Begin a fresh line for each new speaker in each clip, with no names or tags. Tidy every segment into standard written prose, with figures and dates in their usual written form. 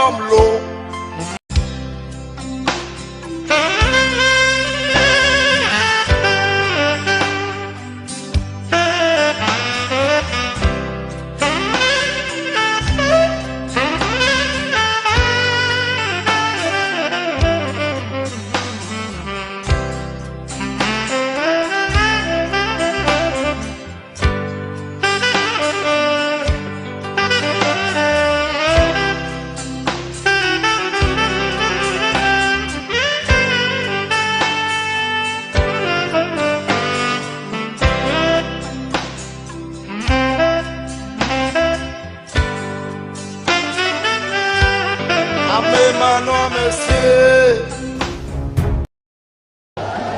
bomb low.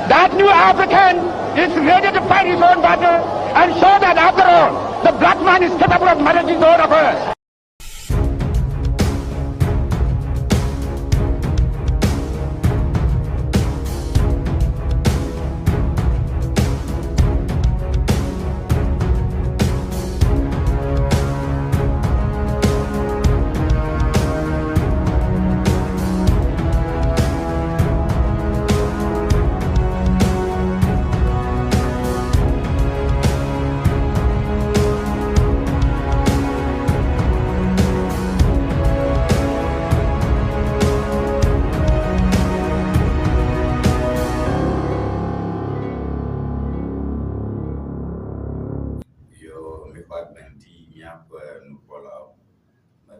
That new African is ready to fight his own battle and show that after all, the black man is capable of managing the whole affairs.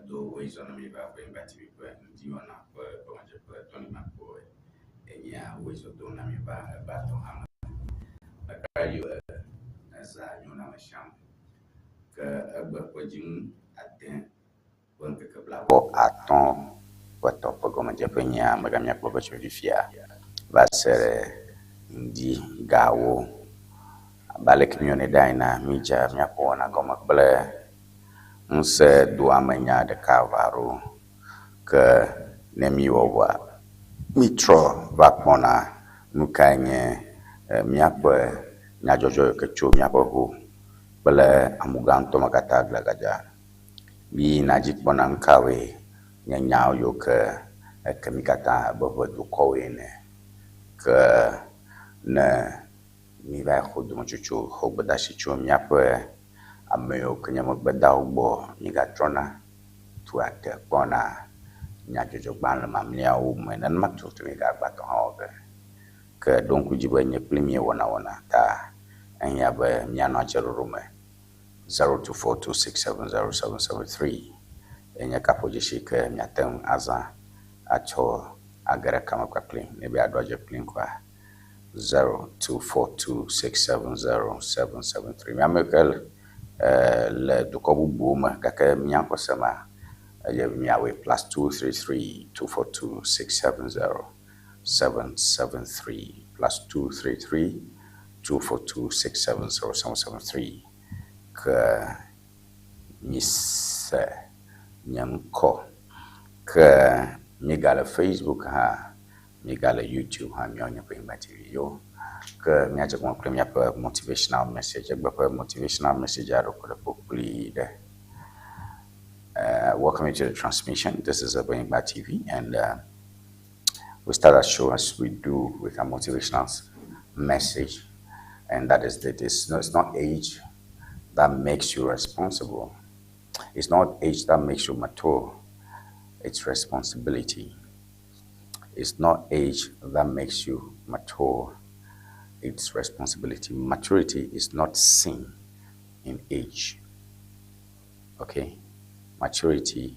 Boye on me ba Ŋdi Wɔna Boye Boye enya wezo dona me ba to ham akayo asa nyona masham ka agba kwajin aten wonke ka bla bo aton wato pogoma japenya magamya kwa chofifia basere ndi gawo balek mione daina mija myapona goma kple nse duamenya de kavaro ke nemiwowa mitro vakmona nukanye miape nyajojo kecho miape ho bele amuganto makata glagaja bi najikpona nkawe nyanyao yo ke mikata bobo dukowe ne ke ne mi va khodu mochuchu hobadashi chu miape ameyo kenyamo gbedawbo migatrona tuate pona nyajojo ban mamlia o menan makto mi ga gbato hawe ke donc jibe nye premier wona ta anya ba miano cherurume 0242670773 enya kapoje shike nyatem aza acho agara kama kwa claim ne be adoje claim kwa 0242670773 miamekel le dukobu buma kaka mianko sama miawe +233 242 670 773 +233 242 670 773 ke mise nyanko ke migala Facebook ha migala YouTube ha mionya pe material ke miaje kwa premier motivational message gba motivational message aro ko populi de. Welcome to the transmission. This is Ewenyigba TV, and we start our show as we do with a motivational message, and that is that it's not age that makes you responsible. It's not age that makes you mature. It's responsibility. It's not age that makes you mature. It's responsibility. Maturity is not seen in age. Okay? Maturity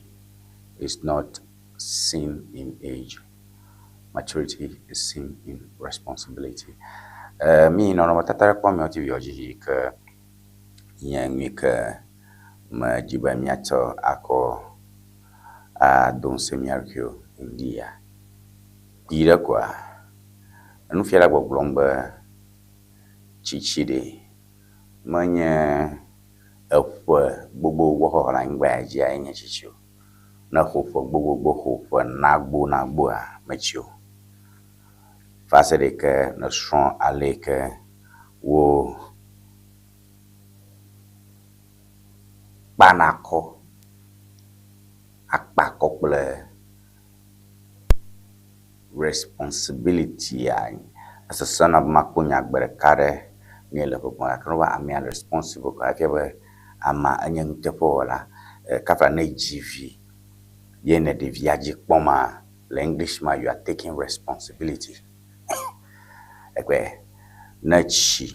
is not seen in age. Maturity is seen in responsibility. Mi no matatara kwa motivi oji ke yengi ke majiba miato ako don semiarkio India. Ira kwa anu fiala kwa blomba chichide manye gbogbo wo la ngba ji anya chichu na khofo gbogbo khofo nagbo a machio fasere ke na strong aleke wo banako akpa kple responsibility as a son of Makunya Berekare near Lepoa, I mean responsible. I ever ama anyang tepola kafra na GV ye na de viaje kpoma le Englishman you are taking responsibility ekwe na chi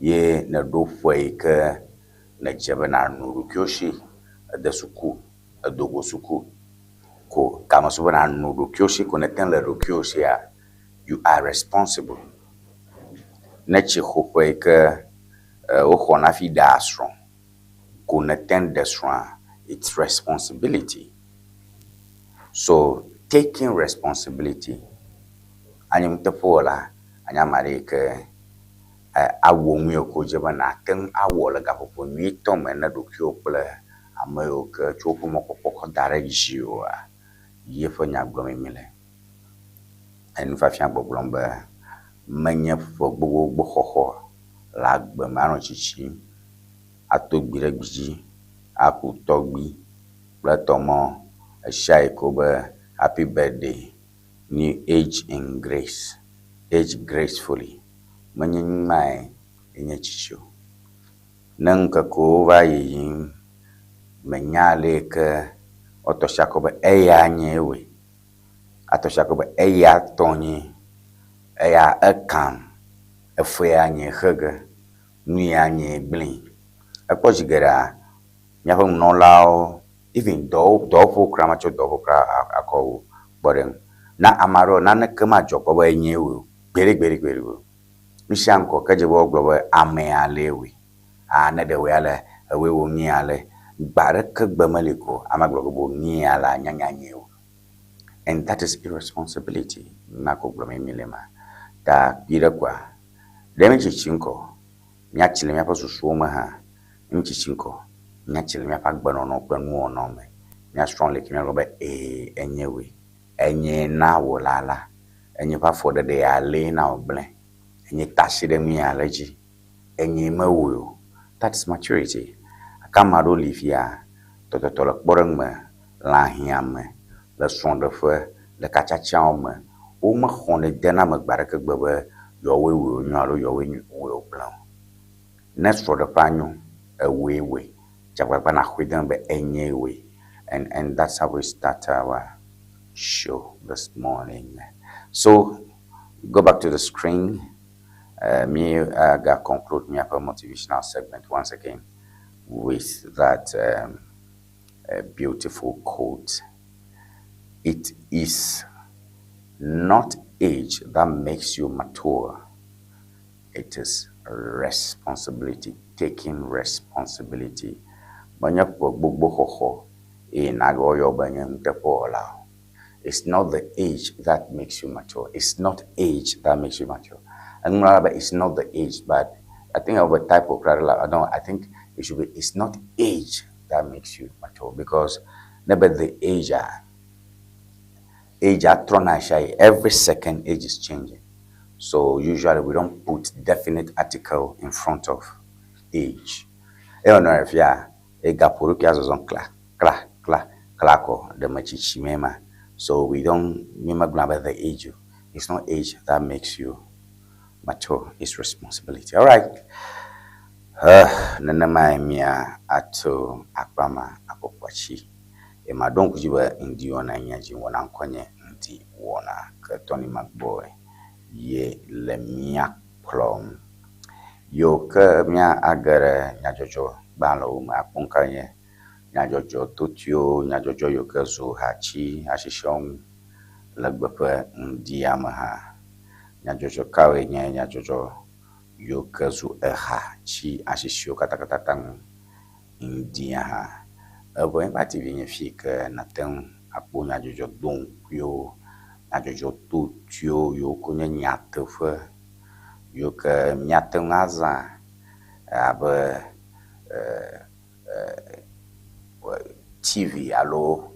ye na do foi ke na jebe na nuru kyoshi de suku adogo suku ko kama so na nuru kyoshi ko na ten le kyoshi ya you are responsible na chi ho foi ke o khona fi da strong ko na ten de strong it's responsibility. So taking responsibility anyam tepola anyamare ke awo nwi ko jeba na ten awo la gapopo nwi to me na do kyo kple amayo ke chopo mokopoko dare jio ye fo nya gbome mile en fa fian gbogbombe manye fo gbogbo khoho la gbe maro chichi atogbire gbiji akutogbi platomo Shaikoba, happy birthday, new age in grace, age gracefully. Manyin mai inye chicho. Nanka kova yin menyale ke otoshakoba eya nyewe. Atoshakoba eya tonyi, eya ekan, efwe nye hege, nuya nye blin. Ekpo jigera, nyafo mnolao, even though for cramacho double ako boreng na amaro na ne kema joko ba nyewu gbere mishanko kaje bo glo ame alewi na de we ale we wo ni ale gbare ka gbamaliko amaglo bo ni ala nyanya nyewu and that is irresponsibility na ko glo milema da bire kwa demi chichinko nya chile mya pa susu ma ha mchichinko nyachile mya pagbano no kwenu ono me nya strongly kimya roba enyewe enye na wolala enye pa for de ale na oble enye tashire mi allergy enye mawo that's maturity akamaro lifia to la borang me la hiame la son de fe le kachacha me o ma khone dena me baraka gbebe yo we nyalo yo we plan next for the panyo we and that's how we start our show this morning. So go back to the screen. Me got conclude my motivational segment once again with that beautiful quote. It is not age that makes you mature. It is responsibility, taking responsibility. It's not the age that makes you mature. It's not age that makes you mature. And it's not the age, but I think of a type of I think it should be it's not age that makes you mature because never the age every second age is changing. So usually we don't put definite article in front of age. I don't know if so we don't remember the age. It's not age that makes you mature, it's responsibility. All right. Nanama mia ato akpama akokwachi. Ema don kujiba Ŋdi Wɔna nyaji wona nkonye Ŋdi Wɔna ke Tony Boye. Ye le mia plom yo ke mia agere nyajojo balo ma akunkanye nyajojo totio nyajojo yo ke zo hachi ashishom legbepe ndiama ha nyajojo kawe nyajojo yo ke zo hachi ashishio katakatang ndia ha ebo en TV nye fike na ten akpo nyajojo don yo ajojo tutio yo kunye nyate fe yo ke nyate ngaza abe TV alo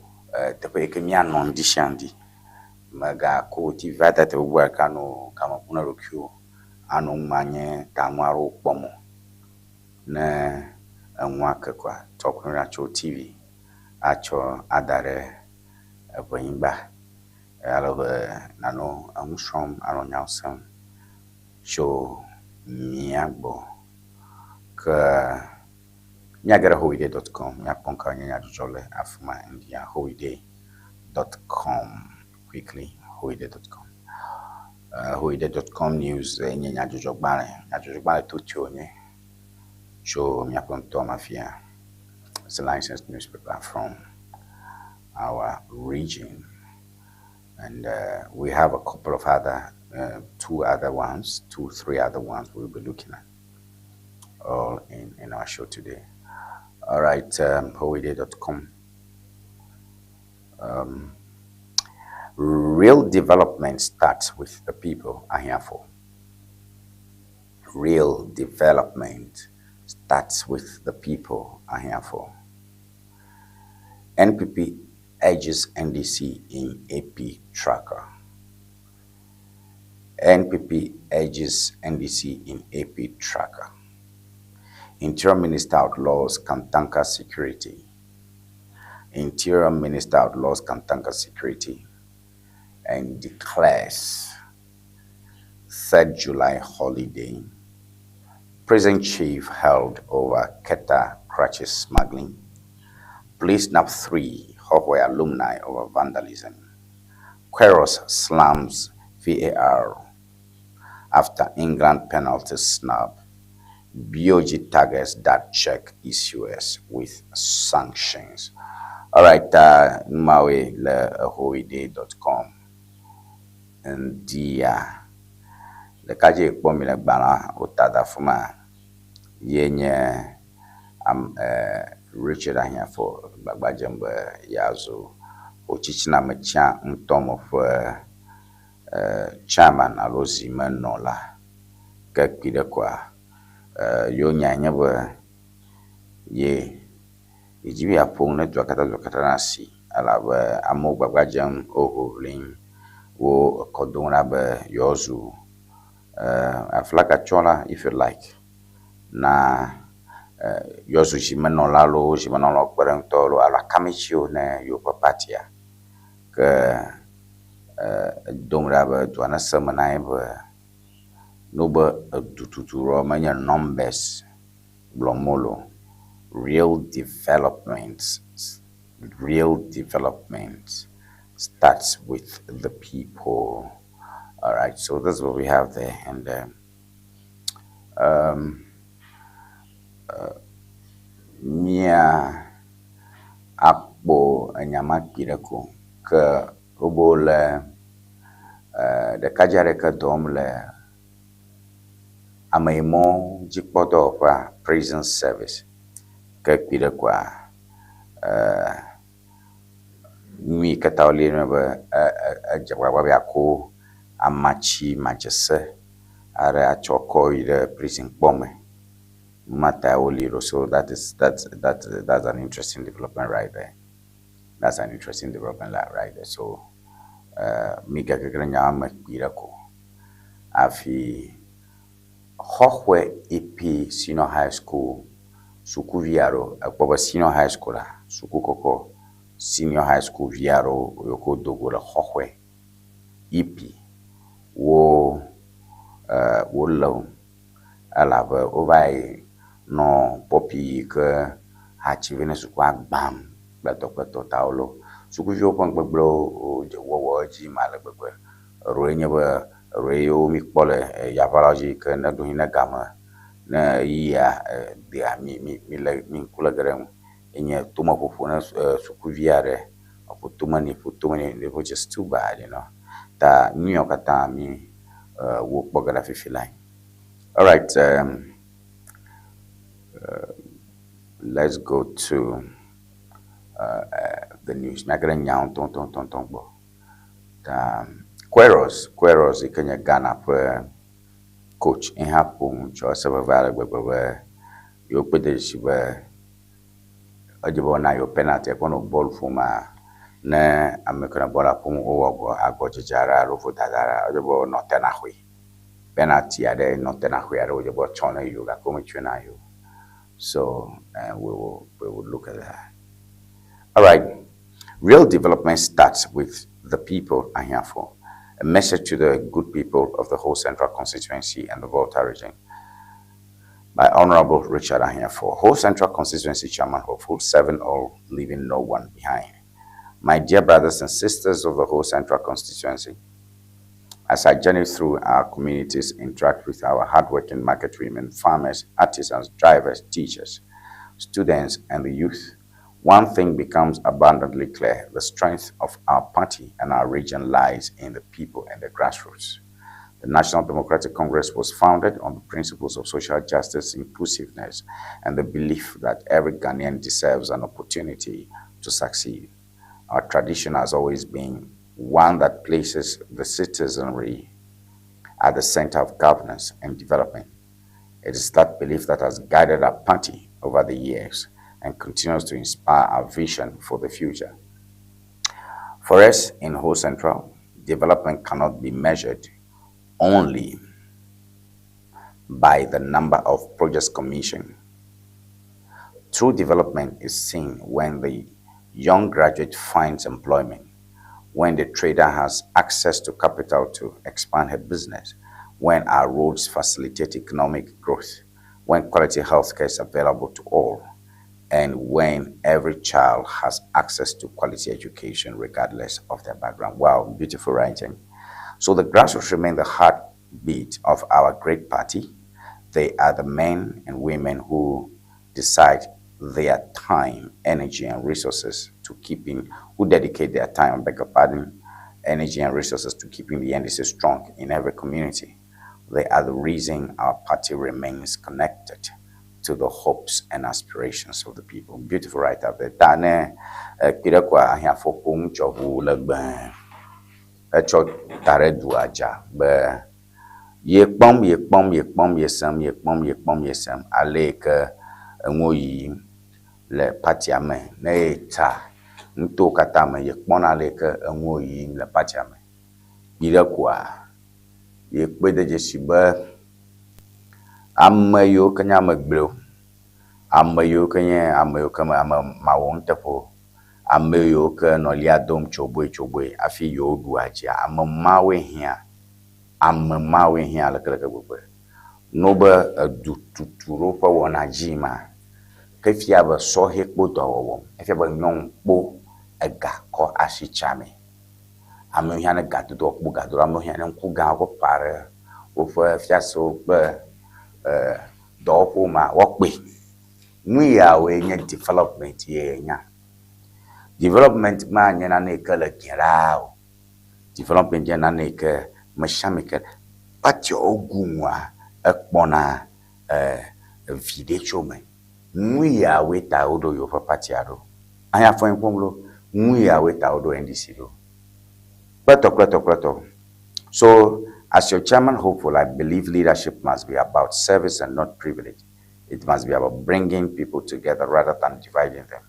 tepe ke mia non dishandi maga ko TV ata te bua kanu kama kuna rokyo anu manye tamaro pomo na enwa ke kwa tokura cho TV acho adare Ewenyigba Alors, nano amushom alonyawsam show miagbo que nyagarahoide.com nyaponka nyajole afuma india hoide.com quickly hoide.com hoide.com news nyajojogbale tutionye show miaponto mafia. It's a licensed newspaper from our region, and we have a couple of other three other ones we'll be looking at all in our show today. All right, hoide.com. Real development starts with the people I'm here for. Real development starts with the people I'm here for. NPP edges NDC in AP tracker. NPP edges NDC in AP tracker. Interior Minister outlaws Kantanka security. Interior Minister outlaws Kantanka security and declares 3rd July holiday. Prison chief held over Keta crutches smuggling. Police nab 3 Hawkeye alumni over vandalism. Queiroz slams VAR after England penalty snub. BOG targets that check issues with sanctions. All right, Mawe le hoide.com. And the kaje pomile bana utada fuma yenye Richard here for Bagbajamba Yazo Ochichina Mecha Tom of chairman Alozi Manola Kakidakwa Yonya Nyaba ye Ijibi Apone Dwakatanasi Alaba Amo Bagbajam Oholin wo Kodona be Yozu Aflaka Chola if you like. Na Yosu Shimanolalo, Shimanolo Quarantolo, alla Camicio, ne Yopapatia, que Domraba, Duana Samanaib, Noba Dututu Romania numbers, Blomolo, real development starts with the people. All right, so that's what we have there, and Mia Akbo Anyama Kirako ke Obole de Kajareka Domle Amaimo Jikpoto prison service ke Pirakwa Mi Kataoli Jawabiako Amachi Manchester Are Achoko prison bomb. So that's an interesting development right there. That's an interesting development right there. So Mika Kagranya Makirako Afi Hohwe EP Senior High School Suku Viaro Akboba Senior High School Suku Koko Senior High School Viaro Yoko Dogola Hohwe EP wo low alaba ovai no popi que hachivene sukwa bam bato taulo suku jo pang gblo wo ji mala gbegbe roenya ba reyo mi pole ya valaji que na do hina gama na ya dia mi kula garem enya tuma popona suku viare aputuma ni it was just too bad, you know. Ta New York ata mi wo bogara fifi line. All right, let's go to the news. Queiroz ikenya Ghana for coach in hapun cho sabavara gbegbe yo pede shiba ajibo na yo penalty kono ball fuma na amekona ball apun owo agojijara rofu dadara ajibo no tenahwe penalty ade no tenahwe ade ajibo chona yo ga komo chuna yo. So we will look at that. All right. Real development starts with the people are here for. A message to the good people of the whole Central Constituency and the Volta region by Honorable Richard Ahiafo, whole Central Constituency Chairman Hopeful, serving all, leaving no one behind. My dear brothers and sisters of the whole Central Constituency, as I journey through our communities, interact with our hardworking market women, farmers, artisans, drivers, teachers, students, and the youth, one thing becomes abundantly clear: the strength of our party and our region lies in the people and the grassroots. The National Democratic Congress was founded on the principles of social justice, inclusiveness, and the belief that every Ghanaian deserves an opportunity to succeed. Our tradition has always been one that places the citizenry at the center of governance and development. It is that belief that has guided our party over the years and continues to inspire our vision for the future. For us in Whole Central, development cannot be measured only by the number of projects commissioned. True development is seen when the young graduate finds employment, when the trader has access to capital to expand her business, when our roads facilitate economic growth, when quality healthcare is available to all, and when every child has access to quality education regardless of their background. Wow, beautiful writing. So the grassroots remain the heartbeat of our great party. They are the men and women who decide their time, energy, and resources to who dedicate their time, energy and resources to keeping the NDC strong in every community. They are the reason our party remains connected to the hopes and aspirations of the people. Beautiful right up there. Tane kidakwa ahia fopung chohu legba. Echo tare duaja be ye pom yesam aleke ngoyi le patiame ne ta nto katame ye pona leke ngoyi le patiame kidakwa ye pede jesibe amayo kanya magblo amayo kama mawon tepo amayo ke no liadom choboy afi yo duaja amamawe hia lekeleke gbogbo no be du tuturo pa wona jima ke fia be so hekpo dowo efia be nyon po ega ko asichame amayo hia ne gadu do kpo gadu amayo hia ne nku ga ko pare o fo fia so be do ma wokpe nuya we nya development ye nya development ma nya na ne kala kirao development nya na ne ke mashamika pati ogunwa ekpona video me nuya we ta odo yo fa pati aro aya fo enkomlo nuya we ta odo NDC do kleto. So as your chairman hopeful, I believe leadership must be about service and not privilege. It must be about bringing people together rather than dividing them.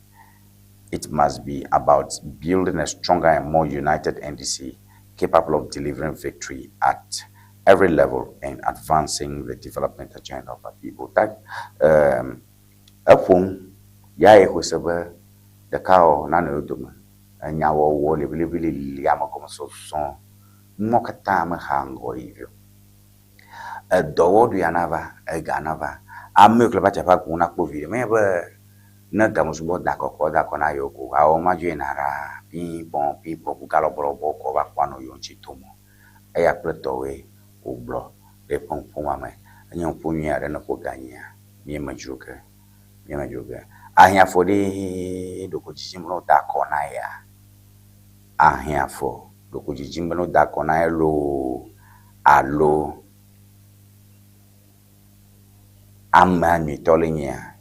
It must be about building a stronger and more united NDC capable of delivering victory at every level and advancing the development agenda of our people. That yae hosebe the cow nano duma and yawo wole liama como so son mokatama hango hivyo dowodu yanava ganava amekle bacha pa kuna ko video mebe na gamusubo dako na yoko awo maju nara pipon ku galobro boko ba kwano yonchi tomo eya pletowe ublo le pon ame anyo punyu are na ko ganya mi majuka ahia fodi doko jimlo dako na ya ahia fo doko jimlo dako na elo alo amani tolinya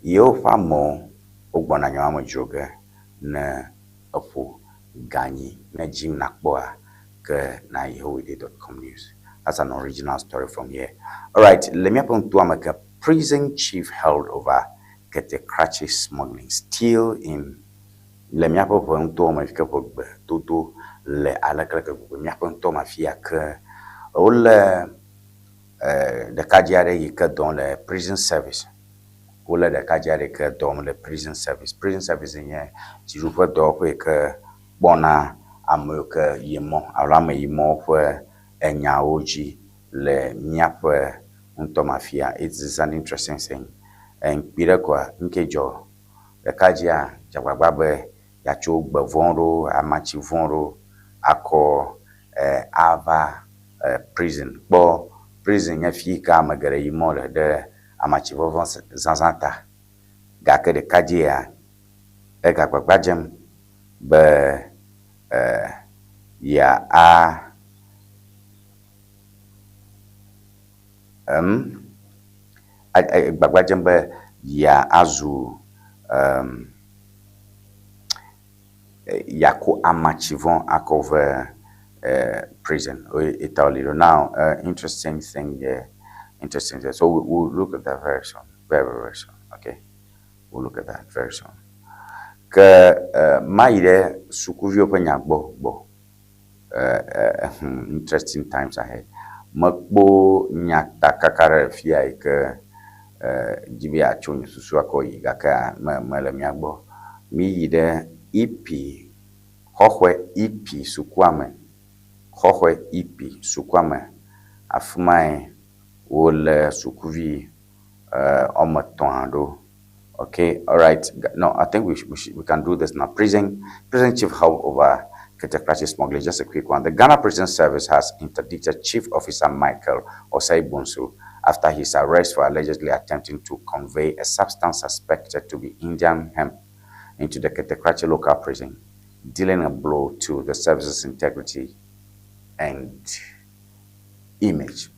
yo famo ogbona nyama joga na ofu ganyi na jim nakboa ke na yehowide.com news. That's an original story from here. All right, let me upon to a prison chief held over get the crutchy smuggling still in let me upon to my to le alaka me upon to mafia ke all the Kajare yika dans le prison service. Ou le Kajare que dans le prison service. Prison service, tu joues pas d'or que bona amoke yemo alame yemo kwe enyaoji le miape untomafia. It is an interesting thing. And pirekwa nkejo le kajia jabagbabe yacho gbevonro amachi vonro ako ava prison bo prison yafika magare yimo le de amachi vovon zanzanta gake de kajia gagbajem be ya a gbagbajem be ya azu yako amachivon akove prison Italy. Now interesting thing there. Interesting thing. So we'll look at that very soon. Very soon. Okay. We'll look at that very soon. Que maire sukuvio penya bo interesting times ahead. Makbo nyakta kakare fia ke jibia chonyo susu akoyi gaka mele miagbo mi yide ipi hohwe ipi sukwame afumai wole sukuvi omatonado. Okay, all right. No, I think we can do this now. Prison chief hub over Ketekrachi smuggling. Just a quick one. The Ghana Prison Service has interdicted Chief Officer Michael Osei-Bonsu after his arrest for allegedly attempting to convey a substance suspected to be Indian hemp into the Ketekrachi local prison, dealing a blow to the service's integrity and image.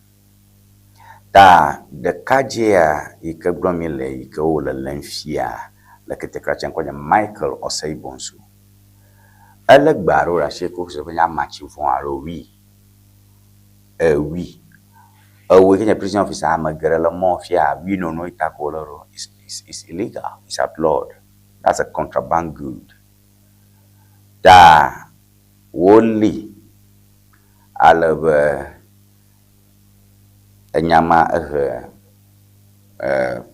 Da the kajia ikabromile ikaola lenfia la Ketekrachi nkwenye Michael Osei-Bonsu. Elegbaro rasheko sebenya machi fon aro wi. We can prison officer amagerela mafia we no itakoloro is illegal. It's outlawed. That's a contraband good. Da woli alebe enyama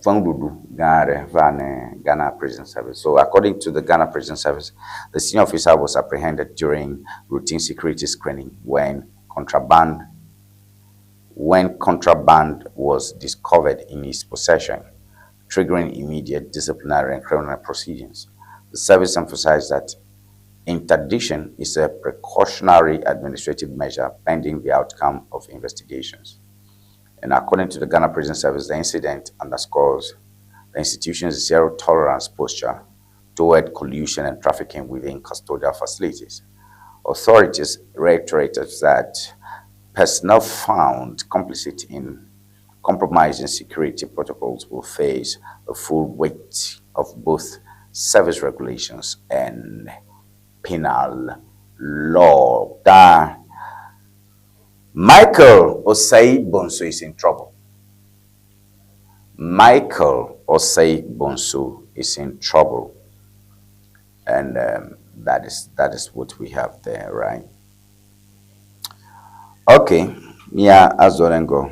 Fangdudu Ghana Prison Service. So according to the Ghana Prison Service, the senior officer was apprehended during routine security screening when contraband was discovered in his possession, triggering immediate disciplinary and criminal proceedings. The service emphasized that interdiction is a precautionary administrative measure pending the outcome of investigations. And according to the Ghana Prison Service, the incident underscores the institution's zero-tolerance posture toward collusion and trafficking within custodial facilities. Authorities reiterated that personnel found complicit in compromising security protocols will face the full weight of both service regulations and penal law. Michael Osei-Bonsu is in trouble. Michael Osei-Bonsu is in trouble. And that is what we have there, right? Okay. Mia Zorengo.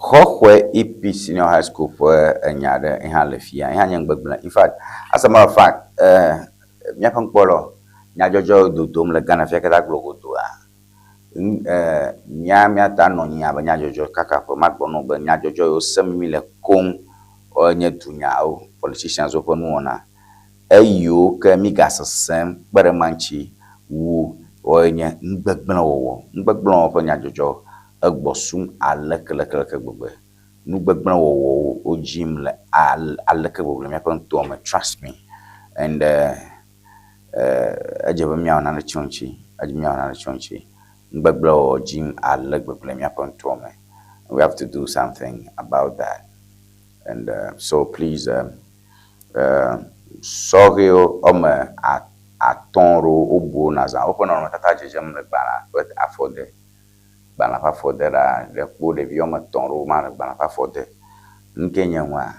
Hohwe EP Senior High School for Enyade in Halefia, in fact, as a matter of fact, Nyapangpolo, Nyajojo do Dom la Ghana Fiacata Glogotua. Nyamiata no Nyaba Nyajojo Kakapo, Macbono, but Nyajojo, some mille kong or Nyetunyao, politicians open one. You Kamigas Sam, Baramanchi, woo, or Ngbagblon upon Nyajojo. Agbosum alaka gbogbo nu gbagbon wo ojim le alaka gbogbo me pon to me, trust me. And ajeba mi awon na chonchi gbagbon ojim alaka gbogbo me pon to me. We have to do something about that. And so please sorry ome atonro obo naza open on tata jejem le bana but afford Banapa for the poor de Vioma Tonro man Banapa for the Nkenyanwa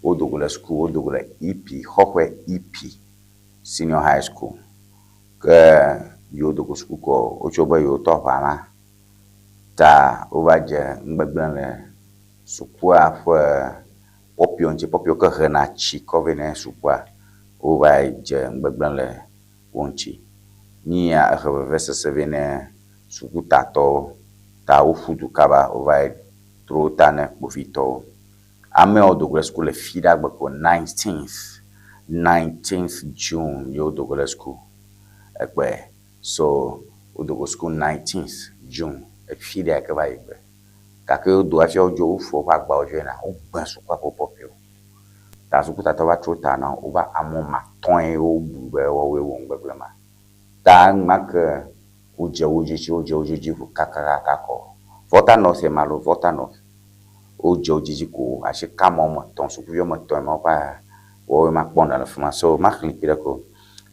Odugula School, Odugula EP, Hokwe EP, Senior High School. yo do school ko o choba yo to pana ta o va je ngbegben le sukua fo popio ke hena chi ko vene sukua o va je ngbegben le wonchi ni a verse 7 sukuta to ta o futu kaba o va tro tane bofito ame o do school le fida gbe ko 19th June yo do school ekbe so o do school 19th June e fida ke va ibe ka ke do afi ojo fo pa gba ojo na o gban sukua popio ta sukuta to va tro ta na o va amoma ton e o bu be o we won gbe ma ta mak oje kaka ko vota no se malo vota no oje ko a se kamo mo ton su yo mo ton mo pa o ma ponda la fama so ma ko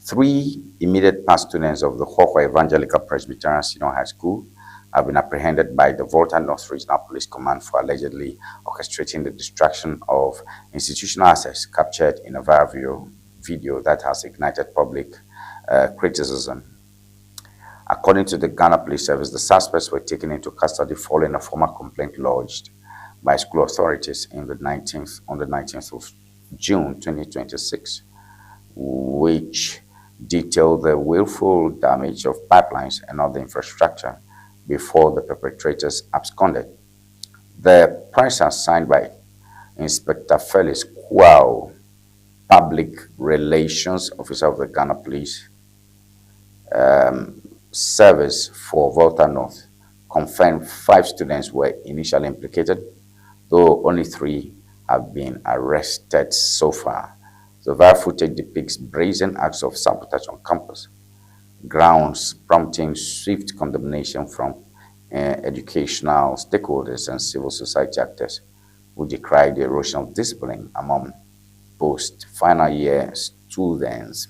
3 immediate past students of the Hoko Evangelical Presbyterian Senior High School have been apprehended by the Volta North Regional Police Command for allegedly orchestrating the destruction of institutional assets captured in a viral video that has ignited public criticism. According to the Ghana Police Service, the suspects were taken into custody following a formal complaint lodged by school authorities on the 19th of June 2026, which detailed the willful damage of pipelines and other infrastructure before the perpetrators absconded. The prices signed by Inspector Felix Kwao, Public Relations Officer of the Ghana Police Service for Volta North, confirmed 5 students were initially implicated, though only 3 have been arrested so far. The viral footage depicts brazen acts of sabotage on campus grounds, prompting swift condemnation from educational stakeholders and civil society actors who decried the erosion of discipline among post-final year students.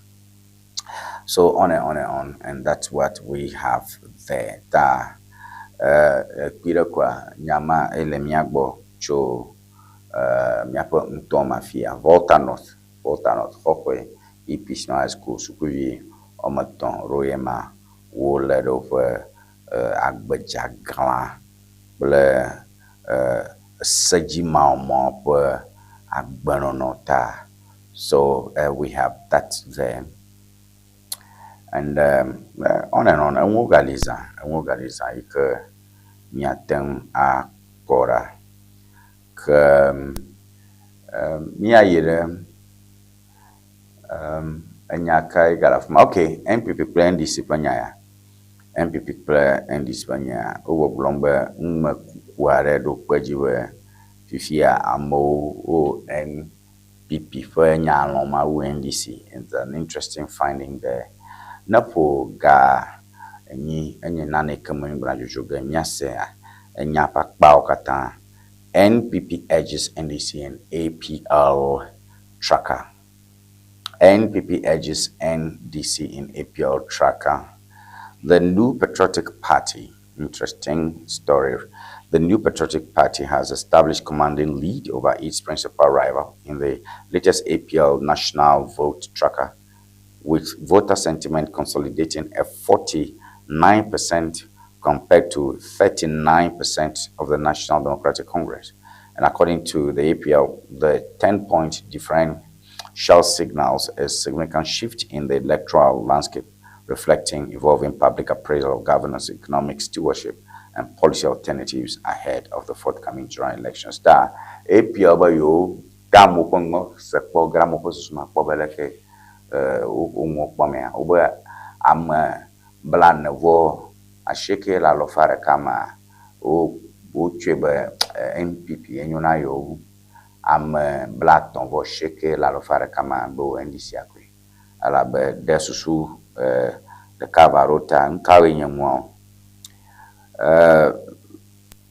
So on and on and on, and that's what we have there. Da kwa nyama ele miagbo cho miapo mtoma fia Volta North hokwe ipisno high school sukuvi omaton royema wo ledo for agbeja gla ble sajima mo po agbanonota. So we have that there. And on and on, and wogaliza ike miatem a kora ke mia yere anyaka igalafuma. Okay, MPP kple NDC panya MPP kple NDC panya owo blombe nme kuare do kwejiwe fifia amo o NPP for nyaloma wo NDC. It's an interesting finding there. Napo ga enyi nane kemo bra jojoga miase enya pakpa okata NPP edges NDC and APL tracker. NPP edges NDC in APL tracker. The New Patriotic Party, interesting story. The New Patriotic Party has established commanding lead over its principal rival in the latest APL national vote tracker, with voter sentiment consolidating at 49% compared to 39% of the National Democratic Congress. And according to the APL, the 10-point differential signals a significant shift in the electoral landscape, reflecting evolving public appraisal of governance, economic stewardship, and policy alternatives ahead of the forthcoming general elections. Da APL ba yo gamo pongmo sekpo gramo posuma pobeleke oba am blan vo asheke la lofare kama o chebe NPP enyona yo am blaton vo sheke la lofare kama bo NDC akwe ala be desusu the cavarota nkawe nyamwa.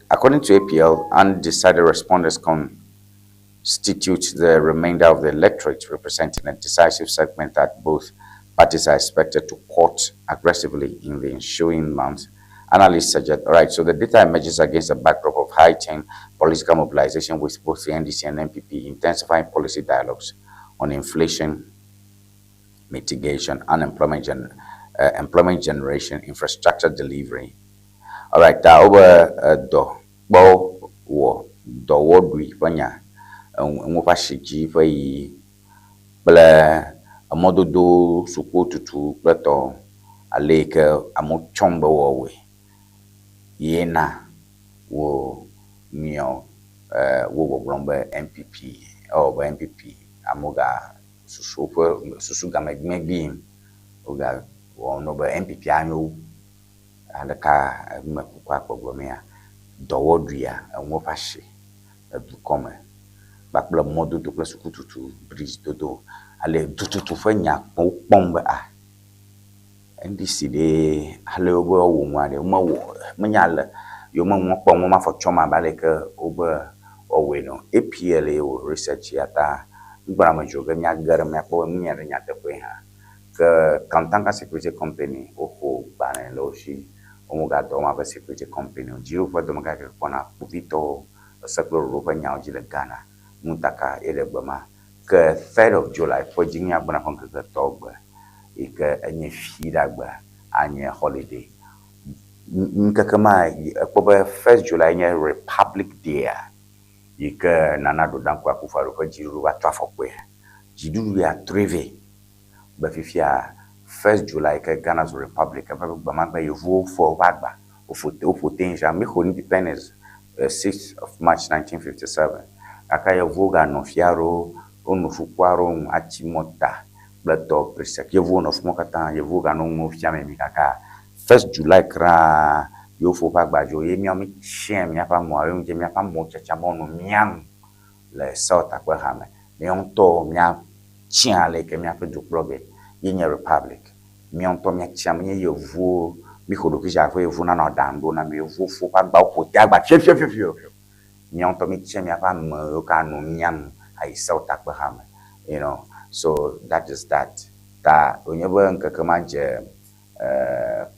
According to APL, undecided respondents constitute the remainder of the electorate, representing a decisive segment that both parties are expected to court aggressively in the ensuing months. Analysts suggest, all right, so the data emerges against a backdrop of heightened political mobilization, with both the NDC and MPP intensifying policy dialogues on inflation mitigation, unemployment employment generation, infrastructure delivery. All right, over do wodri panya ngopa shiji fai bla amododo sukotutu plato aleke amochombe wowe yena wo mio wo blombe MPP or MPP amoga susuga megbi oga wono be MPP anyo alaka mekwa problema dowodria ngopa shi du comme bakbla modo do place kututu brise dodo ale tututu fanya pombe a ndc de ale obo wo nwa de manyala yo mo pom ma fo choma bale ke obo owe no APL o research yata gbara ma joga nya gar ma po nya nya te pe ha que kantanga security company o bane lo shi o mo ga do ma ba security company jiro fa do ma ga ko na pupito saklo ropa nyao jile Ghana mutaka ele bama que 3rd of July for jinya bana kon ke togba e ke anye fida gba anye holiday nka kama ko ba 1st July nye Republic Day e ke nana do dan kwa kufaru ko jiru wa twafo kwe jidu ya treve ba fifia 1st July ke Ghana's Republic ba bama ba yevo for bagba o foten jamais ko independence 6th of March 1957 akaya voga no fiaro onu fukwaro achimota blato presek yevo no fmokata yevoga no mo fiame mi kaka 1st July kra yo fo bagba jo ye mi chem ya pa mo yo je mi pa mo chacha mo no miam le sota kwa hame mi on to mi chiale ke mi pa du blog ye Republic mi on to mi chiam ye yevo mi ko do ki ja fo yevo na no dando na mi yevo fo bagba ko ti agba fie Nyon to mi chem ya pa mo ka no miam ai South Abraham, you know. So that is that. Ta onyebo nkakama je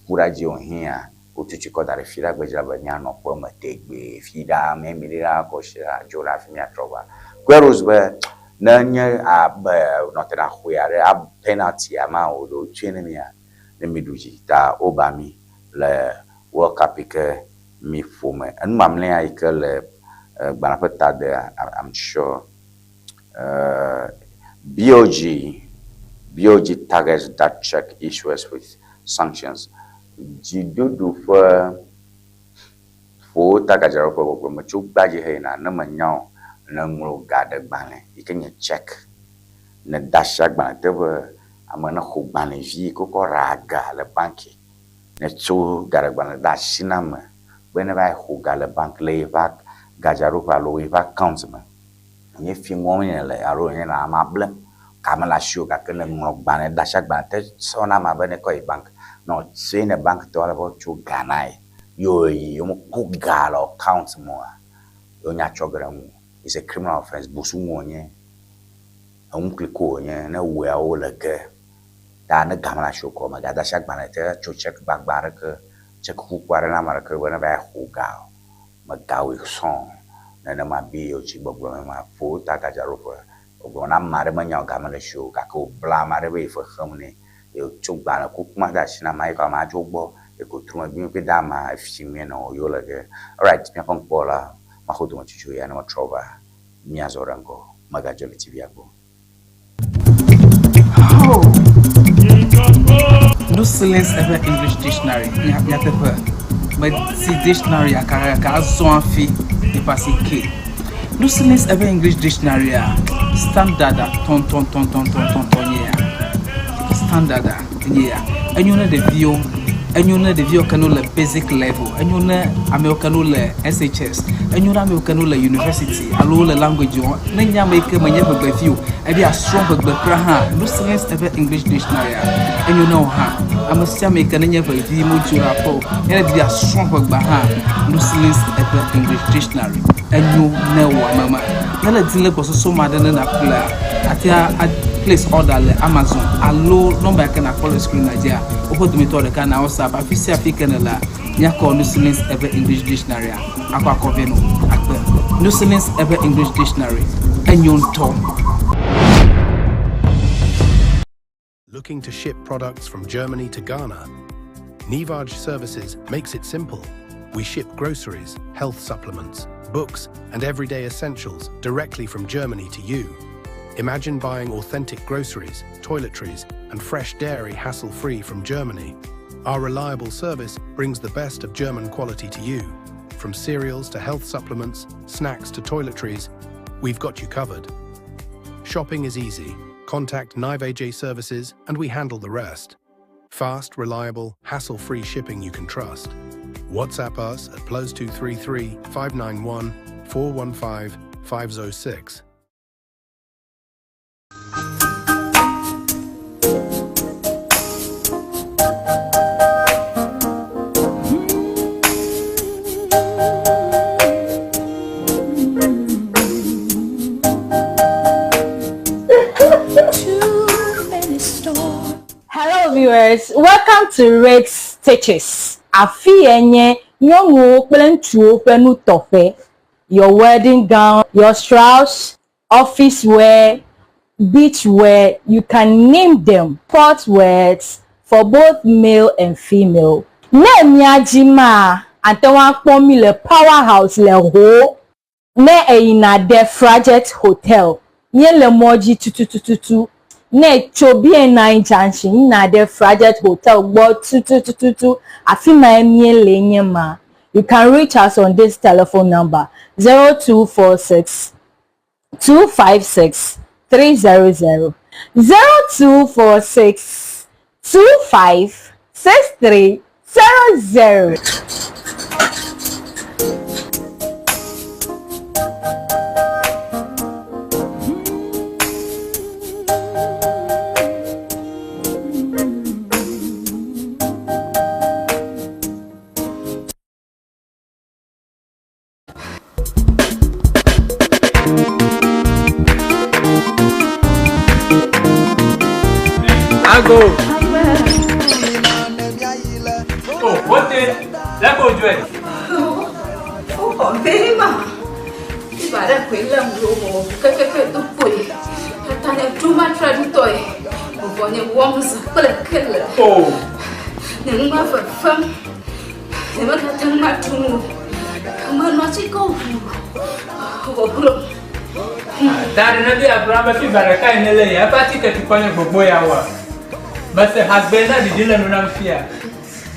kuraji on here otuchi ko dare fira gbejira banya no po mategbe fida me milira ko shira jola fi mi atroba. Kweros be na nye aba no tena huare ab penalty ama o do chenemia le miduji ta obami le World Cup ke mi fome. An mamle ai ke le I'm sure BOG targets that check issuers with sanctions. Jidudu for tagajaro for machu baji hena na manyo na ngro gada bane ikenye check na dashak bane tebe amana khu bane vi ko raga le banki na chu gada bane dashinam bene ba khu gala bank le vak gajaro pa lo va councilman ye fi ngomene le aro ye na mable kamala show ka kene ngok bane dashak bane te sona ma bane ko bank no say na bank to ala chu ganai yo mo ku galo count mo yo nya chogra mu is a criminal offense busu ngonye kliko nye na we o le ke da na kamala show ko ma ga dashak bane te chu check back baraka check ku kwara na maraka bane ba hu ga magawi son na ma bi o chi gbogbo ma fo ta ka jaro fo o na mare ma nya ga ma le show ka ko bla mare be fo khamne e chu ba na ku ma da shina mai ka ma jogbo e ko tuma bi pe da ma fi mi no yo le ke all right mi kon pola ma ho to chu ya na ma trova mi azorango magajo le TV yako
no silence ever English dictionary ya tepe but si dictionary akara ka so afi e passe ke no silence ever English dictionary standard ton yeah standard yeah and you know the view can le basic level and you know American le SHS and you know American le university allo le language na nya make manya be view e be strong be kra no silence ever English dictionary and you know I'm a American nya be view mo jura po e be strong be no silence ever English dictionary and you know mama na le dile ko so mad na kula atia place order le Amazon allo number can call screen Nigeria opo to me to the can WhatsApp afisi african la nya call no silence ever English dictionary akwa conveno akpe no silence ever English dictionary enyon tom.
Looking to ship products from Germany to Ghana? Nivage Services makes it simple. We ship groceries, health supplements, books, and everyday essentials directly from Germany to you. Imagine buying authentic groceries, toiletries, and fresh dairy hassle-free from Germany. Our reliable service brings the best of German quality to you. From cereals to health supplements, snacks to toiletries, we've got you covered. Shopping is easy. Contact Nivage Services and we handle the rest. Fast, reliable, hassle-free shipping you can trust. WhatsApp us at +233 591 415 506.
Hello viewers, welcome to Rex Stitches. Afi enye nyongo plentuo penu tofe. Your wedding gown, your strauss, office wear, beach wear, you can name them. Sport wears for both male and female. Ne miajima antewa kpomi le powerhouse le ho. Ne eina de Frajet Hotel. Nye le moji tututututu. Ne chobi na junction na de Frajet Hotel bo 2222 afima emie lenye ma. You can reach us on this telephone number 0246 256 300 0246 25 6300.
Go.
Oh, what the? Let go, Joy.
Oh, very much. If I don't quit them, go, to Boye. I can't too much try to toy. When you want to killer.
Oh,
Never for fun. Never got too much to move. I'm not to go.
that another Abraham fever, kind of lay a party to point for Boye hour. But the husband had the dealer no fear.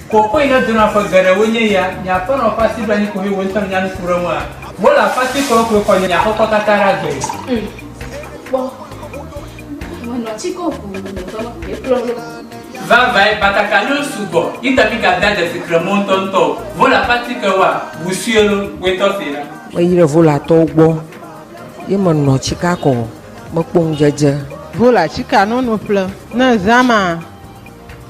Coco in a dinner for Garawunya, Yapon or Passy Banico, who went on Yan Kurama. Well, a Passy Coco for Yapocatara.
Well, I'm not to go.
Vai, Batacano Subo, Itapica Dada Sicramonton to, Vola Patricawa, Busiolo, wait off here.
Where you vola togo. You man no Chicago. Mopung jaja.
Vola chika no pla na zama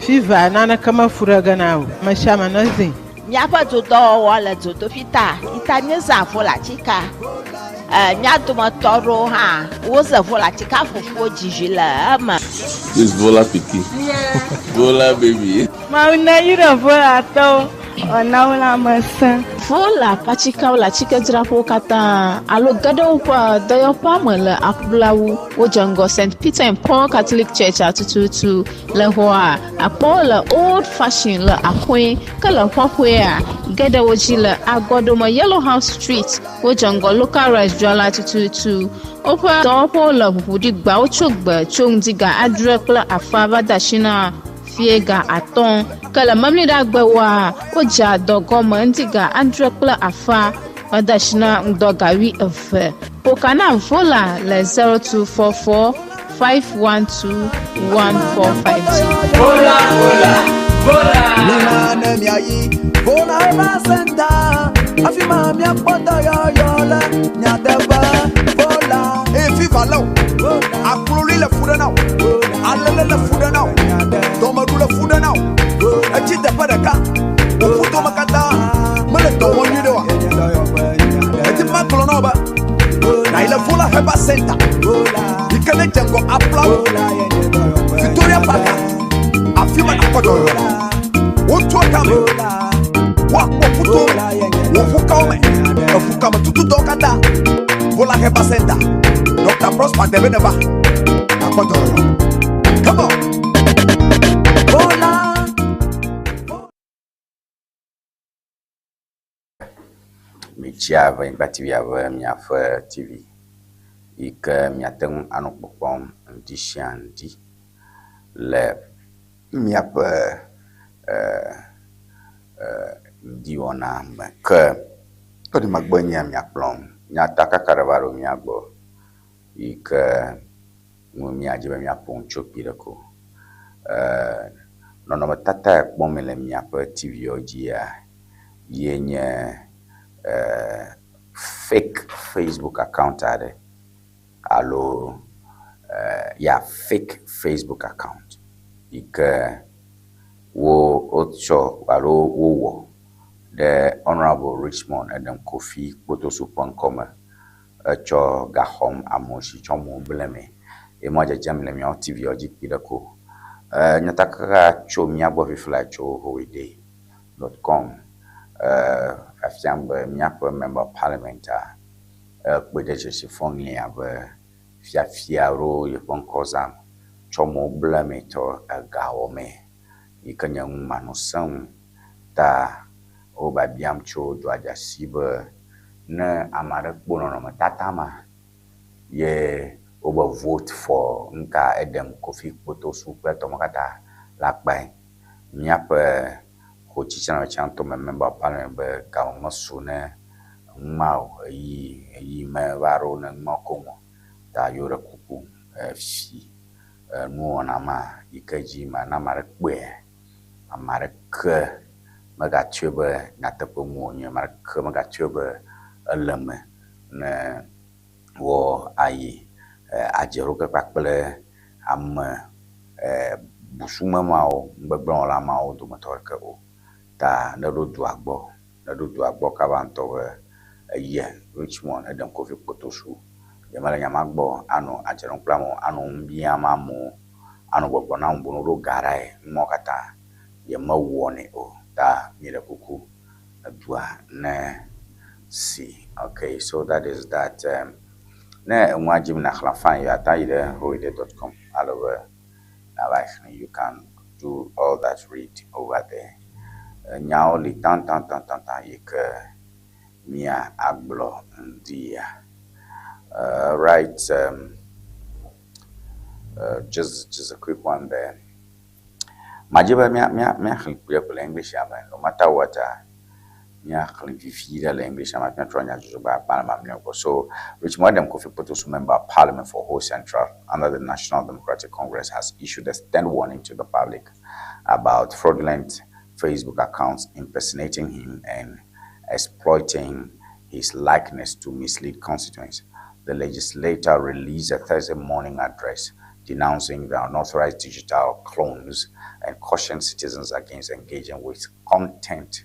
fiva nana kama furaga nao mashama nazi
nyapa todo wala todo fita itanye za vola chika nyato matoro ha woza vola chika fufu jijila ama
this vola piki vola baby
ma una yira vola to ona wala masa
vola pachika wala chika drapo kata alo gado kwa dayo pamela akblawu wojango St. Peter and Paul Catholic Church atututu le hoa apola old fashioned le akwe kala kwakwe gada wojila agodoma Yellow House Street wojango local restaurant atututu opa dopo la budi gba ochogba chongdiga adrekla afava dashina fiega aton kala mamli da gbawa oja dogoma ndiga andrekla afa adashina ndogawi efe pokana vola le 0244 512 1450
vola
Nina nemiayi vola eba senta afima mi apoda yola nyadeba vola fifa lo akululi le fuda now alele le fuda now domaru le fuda now achite padaka ufuto makata mele to woni de wa eti maklo no ba na ile vola eba senta ikele jengo apla Victoria Park afima apodo wotu akame wakpo puto wofuka ome wofuka matutu dokada vola heba center Dr. Prosper Debeneba apodo come on
chia Ewenyigba TV ave miaƒe TV yi ke miate ŋu anɔ kpɔkpɔm ŋdi sia ŋdi le miaƒe Ŋdi Wɔna me ke kɔɖi megbe nye miakplɔm miata kaka ɖe va ɖo mia gbɔ yi ke ŋu miadzi be miaƒo ŋu tso kpi ɖe ko. Nɔnɔmetata ya kpɔm le miaƒe TV dzia ye nye fake Facebook account aɖe alo fake Facebook account yi ke wotsɔ alo wowɔ ɖe Honorable Richmond Edem Kofi Kpotosu ƒe ŋkɔme etsɔ gaxɔm Amos tsɔ mo ble me ye mo dzedzem le miawo TV dzi kpi ɖe ko. Nyataka tso mia gbɔ fifla tso howide.com afiam be miaƒe member of parliament kpe ɖe dzesi fɔŋli abe fiafia ro ye ƒe ŋkɔ zam tsɔ mo ble me tɔ egawɔ me yi ke nye ŋu manusẽŋu ta wo biam tso doadzasi be ne ame aɖe kpo nɔnɔmetata ma ye wo be vote for nka Edem Kofi Kpotosu kple tɔme katã la kpae miaƒe hotsitsanɔtsanto member of parliament be gawo mesu ne ŋmao eyi me va ɖo ne ŋma komo ta yo ɖe kuku fi nuwɔna ma yi ke dzi ma na ame aɖe kpɔe ame aɖeke megatsoe be nyateƒe mu wonye ame aɖeke megatsoe be ele me ne wɔ ayi adze ɖo kpakple ame busume mawo gbegblẽwɔla mawo dometɔ ɖeke o ta ne ɖo dua gbɔ kaba ŋutɔ be ye Richmond Edem Kofi Kpotosu ye mele nyama gbɔ anɔ adze ɖom kple amewo anɔ ŋu biam amewo anɔ gbɔgblɔ na ŋu ɖo garae mɔ katã ye mewɔnɛ o ta mi ɖe kuku edua ne si. Okay, so that is that. Ne ŋua dzim na xlã fine you ata yi ɖe howide.com alo you can do all that read over there. Nyawo li tan yi ke mia agblɔ ŋdia. Right, just a quick one there. Majiba mia kple English amen. No matter what, mia vivi le English amen. Mia try nya juju ba Parliament mia. So, Richmond Edem Kofi Kpotosu, member of Parliament for Ho Central under the National Democratic Congress, has issued a stern warning to the public about fraudulent Facebook accounts impersonating him and exploiting his likeness to mislead constituents. The legislator released a Thursday morning address denouncing the unauthorized digital clones and cautioned citizens against engaging with content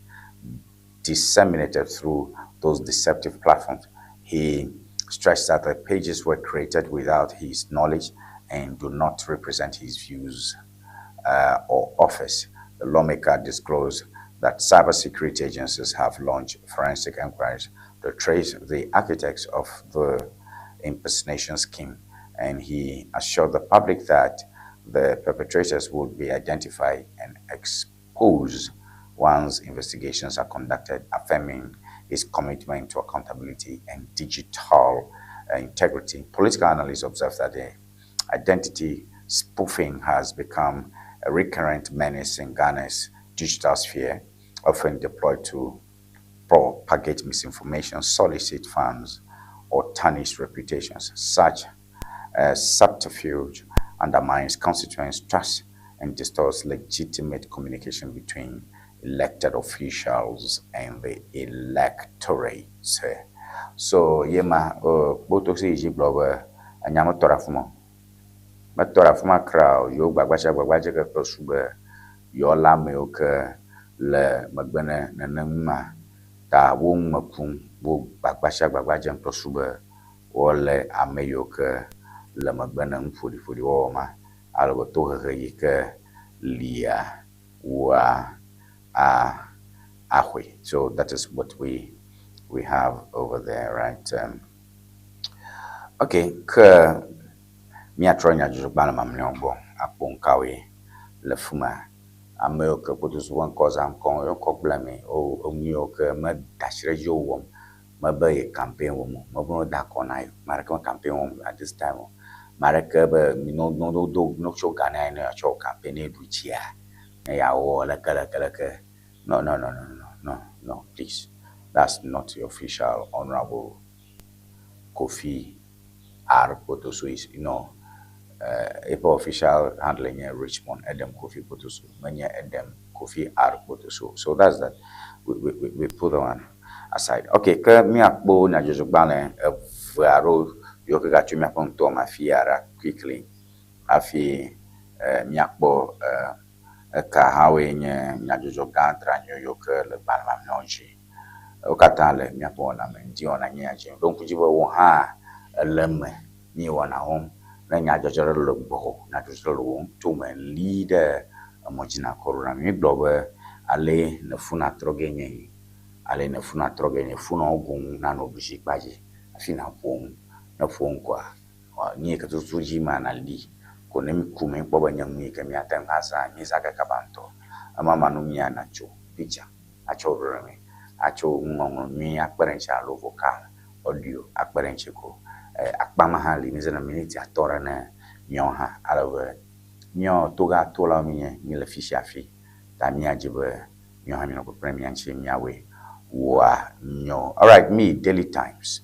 disseminated through those deceptive platforms. He stressed that the pages were created without his knowledge and do not represent his views or office. The lawmaker disclosed that cybersecurity agencies have launched forensic inquiries to trace the architects of the impersonation scheme, and he assured the public that the perpetrators would be identified and exposed once investigations are conducted, affirming his commitment to accountability and digital integrity. Political analysts observe that the identity spoofing has become a recurrent menace in Ghana's digital sphere, often deployed to propagate misinformation, solicit funds, or tarnish reputations. Such subterfuge undermines constituents' trust and distorts legitimate communication between elected officials and the electorate. So, yema boto se iji blowe anyama torafuma. Ma torafuma crowd yo gbagbaje ke prosube yo lame o ke le magbene nenema ta wo mapun wo gbagbaje prosube wo le ame yo ke le magbene mfodi wo ma alo to he ke lia wa ahwe. So that is what we have over there, right? Okay, ke mia tronya juju bana mamnyongo akpon kawe le fuma ame ke Kpotosu wan koza kon yo ko blame o mi o ke me dashire yo wom maybe campaign woman, maybe that corner, American campaign woman at this time. Maraka, no show Ghana, no show campaign, which yeah, no, please. That's not the official Honorable Kofi R. Potosu is, April official handling Richmond, Edem Kofi Potosu, many Edem Kofi R. Potosu. So that's that. We put one aside. Okay, me akbo na jojobane varo yoka tu me aponto ma fiara quickly. Afi me akbo ka hawe nya jojogan tra nyo yoka le balma nonji. Okata le me apona me Ŋdi Wɔna nya je. Donc kujibo wo ha lemme ni wana home na nya jojoro le gbo na jojoro wo to me leader amojina corona mi globe ale na funa trogenye ale na funa trogenye funa ogun na no bishi paje afina pon na fon kwa ni ka tuji mana li ko ne kume ko banyam ni ka mi atam hasa ni saka kabanto ama manu mi anacho picha acho reme acho ngongo mi akperencha lo vocal audio akperenche ko akpama hali ni zena minute atora na nyoha alawe nyo toga tola mi ni le fishafi tamia jibe nyo ha mi no premier nchi miawe wa nyo. All right, me daily times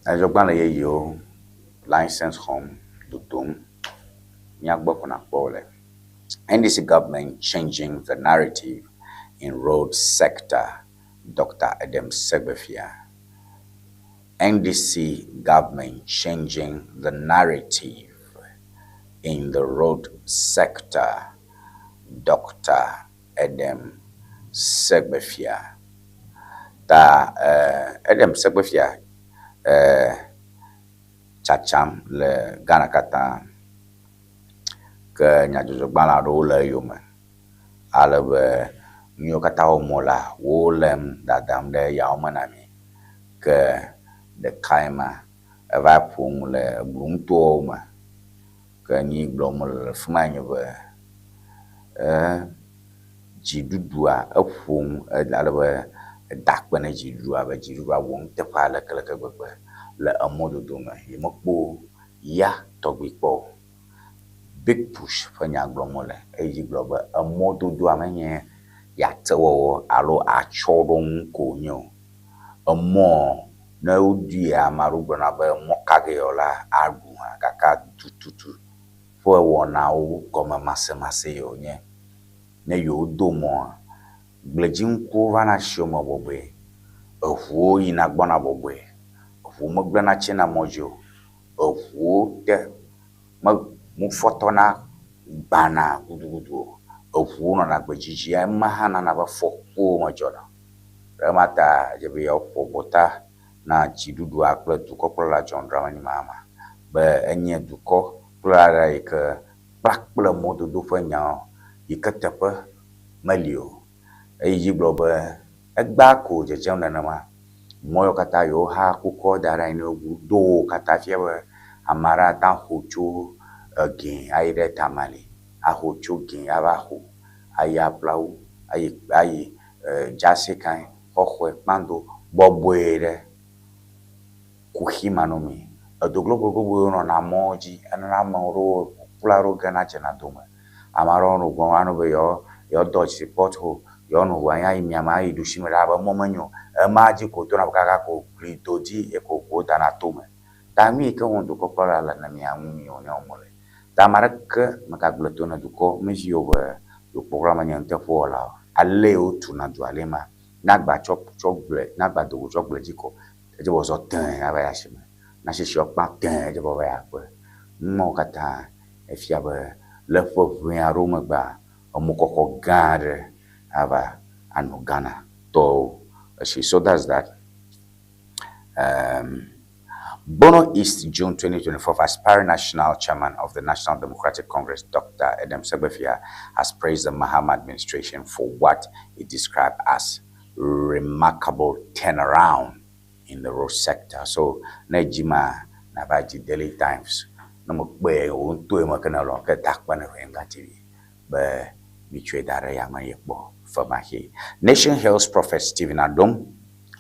ajogban le yo license home dudum nyagbo kona pole. NDC government changing the narrative in road sector. Dr. Adam Segbefia. NDC government changing the narrative in the road sector. Dr. Adam Segbefia. Adam Segbefia chacham le Ghana kata ke nyajojo gbala ro le yome alebe nyo kata omola wo lem dadam de ya omanami ke de kaima eva pung le brunto ma ke ni glomol fmanyo be jidudua afung alebe dakbana jidudua ba jidudua won te pala kala ka gbegbe le amodo doma yimokpo ya togbipo big push for nyaglomole eji globe amodo do amenye ya tewo alo achodon konyo amo na udi amarugo na ba mokage yola agu kaka tututu fo wona o koma masema yo nye ne yo domo glejin ko vana shomo bobwe ofuo ina gbona bobwe ofuo mogbana chena mojo ofuo te mu fotona bana gudugudu ofuo na gbejiji mahana na ba fokpo mojona remata jebe yo pobota na jidudu akple duko kpla jondra ni mama be enye duko kpla like plakple mododo fanya ikatepe malio eyi globe egba ko jeje na ma moyo kata yo ha kuko dara ina ogu do kata fiebe amara ta hocho again aire tamali a hocho gen abaho aya plau ayi jase kan hoho pando bobwere kuhimanomi adoglo gogo no na moji ana moro plaro gana chena doma amaro no gwanu be yo dodge support ho yo no wanya imiama idushimira ba momanyo maji ko to na kaka ko plitoji e ko dana toma tami ke hondo ko pala la na miamu mi one omole tamarak makagleto na duko misio yo programa nyante fola alle o tuna dualema nagba chogle nagba do chogle jiko je bozo tan abayashima na shisho pa tan je bo ya ko mo kata e fiaba le fo vin aroma gba omukoko gare ava anu Ghana to she so does that Bono East, June 2024, aspiring national chairman of the National Democratic Congress, Dr. Adam Segbefia, has praised the Mahama administration for what he described as remarkable turnaround in the road sector. So, Najima Nabaji Daily Times, no more unto a macanalo, get dark one of TV. But Michwe dare ya mayekbo famahi. Nation hails Prophet Stephen Adom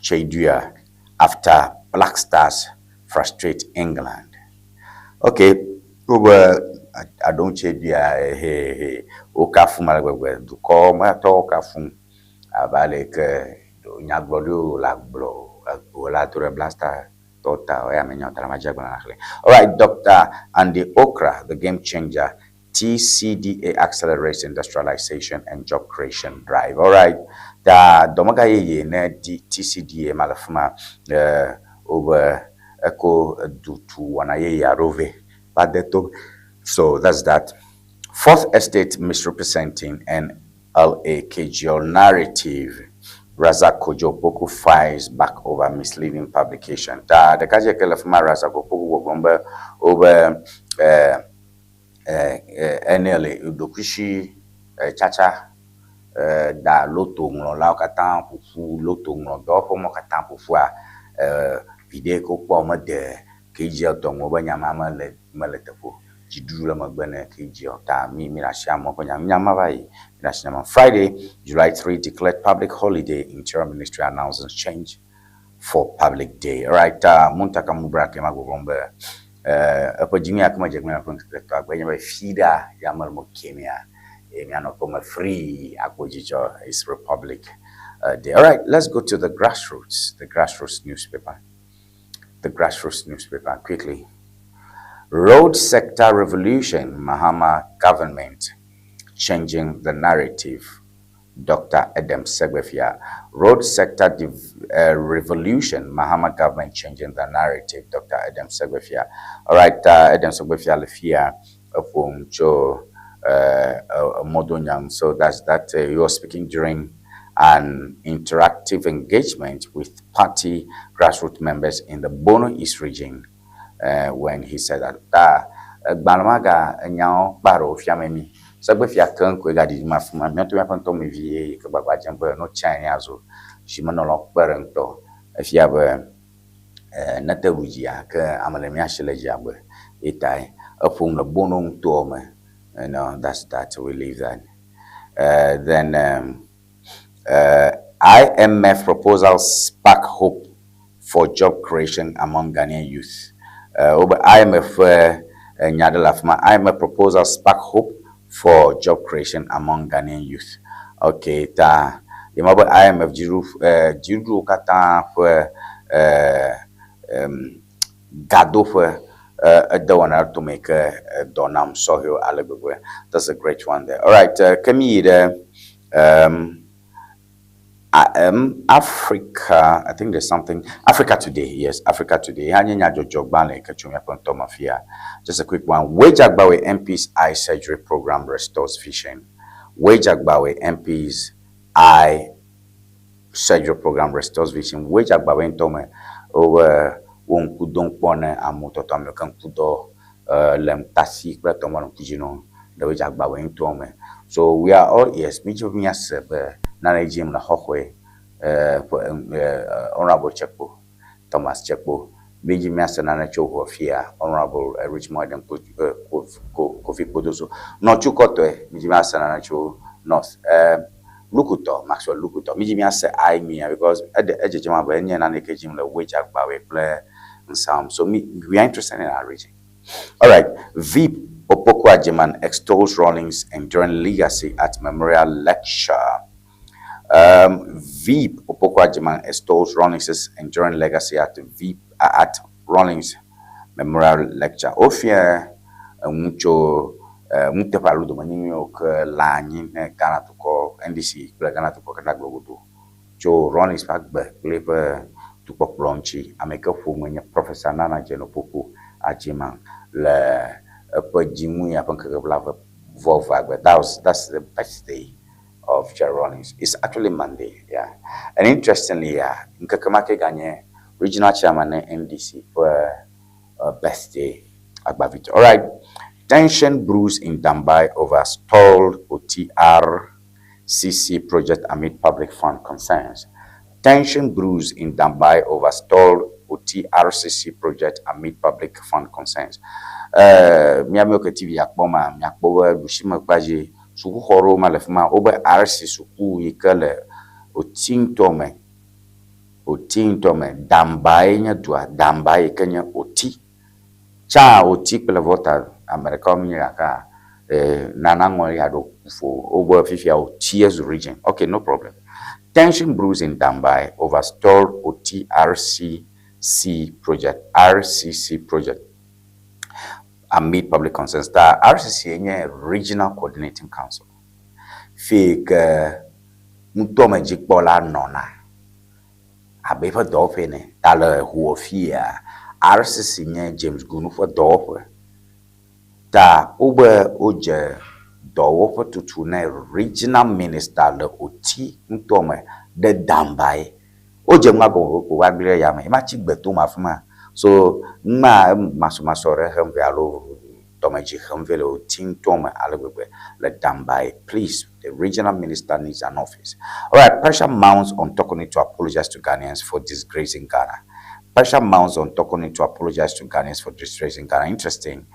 Chedua after Black Stars frustrate England. Okay, Adom Chedua okafu malagwe du ko ma to okafu abale ke nyagbodo lagblo la to blaster tota o ya menyo tara majagba na khle. All right, Dr. Ŋdi Okra, the game changer. TCDA accelerates industrialization and job creation drive. All right, da domaga ye na TCDA malafuma over echo do to wana ye rove padeto. So that's that. Fourth estate misrepresenting and LAKGL narrative. Razak Kojo Boku files back over misleading publication. Da the kaje kelafuma Razak Boku gomba over NLA Udokushi Chacha da loto nglo la katan pufu loto nglo do po mo katan pufu vide ko po mo de KGL to mo banya mama le maletefo jidu la magbene KGL ta mi la shamo ko nyama bai la shama. Friday, July 3 declared public holiday. Interior Ministry announces change for public day. All right, muntaka mubrake magogombe apa jimi akuma jagmena pun to agbanya ba fida ya malmo Kenya emiano koma free akwojijo is Republic Day. All right, let's go to the grassroots newspaper. The grassroots newspaper quickly. Road sector revolution, Mahama government changing the narrative. Dr. Adam Segbefia. Road sector revolution, Mahama government changing the narrative. Dr. Adam Segbefia. All right, Adam Segbefia Lefia upon Joe Modonyang. So that's that. You were speaking during an interactive engagement with party grassroots members in the Bono East region when he said that Banamaga nyao baro fiamemi. Segbefia kan ko gadi mafuma mento ya panto me vie ke baba jambe no chanya zo shimano lo parento afia ba na tebujia ke amale mi ashele jambe itai apung na bonong to me. No, that's that. We leave that. Then IMF proposals spark hope for job creation among Ghanaian youth. IMF IMF proposals spark hope for job creation among Ghanaian youth. Okay, ta yamabo IMF jiru kata for gado for Adawana to make Donam Sohio Alabugwe. That's a great one there. All right, Camille, Africa, I think there's something. Africa Today, yes, Africa Today. Just a quick one. Wejagbawe MP's eye surgery program restores vision. Wejagbawe MP's eye surgery program restores vision. Wejagbawe Ntome over Wonkudon Pone Amototam Kankudo Lem Tasi Pratomon Kijino, the Wejagbawe Ntome. So we are all yes, Mijovias Nanajim La Hokwe, Honorable Chepo, Thomas Chepo, Bijimias Nanacho Hofia, Honorable Richmond and Kofi Podoso, not Chukote, Mijimias Nanacho North, Lukuto, Maxwell Lukuto, Mijimias I me because at the edge of Jimabania and Nakajim the Wejak Bawe play and sound. So we are interested in our region. All right, Veep Opokwa Jiman extols Rawlings' enduring legacy at memorial lecture. Veep Opokwa Jiman extols Rawlings' enduring legacy at Rawlings' memorial lecture. Ofia mucho mutepalu do manimo ke lanyi Ghana to ko NDC kple Ghana to ko kada globudu. Jo Rawlings Park be kle to ko plonchi ameka fu menya Professor Nana Jeno Popo Ajiman le that's the birthday of Jerry Rawlings. It's actually Monday, yeah. And interestingly, yeah, Nkakamake Ganye, regional chairman NDC for birthday at Bavito. All right, tension brews in Dambai over stalled OTRCC project amid public fund concerns. Tension brews in Dambai over stalled OTRCC project amid public fund concerns. Miamioke TV yakboma, miakbowe, bushima kwaji, suku horo malefma obe RC suku yikale oting tome dambaye nya dua dambaye kenya oti cha oti kple vota America ka nana ngori ado for over 50 years region. Okay, no problem. Tension brews in Dambai over stalled OT RCC project amid public concerns. The RCC is Regional Coordinating Council. Fake mutome jikbola nona. Abefa dofene tala huofia RCC nye James Gunu for dofe. Ta ube oje dowo tutu na regional minister le oti ntome de Dambai oje mwago ko wagbire ya me ma chi gbeto mafuma so ma masore hemve alo tomeji hemve le oti ntome alebebe le Dambai. Please, the regional minister needs an office. All right, pressure mounts on Tokoni to apologize to Ghanaians for disgracing Ghana. Pressure mounts on Tokoni to apologize to Ghanaians for disgracing Ghana. Interesting.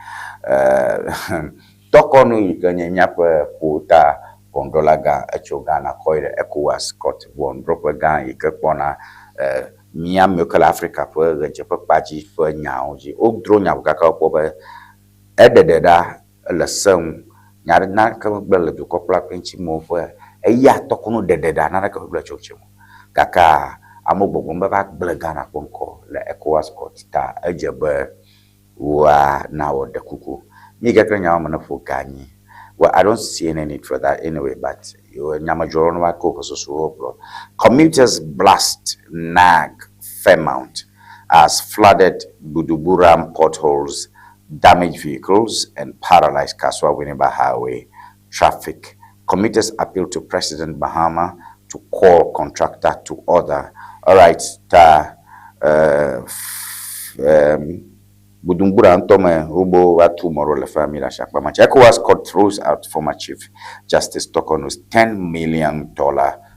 Tokoni Ghana nyapa quota pondolaga echo Ghana koire ECOWAS court won proper Ghana ikepona miam yokel Africa for jepa paji for nyaoji ogdro nyabaka ko be edededa lesem nyare na ka bele du kopla penchi mo for eya tokono dededa na ka bele chochemo kaka amogbogbon ba bele Ghana konko le ECOWAS court ta ejebe wa na wode kuku mi get nyama na for Ghana. Well, I don't see any need for that anyway, but commuters blast Nag Fairmount as flooded Buduburam potholes, damaged vehicles, and paralyzed Kaswa Winneba Highway traffic. Commuters appeal to President Bahama to call contractor to order. All right, Budumbura Antome Ubo Watu Morola family Shakpamachi. ECOWAS court throws out former Chief Justice Tokono's $10 million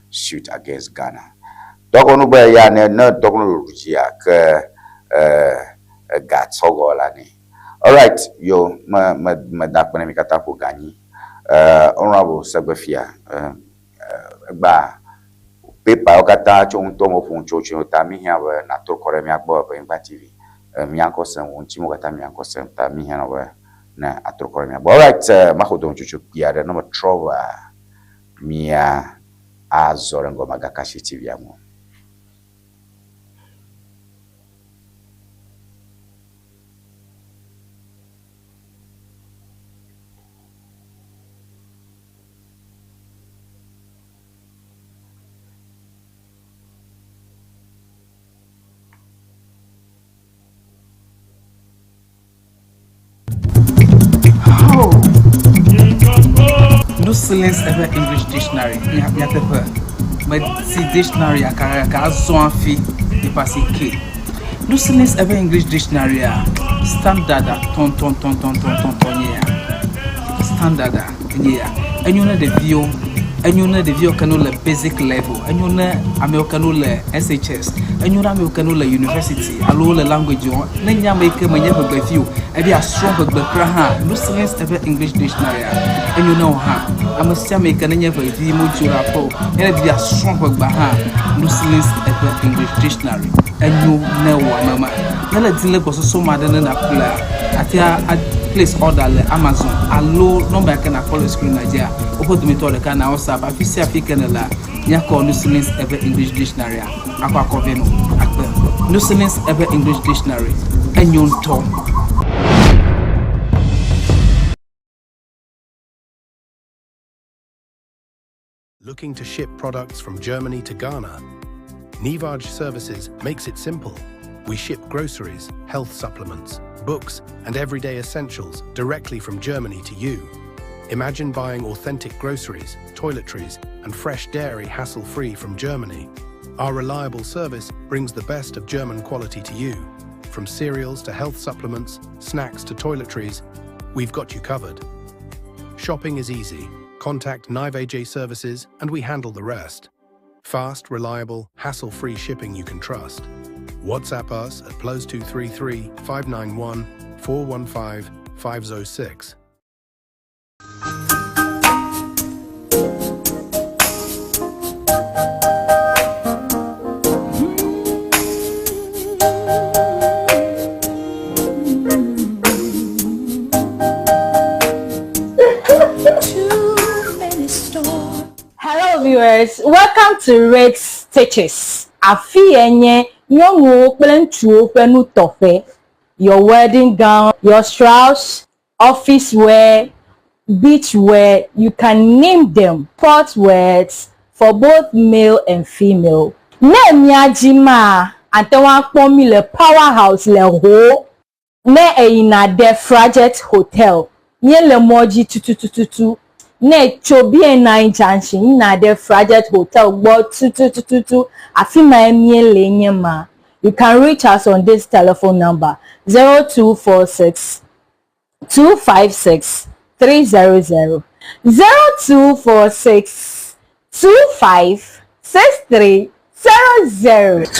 suit against Ghana. Tokono ya no Tokono Rujia Gatsogolani. All right, yo madakwane mikatapo Gani. Honorable Sagbafia ba paper okata chon tomo fun chocho tami hiawe na to kore mi agbo ba TV. Mianko sen wonchi mo kata mianko sen ta mi hena we na atrokore mi. All right, mahodon chuchu pia de no trova mia azorengo magakashi TV amo.
No silence ever English dictionary. But see dictionary akara so fi e passe K. No silence ever English dictionary standard ton standard yeah. And you know the view. And you know the view can le basic level. And you know American le SHS. And you know American le university. Allo le language you. Nenya make manya be view. E be a strong be kra no silence ever English dictionary. And you know I'm a Sammy can never be mutual rapport. And be a strong be no silence ever English dictionary. And you know mama. Nala dile go so mad than na player. Atia place order le Amazon. Allo number can I follow screen Nigeria. Opo to me to the can WhatsApp. Afisi African la. Nya call no silence ever English dictionary. Akwa koveno. Akwa. No silence ever English dictionary. And you talk.
Looking to ship products from Germany to Ghana? Ŋdi Services makes it simple. We ship groceries, health supplements, books, and everyday essentials directly from Germany to you. Imagine buying authentic groceries, toiletries, and fresh dairy hassle-free from Germany. Our reliable service brings the best of German quality to you. From cereals to health supplements, snacks to toiletries, we've got you covered. Shopping is easy. Contact Ŋdi Services and we handle the rest. Fast, reliable, hassle-free shipping you can trust. WhatsApp us at +233 591 415 506.
viewers, welcome to Rex Stitches. Afi enye nyongo kple ntsuo penu tofe. Your wedding gown, your strauss, office wear, beach wear, you can name them. Sport wears for both male and female. Ne miajima antewa kpomi le powerhouse le ho. Ne eina de Frajet Hotel. Nye le moji tututututu. Ne chobi nine junction na de Frajet Hotel gbo tututututu. Afima emie lenye ma. You can reach us on this telephone number 0246 256 300 0246 25 6300.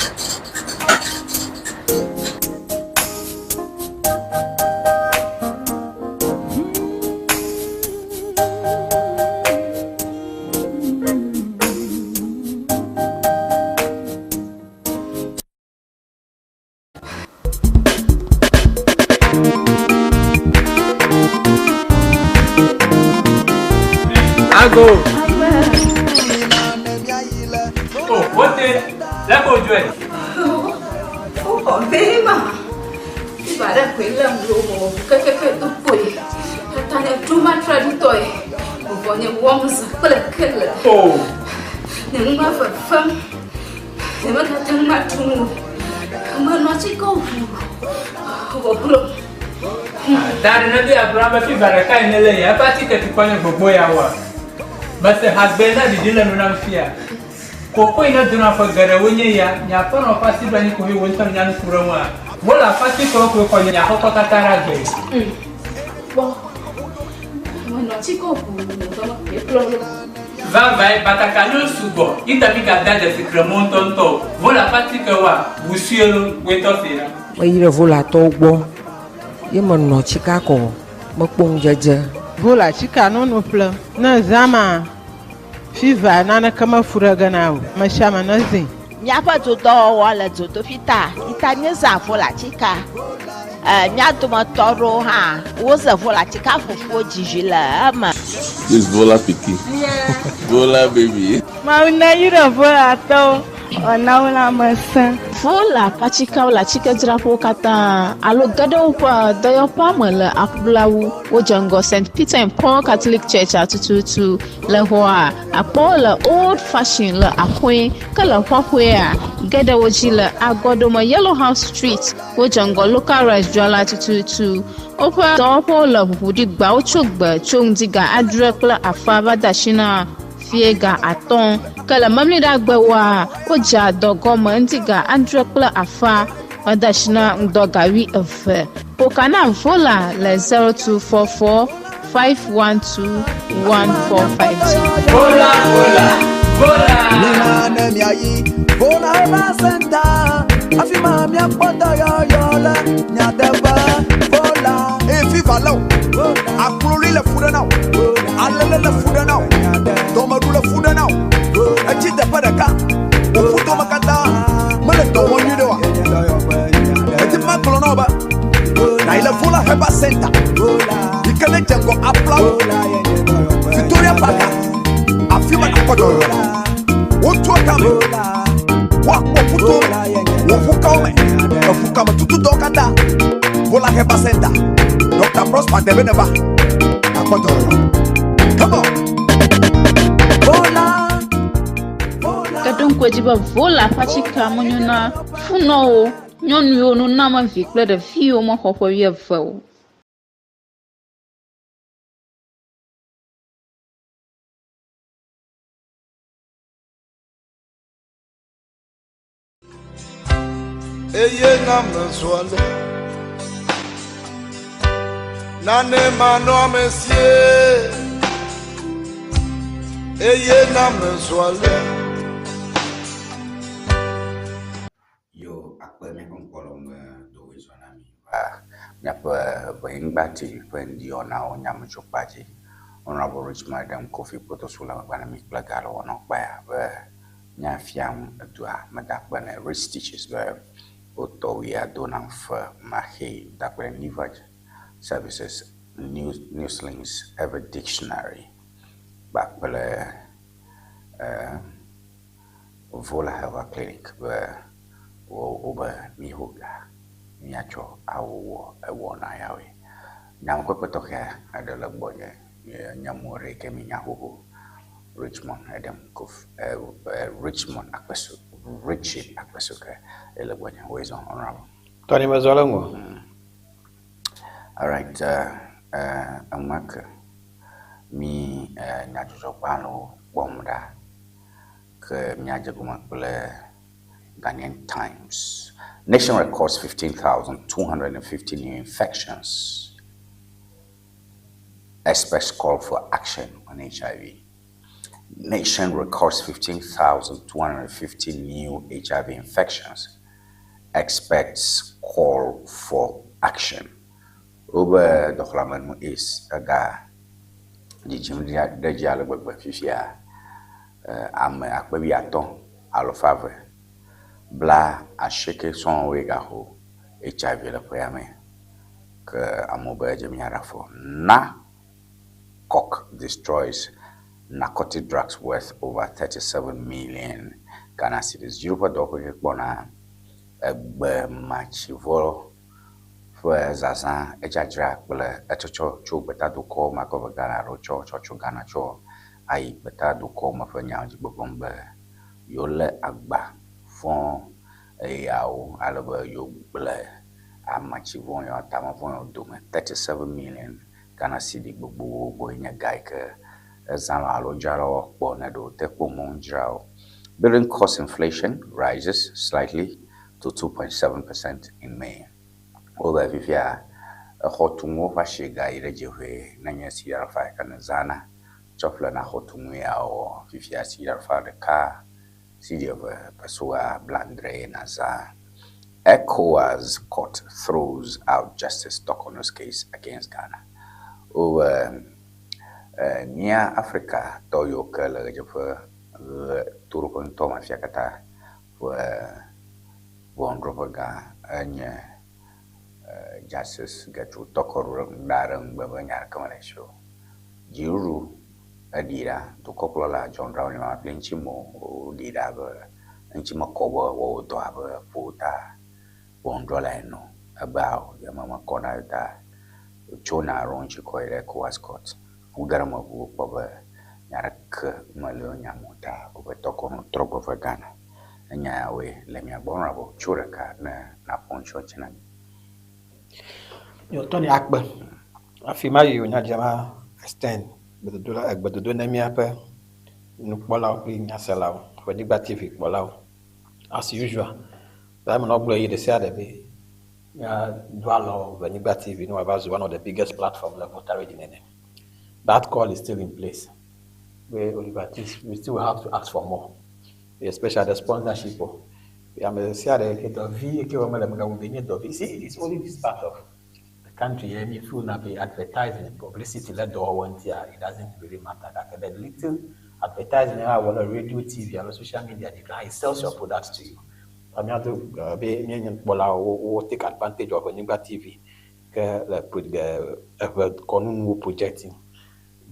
Go. Oh, what the? Let go, Joy.
Oh, very much. If I don't quit them, keke to Boye. Tanya too much try to toy. Upon your worms, but a killer.
Oh,
never for fun. Never nothing much to move. I'm not to go.
that another Abraham fever, kind of lay a party to Boye. But the husband that did not fear. Coco in a dinner for Garawunya, Yapan or Passy Banny who went on Yan Kurama. Well, a party talk with Yahokatara Gay.
I'm not to go.
Vai, but I cannot sugo. It a big dad as a Cremont on top. Vola Patrica, Busiel, wait off here.
Why you vola togo? You man no Chicago, Mopong Jaja.
Vola chika no pla na zama fiva nana kama furaga nao mashama nazi
Nyapa to do wala to fita itanye za vola chika nyato matoro ha woza vola chika fufu jijila ama
This Vola Piki. Vola baby.
Mauna yura vola to onaula masa
Vola pachika la chika drapo kata alo gado kwa doyo pamela akblawu wojango St. Peter and Paul Catholic Church atututu le hoa apola old fashioned le akwe kala hwahwe gada wojila agodoma Yellow House Street wojango local rice jwala atututu opa dopo la hudi gba ochogba chongdiga adrekla afaba dashina fiega aton kala mamlida gbewa oja dogoma ndiga andrekla afa odashina ndogawi efe pokana vola le 0244 512 1450
Vola
Nina nemiayi Vola eba senta Afima mia pota yola Nyadeba Vola Efi valo Akuloli le fuda now Alele le fuda now Domaru le fuda now Echite padaka Ufuto makata Mele tomo nidewa Eti makolo noba Na ile Vola eba senta Ikele jengo aplau Victoria Paka Afima na kodo Wotu akame Wakuputo Wofukaume Wofukama tutu dokata Vola heba senta Dr. Prosper Debeneba Akodo Come on Vola
kadon kwajiba vola pachika monyuna funo nyonu yo no nama vikle de fio mo hofo wie fo
Eye na mzwale Nane mano amesie Eye na mzwale
Yo akpe me kolom do Wenyigba nyapa Ewenyigba TV Ŋdi Wɔna onyam chokpaji Honorable Rich Madam Kofi Potosula bana mi plagalo wono pa nya fiam dua madakba na Rex Stitches Otoya donam for Mahe Double LNB services newslinks every dictionary back Vola Health Clinic where over Mihoga, Miacho, our Wɔna Yawe. Now, Cocotoca, I don't know Boye, Yamore, Kemiyahu, Richmond, Adam Kuf, Richmond, Aquasu, Richie Aquasuka, Elebonia, who is honorable.
Tony Mazolongo.
All right, Amaka, me, Najopano, Bomda, Miajagumakule, Ghanaian Times. Nation records 15,250 new infections. Experts call for action on HIV. Nation records 15,250 new HIV infections. Experts call for action. Over the Holaman is a guy. The Jimia Dejala Fifia. I'm a Aquabiaton, Alofave. Bla a shake son wegaho. HIV la poyame. Amoba Jamiarafo. Na cock destroys narcotic drugs worth over 37 million Ghana cedis. Juba doko bona machivo for Zaza ejajra kple etocho cho beta do ko makova Ghana rocho chocho Ghana cho ai beta do ko mafanya jibombe yole agba fon yawo alaba yo ble amachivo yo tamavon do 37 million Ghana cedi gbogbo boynya gaike Building cost inflation rises slightly to 2.7% in May. Over Vivia, a hotungo fashiga irejewe, Nanya Sierra Kanazana, Choflana Hotungia or Vivia Sierra the car, City of Pasua, Blandre, Naza. ECOWAS court throws out Justice Tokono's case against Ghana. Over Nia Africa, Toyo Kala Jaffa, Turukon Thomas Yakata, were one Robaga, and Justice Gatu Tokor Darang Babanya Kamalesho. Juru Adira, to Copola, John Brown, Plinchimo, Didaba, and Chimakoba, or Doaba, Puta, Bondolano, about Yamama Konada, Chona Ronchiko, Ecowas Court. Ugarama Upoba Yarak Malonia Mota over Tokono Tropo for Ghana. And Yawe, Lemia Bonrabo, Churaka, na Poncho Chinan.
Yo, Tony Akbar. Afima you Najama extend, but the dollar, but the Donamiapa, Nukola, Yasala, for Ŋdi TV Morning Show. As usual, I'm not going to say that be. Dwalo, Ŋdi TV, was one of the biggest platforms that got already in it. That call is still in place. We still have to ask for more, especially the sponsorship. See, it's only this part of the country. And if you not be advertising, publicity, let the want here, it doesn't really matter. The little advertising on a radio, TV, and social media, it sells your products to you. I'm not to take advantage of Ŋdi TV, projecting.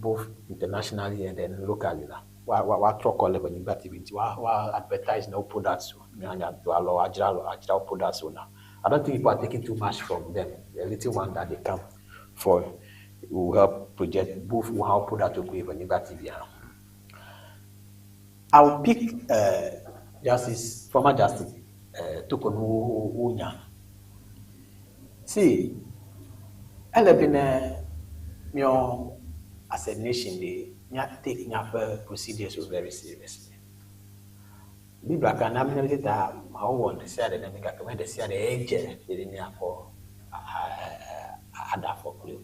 Both internationally and then locally. What truck all over Ŋdi TV? What advertise no products? Products now. I don't think people are taking too much from them. The little one that they come for will help project both how product to go over Ŋdi TV. I'll pick former Justice Tokono Unya. See, as a nation, they take procedures very seriously. People can nominate that I want to say that they can the say the age in for other for clue.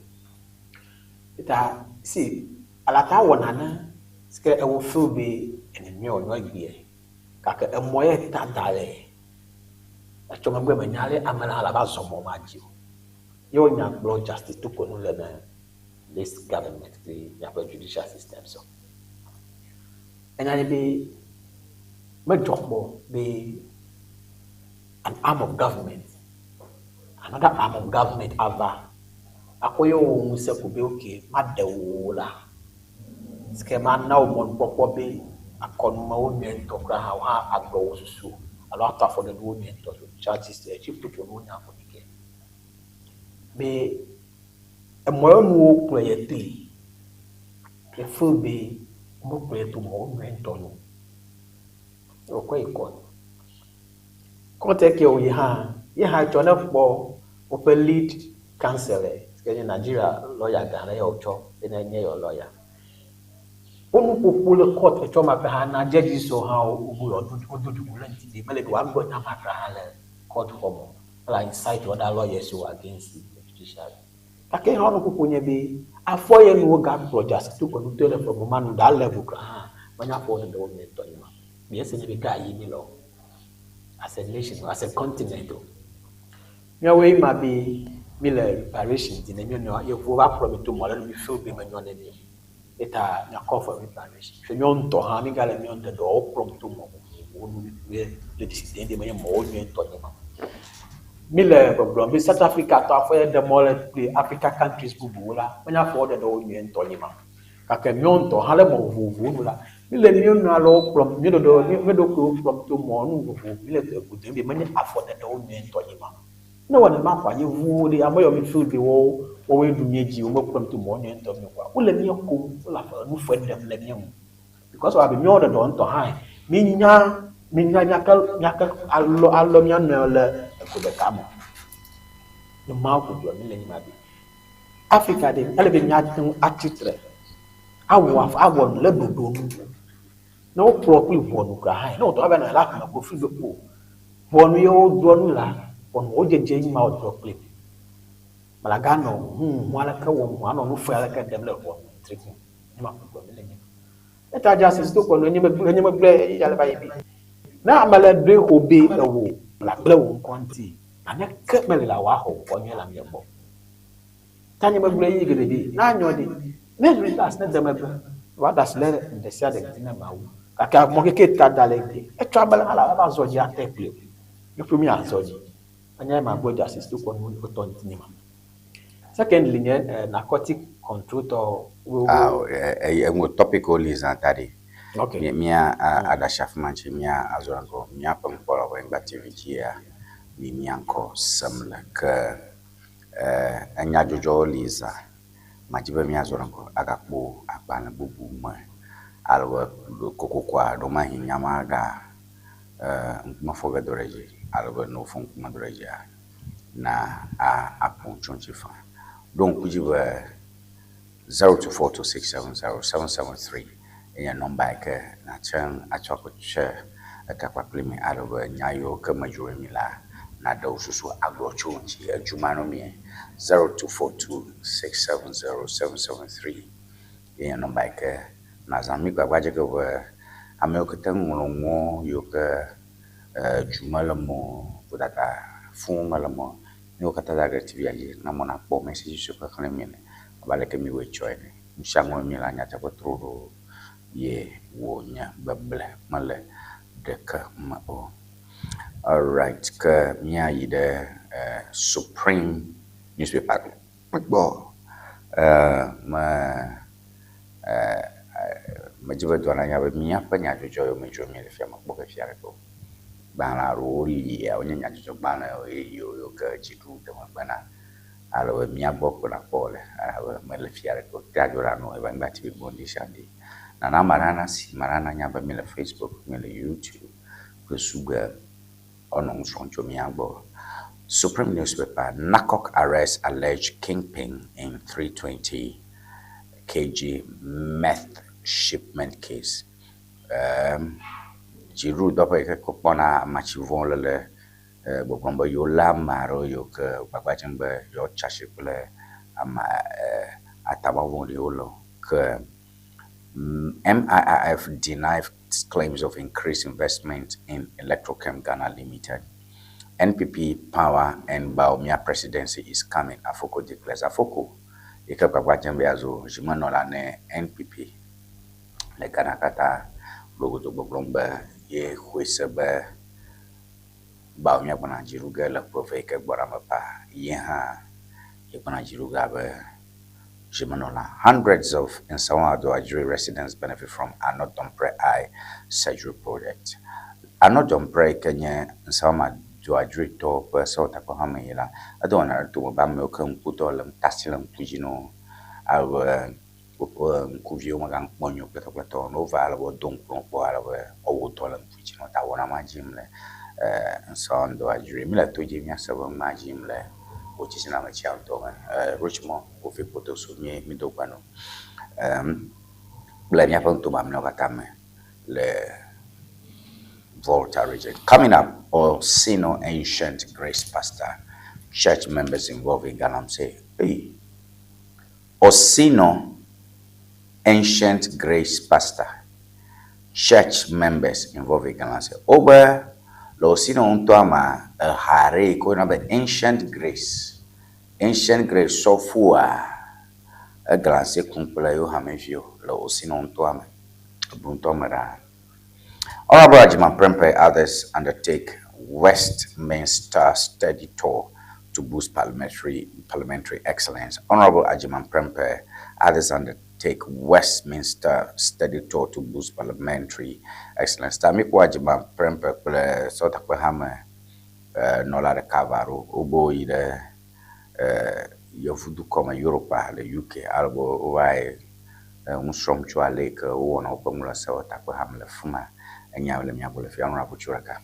See, a lot of one scare a will be in a new no year. Kaka a moye tadale. A chomagwe manale amana about some more magic. Your young blood justice took on this government, the judicial system. So, and I be my job be an arm of government, another arm of government. Ava, akoyo musa kubi okay, madewola. Skema now mon popo be akɔnuma wo nua ntɔ kora ha wa agorɔ wo susu alo atafo de wo nua ntɔ so charges chief to no nya akɔnike be emoyo no kura ye te e fu be mo kura to mo nua ntɔ no o ko ikɔ ko te ke o ye ha chona kpo o pe lead counselor ke Nigeria lawyer Ghana ya ocho ina nye your lawyer onu popule court e choma pe ha na judges so ha ogu odudu lenti de mele wa go na matra ha le court form la incite other lawyers who against the judiciary take ha no poponye be afoye no ga project to ko no tele from man that level ha manya for the government to you be ese ne be ga yi mi lo as a nation as a continent we ma be mile reparation di na nyo ye vo ba promise to mo la mi feel be manyo na ni eta na call for reparation so nyo nto ha mi ga le nyo nto do promise to mo wonu we le dissident de manyo mo nyo nto ni ma mile problem be South Africa to afọ the more play Africa countries bubu la manya for the do nyo nto ni ma ka ke nyo nto ha le mo vuvu nu la mile nyo na lo problem nyo do ko from to mo nu vuvu mile ko de be manyo afford the do nyo nto ni ma no one ma kwa ye vu de amoyo mi feel be wo we du meji wo problem to mo nyen to mi kwa wo le mi ko la fa nu fo dem le mi because wa be mi order don to high mi nya nyaka allo mi na le ko be kamo no ma ko do mi le ni ma bi Africa de ele be nya tun atitre awo le dodo nu no properly wonu ka high no to ba na la ka ko fi be ko wonu yo do nu la on ojeje ma o drop clip malagano wala ka wo ano no fa ka dem le ko treatment ni ma ko le ni eta justice to ko no ni me ble ya le ba yi na amala dre ko be ewo la ble wo konti ana ka mele la wa ho ko ni la mi bo tani me ble yi gede bi na anyo di me results na dem ble wa das le de sia de tina ma wo ka mo ke ta daleke e trabala ala ba zo ji ateple you put me azoji anya ma go justice to ko no authority ni ma secondly narcotic control to
ngo topical is antari
okay
mia ada shafmanchi mia azorango mia pampola wa Ŋdi TV ya ni mianko samla ka anya jojo liza majibe mia azorango agakpo akpana bubu ma alwa kokokwa do mahinyama ga mafoga doreji alwa no fon kuma doreji na a ponchonchifa donc kujiba 0242670773 enya number ke na chen achoko che ka kwa plimi alwa nyayo kama jure mila na da ususu agrochonchi ajumano mi 0242670773 enya number ke na zami kwa kwaje ko ameokata ngolongo yoka jumalamo budata fungalamo ni okata daga TV ali na mona po message suka kana mine abale ke mi we join mshango mi la nyata ko truro ye wonya bable male deka ma o all right ka mia ide Supreme newspaper bo majiba dwana nya be mia pa nya jojo yo me jo mi le fia ma bo ke fia ko bana roli ya onya nyacho bana yo ka jitu de bana alo mia boko na pole alo mele fiare ko tajora no e Ŋdi TV Morning Show na marana si marana nya ba mele Facebook mele YouTube ko suga ono soncho mia bo Supreme newspaper NACOC arrest alleged kingpin in 320 kg meth shipment case jiru dopo ke kopona machivon le bokombo yo la maro yo ke babajembe yo chashipule ama atabavon yo lo ke MIIF denied claims of increased investment in Electrochem Ghana Limited. NPP power and Baumia presidency is coming. Afoko declares Afoko. Ike babajembe azo jimanola ne NPP le Ghana kata logo to bokomba ye huisebe Baumia bana jiruga la profeke borama pa ye ha ye bana jiruga be Jimanola. Hundreds of Nsawado Ajuri residents benefit from Anodompre Eye Surgery Project. Anodompre Kenya Nsawama do Ajuri to Perso Takohamila. I don't know to Bamilkum Putolum Tassilam Pujino. Our Kuvio Magang Monyo Plato, no valuable don't or Tolam Pujino, Tawana Majimle, and so on do Ajuri Mila to Jimia Seven Majimle. Which is in our child, Richmond, of a photo of me, Midopano. Let me happen to Mamnogatame, Le Volta region. Coming up, Orsino Ancient Grace Pastor, church members involved in Ghana say, hey, Orsino Ancient Grace Pastor, church members involved in Ghana say, Ober. Losino untoma hare ko na be ancient grace so fua a glance kumple yo hamefio losino untoma buntomara. Honorable Ajiman Prempeh, others undertake Westminster study tour to boost parliamentary excellence. Honorable Ajiman Prempeh, others undertake Westminster study tour to boost parliamentary excellence. Tamikwa Ajiman Prempeh kple sota kwe hame nola de Kavaro Boye de yofudu koma Europa le UK albo wai unstrom chwa leke uona upamula sota kwe hame le fuma enyawle miyabule fi honorable Churaka.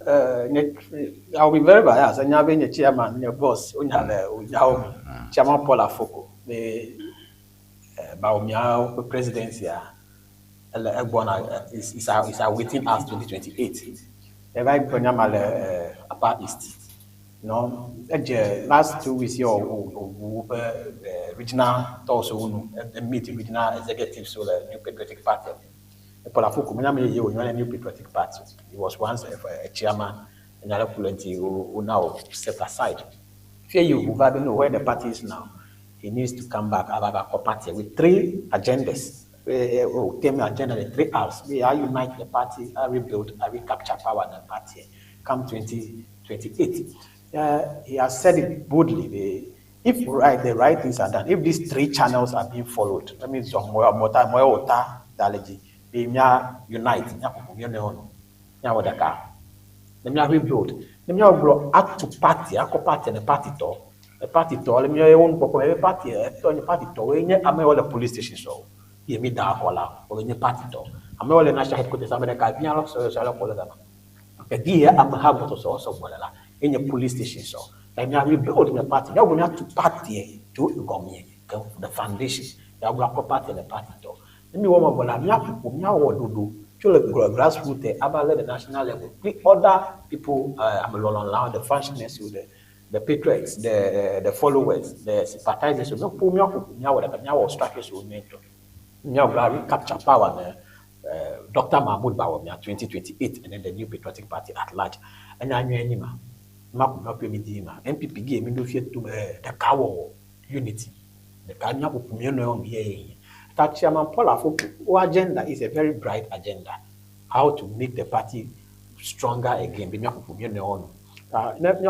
I'll be very biased. And you're being a chairman, your boss, Chairman Paul Afoko, the Baomiao presidency is waiting us 2028. The right Bonyamale Upper East. No, last 2 weeks, your regional also meeting regional executives so the New Patriotic Party. Paul Afoko, a New Patriotic Party. He was once a chairman and another plenty who now set aside. Fear you who don't know where the party is now. He needs to come back have a party with 3 agendas. Tell me agenda the 3 R's. We are unite the party, I rebuild, I recapture power in the party. Come 2028. He has said it boldly. If the right things are done, if these 3 channels are being followed, that means Moya Daleji. Unite, rebuild. Act to party, and the party to. The party to let me own party, I'm all the police station so. You meet that or in the party to. I'm all the national headquarters, America, the dear I'm also in the police station so. And now rebuild the party. Now we have to party to go the foundation. Now we have party and the party to. Me woman bola mia people mia wododo to the grassroots about the national level. The other people the functionaries, the patriots, the followers, the sympathizers. No pu mia structures will mentor. Mia capture power. Dr. Mahmoud Bawumia 2028 and then the New Patriotic Party at large. And I knew any man. MPP gave me no fear to the cow unity. The Kanya Pumino here. That Chairman Paul Afoko agenda is a very bright agenda. How to make the party stronger again. You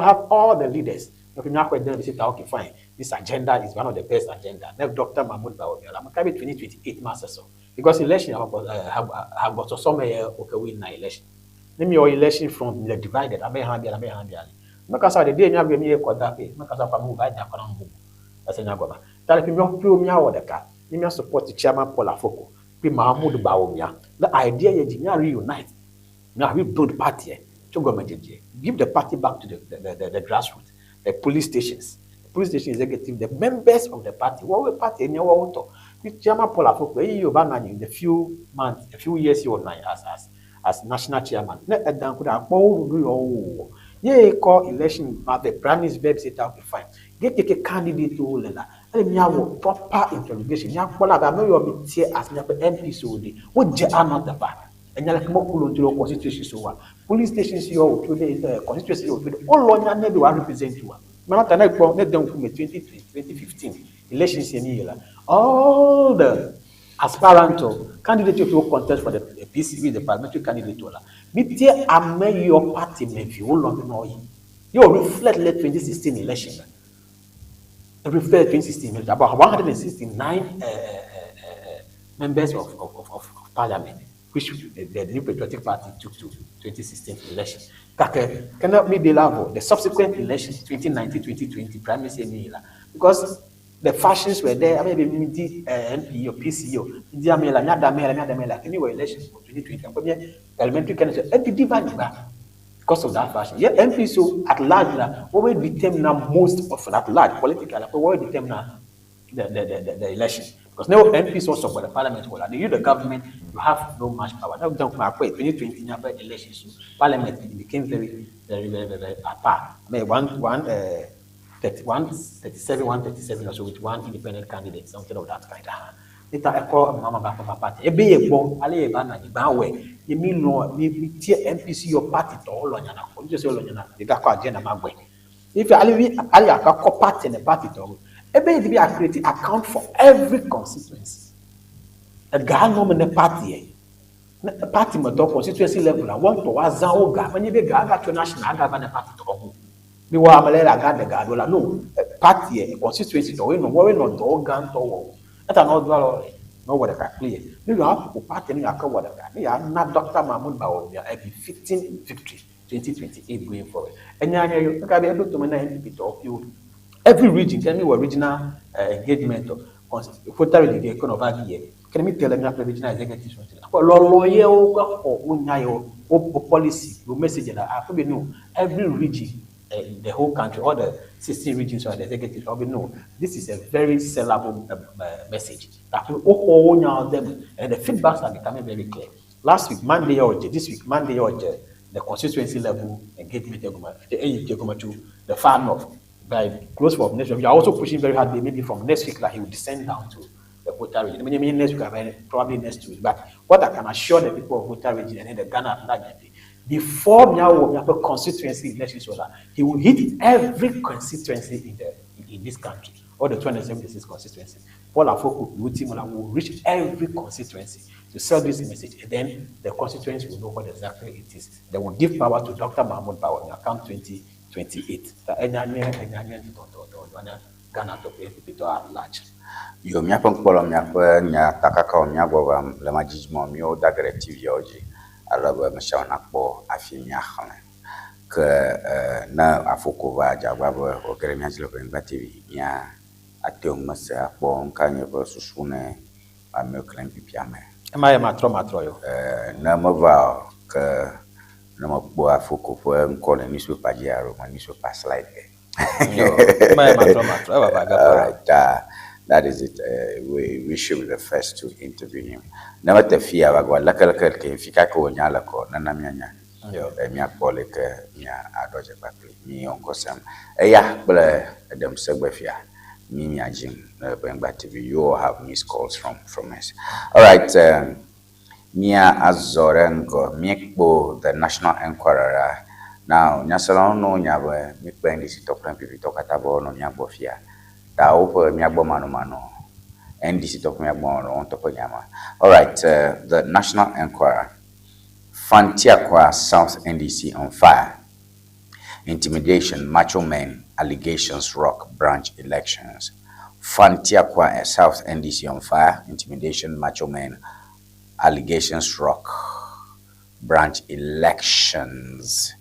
have all the leaders. Okay, fine. This agenda is one of the best agenda. Now, Dr. Mahmoud Bawumia, I'm going to 2028 master because election have got some win election. Let me your election from the divided. I may hand because the day you have me a quarter pay. Because I move by the as a Nagoma. That if you support the Chairman Paul Afoko, be Mahmoud Bawumia. The idea is to reunite. Now we build party to government. Give the party back to the grassroots, the police stations, executive, the members of the party. What will party in your auto? With Chairman Paul Afoko, in the few months, a few years you as national chairman. Call election at the prime minister's website out to find. Get a candidate to Lela. Let me have proper interrogation. You have I know you will be here as MP so what they are not the back. And you like more cool to constitution so police stations you to constituency all on your name will represent you. Manatana let them from 2015 elections in year. All the aspirant candidate to contest for the PCB, the parliamentary candidate. Media and your party may you long know you reflect the 2016 election. referred 2016, about 169 members of parliament, which the New Patriotic Party took to 2016 election. Cannot be the level, the subsequent elections, 2019, 2020, primary same because the fashions were there. I mean, MP or PCO, anyway, elections for 2020. Elementary candidate, because of that fashion. Yeah, MP so at large, what will determine most of at large political, what will determine the election. Because no MPs also for the parliament, you the government, you have no much power. Now, 2020 elections, parliament became very apart. I mean, 137 or so with one independent candidate, something of that kind. Later, I call Mama Papa Party. Be a bomb, Ali Bana, Bawe. You mean no, MPC your party to all on your just all on your the Gaka Jenna Magwe. If Ali Alaka party and a party to be created account for every constituency. A guy nominate party. A party constituency level. I want to Wazaoga. When you be Gaga to national government party to go. We were Amalera Gada Gadola. No, party, constituency to win, no dog gun to that's another no what I clear. You have to party in your cover. You are not Dr. Mahmoud Bao. You are 15 victory 2028 going forward. And you can be able to manage you. Every region can be original engagement of voter delegation of AGA. Can we tell them that regional executive? Lawyer or policy, your message that I probably know every region. The whole country, all the 16 regions are the executive. No, this is a very sellable message. That all them and the feedbacks are becoming very clear. Last week, Monday or this week, Monday or the constituency level engagement, the far north, by close for next week. We are also pushing very hard. Maybe from next week, like he will descend down to the voter region. I mean, next week, probably next week. But what I can assure the people of voter region and then the Ghana. Before now, constituency elections, he will hit every constituency in this country, all the 276 constituencies. Paul Afoko will reach every constituency to sell this message, and then the constituency will know what exactly it is. They will give power to Dr. Mahmoud Bao in account 2028. Ghana to pay people at large.
Yo, mi apon polo mi apon nya takaka mi agwa la majijmo mi o dagre TV oji. Alors, je suis que na afoko va jagwa o gremia de Ewenyigba TV ya atong masa po nkanye ko susune ame klen pipiame
ma matro yo
na mova que na mo afoko po nkole ni so pajiaro ma ni so pa slide
yo ma matro
all right that is it. We should be the first to interview him. Never the fear of what local can fika ko nyala ko na mianya. Yo, mi akole ke mi adoje bakli. Mi onko sam. Ya, ple dem segbefia. Mi ajim Ewenyigba TV. You all have missed calls from us. All right, Mia Azorengo, Mikbo, the National Enquirer. Now, Nyasalon no nyawe, mikbe ndisi tokran pipi tokatabo no nyabo fia. Ta opo miagbo mano NDC top miagbo on top nyama. All right, the National Enquirer. Fantiakwa South NDC on fire. Intimidation, macho men, allegations rock branch elections. Fantiakwa South NDC on fire. Intimidation, macho men, allegations rock branch elections.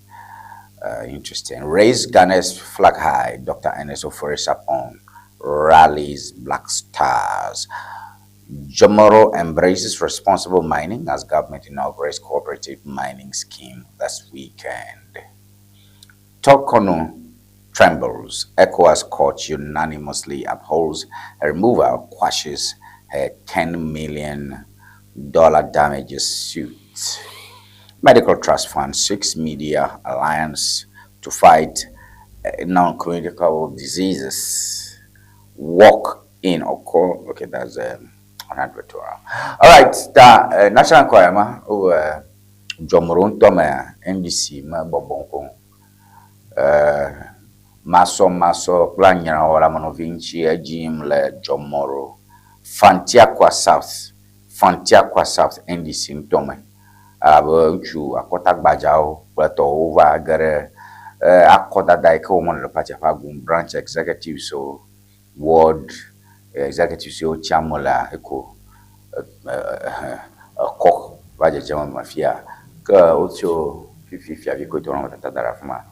Interesting. Raise Ghana's flag high. Dr. Enes Oforisapon rallies Black Stars. Jomoro embraces responsible mining as government inaugurates cooperative mining scheme this weekend. Tokono trembles. ECOWAS court unanimously upholds a removal, quashes a $10 million damages suit. Medical Trust Fund seeks media alliance to fight non-communicable diseases. Walk in or call. Okay, that's an advertorial. All right, the National Enquirer over Jomorun Tome NDC ma bobonko. Maso plan yana wala manovinchi ajim le Jomoro. Fantiakwa South NDC Tome. Chu akota gbajao plato over gare akota daika woman the party branch executive so ward executive CEO chamola eko kok vaje chama mafia ka otio fifi aviko to na tata darafuma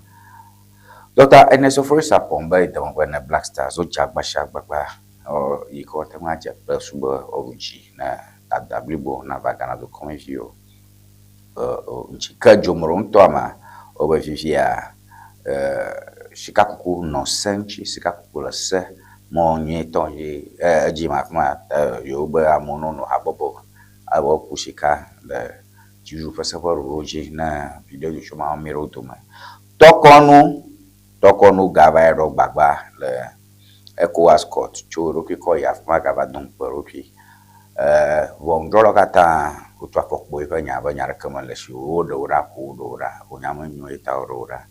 Dr. Eneso Forisa Pomba ita na Black Stars o chagba o iko tema je suba oruji na tadablibo na vagana do convio chika jomronto ama obefifia shikakuku no senchi shikakuku la se mo nyeto ye jima kuma yo ba amono no habobo abo kushika le jiju festival roji na video de choma mero toma tokonu gava ero gbagba le ECOWAS court choro ki ko ya fuma gava don peroki won dolo kata utwa pokboy ba nya kama le shi o do ra o nya manyo eta ora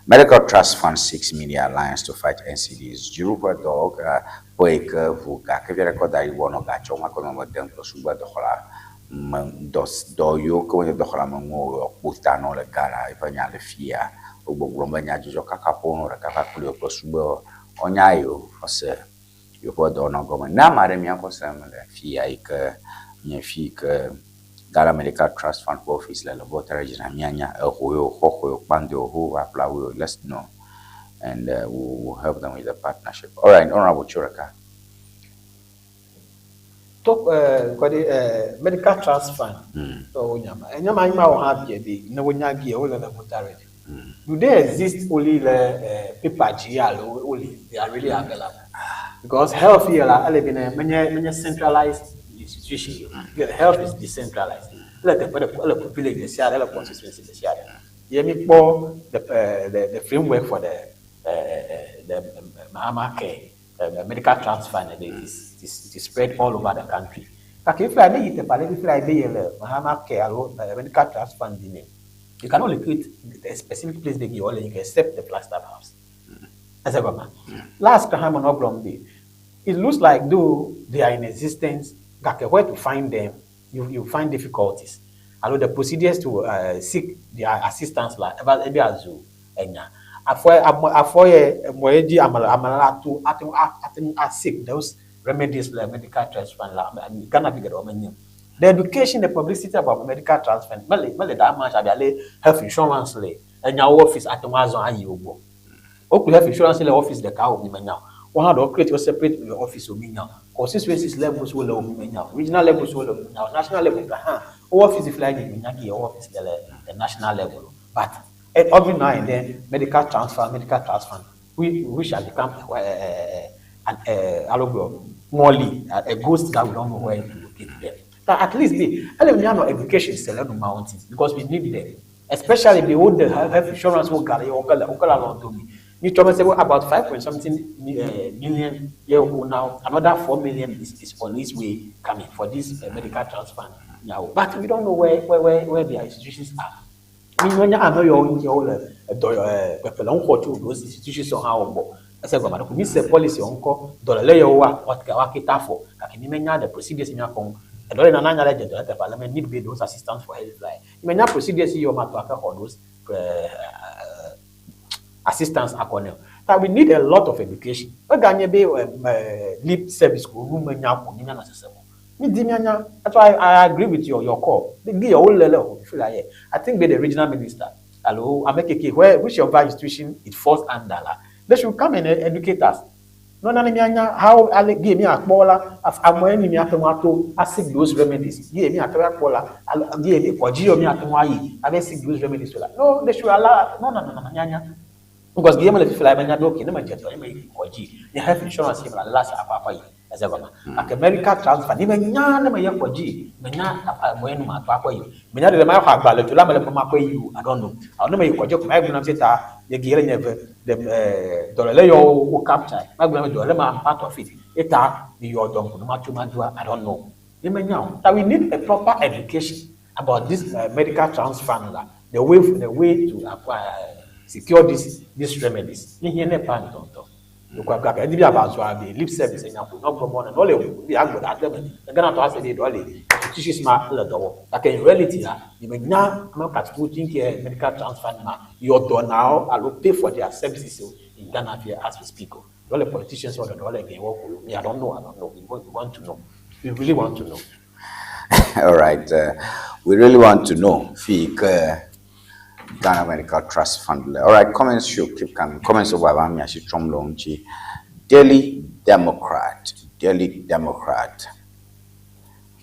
Medical Trust Fund 6 Media Alliance to fight NCDs Jurupa dog Boye vuka ke vere ko dai wono ga choma ko mo tempo suba do khola do yo ko do khola mo butano le gara e nya le fia o gbogbo nya jojo kaka pono re kaka kule ko suba onya yo ose yo po do no go na mare mi ko sem le fia ike nya fi ke Gala Medical Trust Fund office la laboratory jina mianya hoyo pando ho apply we let's know and we'll help them with the partnership. All right, Honorable Churaka.
Talk Medical Trust Fund. So nyama ima have be no nyagi all the laboratory. Do they exist only the paper GL only they are really available? Because health here are many centralized institution. Health is decentralized. Let the village the share, let the constituency the share. The framework for the Mahama care, the medical trust fund is spread all over the country. If I need the Mahama care, medical trust fund, you can only create a specific place they give all you can accept the plaster house. As a government. Last time on Oblombi, it looks like though they are in existence, where to find them, you find difficulties. Although the procedures to seek their assistance like every azu enya. I seek those remedies like medical trust fund and Ghana figure the education, the publicity about medical trust fund, that much health insurance and your office at Amazon and you go. Health insurance office the cow now. One had to create your separate your office of me now. Constituencies levels will over me now. Regional levels will over now. National level, office if like your office the national level. But every now and then, medical transfer, we shall become a ghost that we don't know where to locate them. But at least education is a mountain because we need them. Especially the old health insurance will carry along to me. You told me about 5.something million now. Another 4 million is on its way coming for this medical transfer now. But we don't know where their institutions are. I mean, when I know your those institutions somehow. I said, "But we say policy on call. Dollar layer what kita for? Can you manage the procedures in your home? And dollar na na the parliament need be those assistance for health line. You manage procedures in your matter or those." Assistance acronym. That we need a lot of education. Lip service that's why I agree with your call. They give your own level. I think the regional minister, hello, I make a case where which of our institution it falls under. They should come and educate us. No, how I give me a smaller of ammonia tomato, I seek those remedies. Give me a cola, I'll give me for Gio, I may seek those remedies. No, they should allow no. Because the MLF fly when you're looking, you have insurance here last papa as ever. Like America transfer, even Yana may have G, Mena when my papa you. Mena the Maha Ballot to Lamaka you, I don't know. I'll know you got your Magnum Zeta, the Gila never the Doleo who capture, Magnum Dolema part of it. It are your dog, Matua, I don't know. You may know that we need a proper education about this medical transfer, the way to acquire. Secure these remedies. You ne pan tonto. You can get any about the lip service and no promote and all the angle at them. The Ghana to ask the dolly. Teach smart level. Like in reality, you may now look at putting here medical transfer. You're done now. I will pay for their services in Ghana as we speak. All the politicians or the all again work with me. I don't know. We want to know. We really want to know.
All right. We really want to know. Ghana Medical Trust Fund. All right. Comments should keep coming. Comments over Bami Ashi Tromlongchi. Daily Democrat.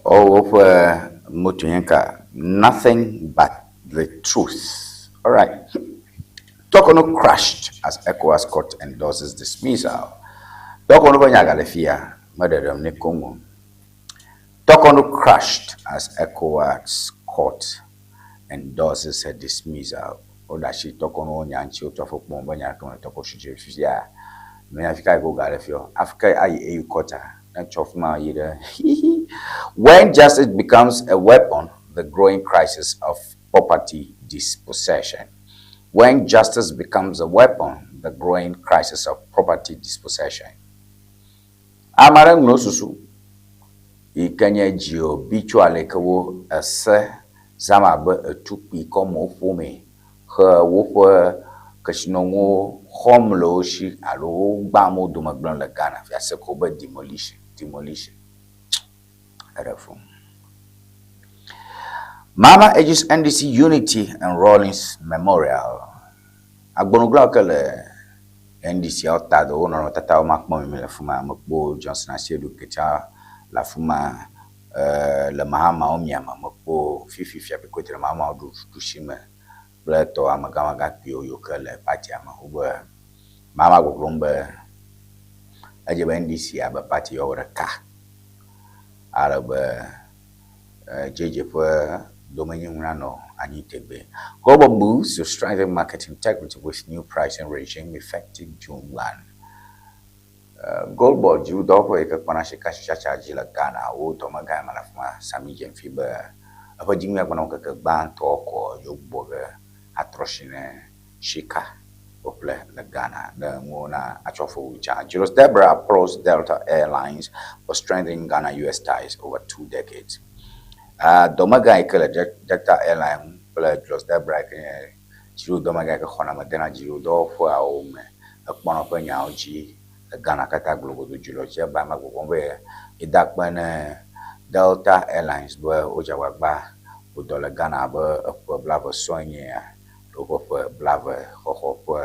Oh, Mutuyenka. Nothing but the truth. All right. Tokono crashed as ECOWAS court endorses dismissal. Tokono Banyagalefia, Madam Nikongo. Tokono crashed as ECOWAS court endorses her dismissal. Odashi Tokono Nyanchi Otafok Bombanya Tokoshi Fia. May Africa go Galefio. Africa IAU quarter. When justice becomes a weapon, the growing crisis of property dispossession. When justice becomes a weapon, the growing crisis of property dispossession. Amarang no susu. Ikanya jio bicho alekawo ase zama be etupi komo fome. He wofe kashinongo homlo shi alo bamo dumaglon la Ghana. Fiase kobe demolition. Mama urges NDC unity and Rawlings Memorial. Agbonugla kele NDC outado ono tata makmo mi la fuma makbo Johnson Asiedu kecha la fuma le mahama omiama makbo fifi be kotre mama odu tushime bleto amagama gapio yokele party ama ubo mama goglombe ajebe NDC aba party yoraka araba jeje for Dominion Rano Anitebe. Global moves to strengthen market integrity with new pricing regime effective June 1. Global Judo Eka Panashika Chacha Jila Ghana, Otomaga Malafma, Sami Jenfiba, Abadimia Bonoka Ban Toko, Yoboga, Atroshine, Shika, Ople, La Ghana, the Mona, Achofu, Julius Deborah approached Delta Airlines for strengthening Ghana US ties over 2 decades. Domaga ikele Delta Airline pele Julius Deborah jiru domaga ke khona madena jiru do fo awome akpono pe nyaoji Ghana kata global do Julius ba ma gombe idakpane Delta Airlines bo ojawagba odola Ghana ba blava sonye do ko blava ho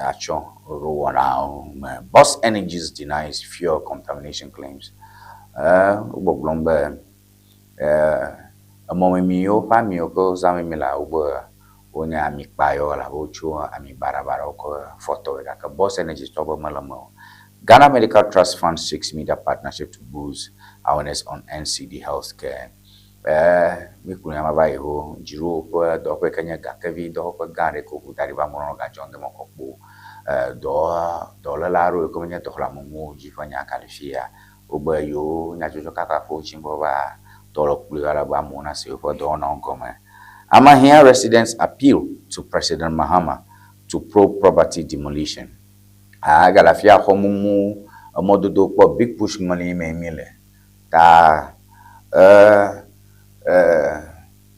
achon Ŋdi Boss Energies denies fuel contamination claims. Uboglombe a moment mio pamio go zamimila uber onya amikbayo la ocho ami barabara ko photo like a Boss Energy Double LNB. Ghana Medical Trust Fund 6 media partnership to boost awareness on NCD healthcare. Mikunya mabai ho jiro ko do ko kanya ga kevi do ko gare ko utari ba mono ga jonge mo ko do la ro ko nya to la mo jifanya kalifia ubayo nya jojo kaka fo chimbo ba Amahia residents appeal to President Mahama to probe property demolition. Galafia homumu a modo for big push money me mile. Ta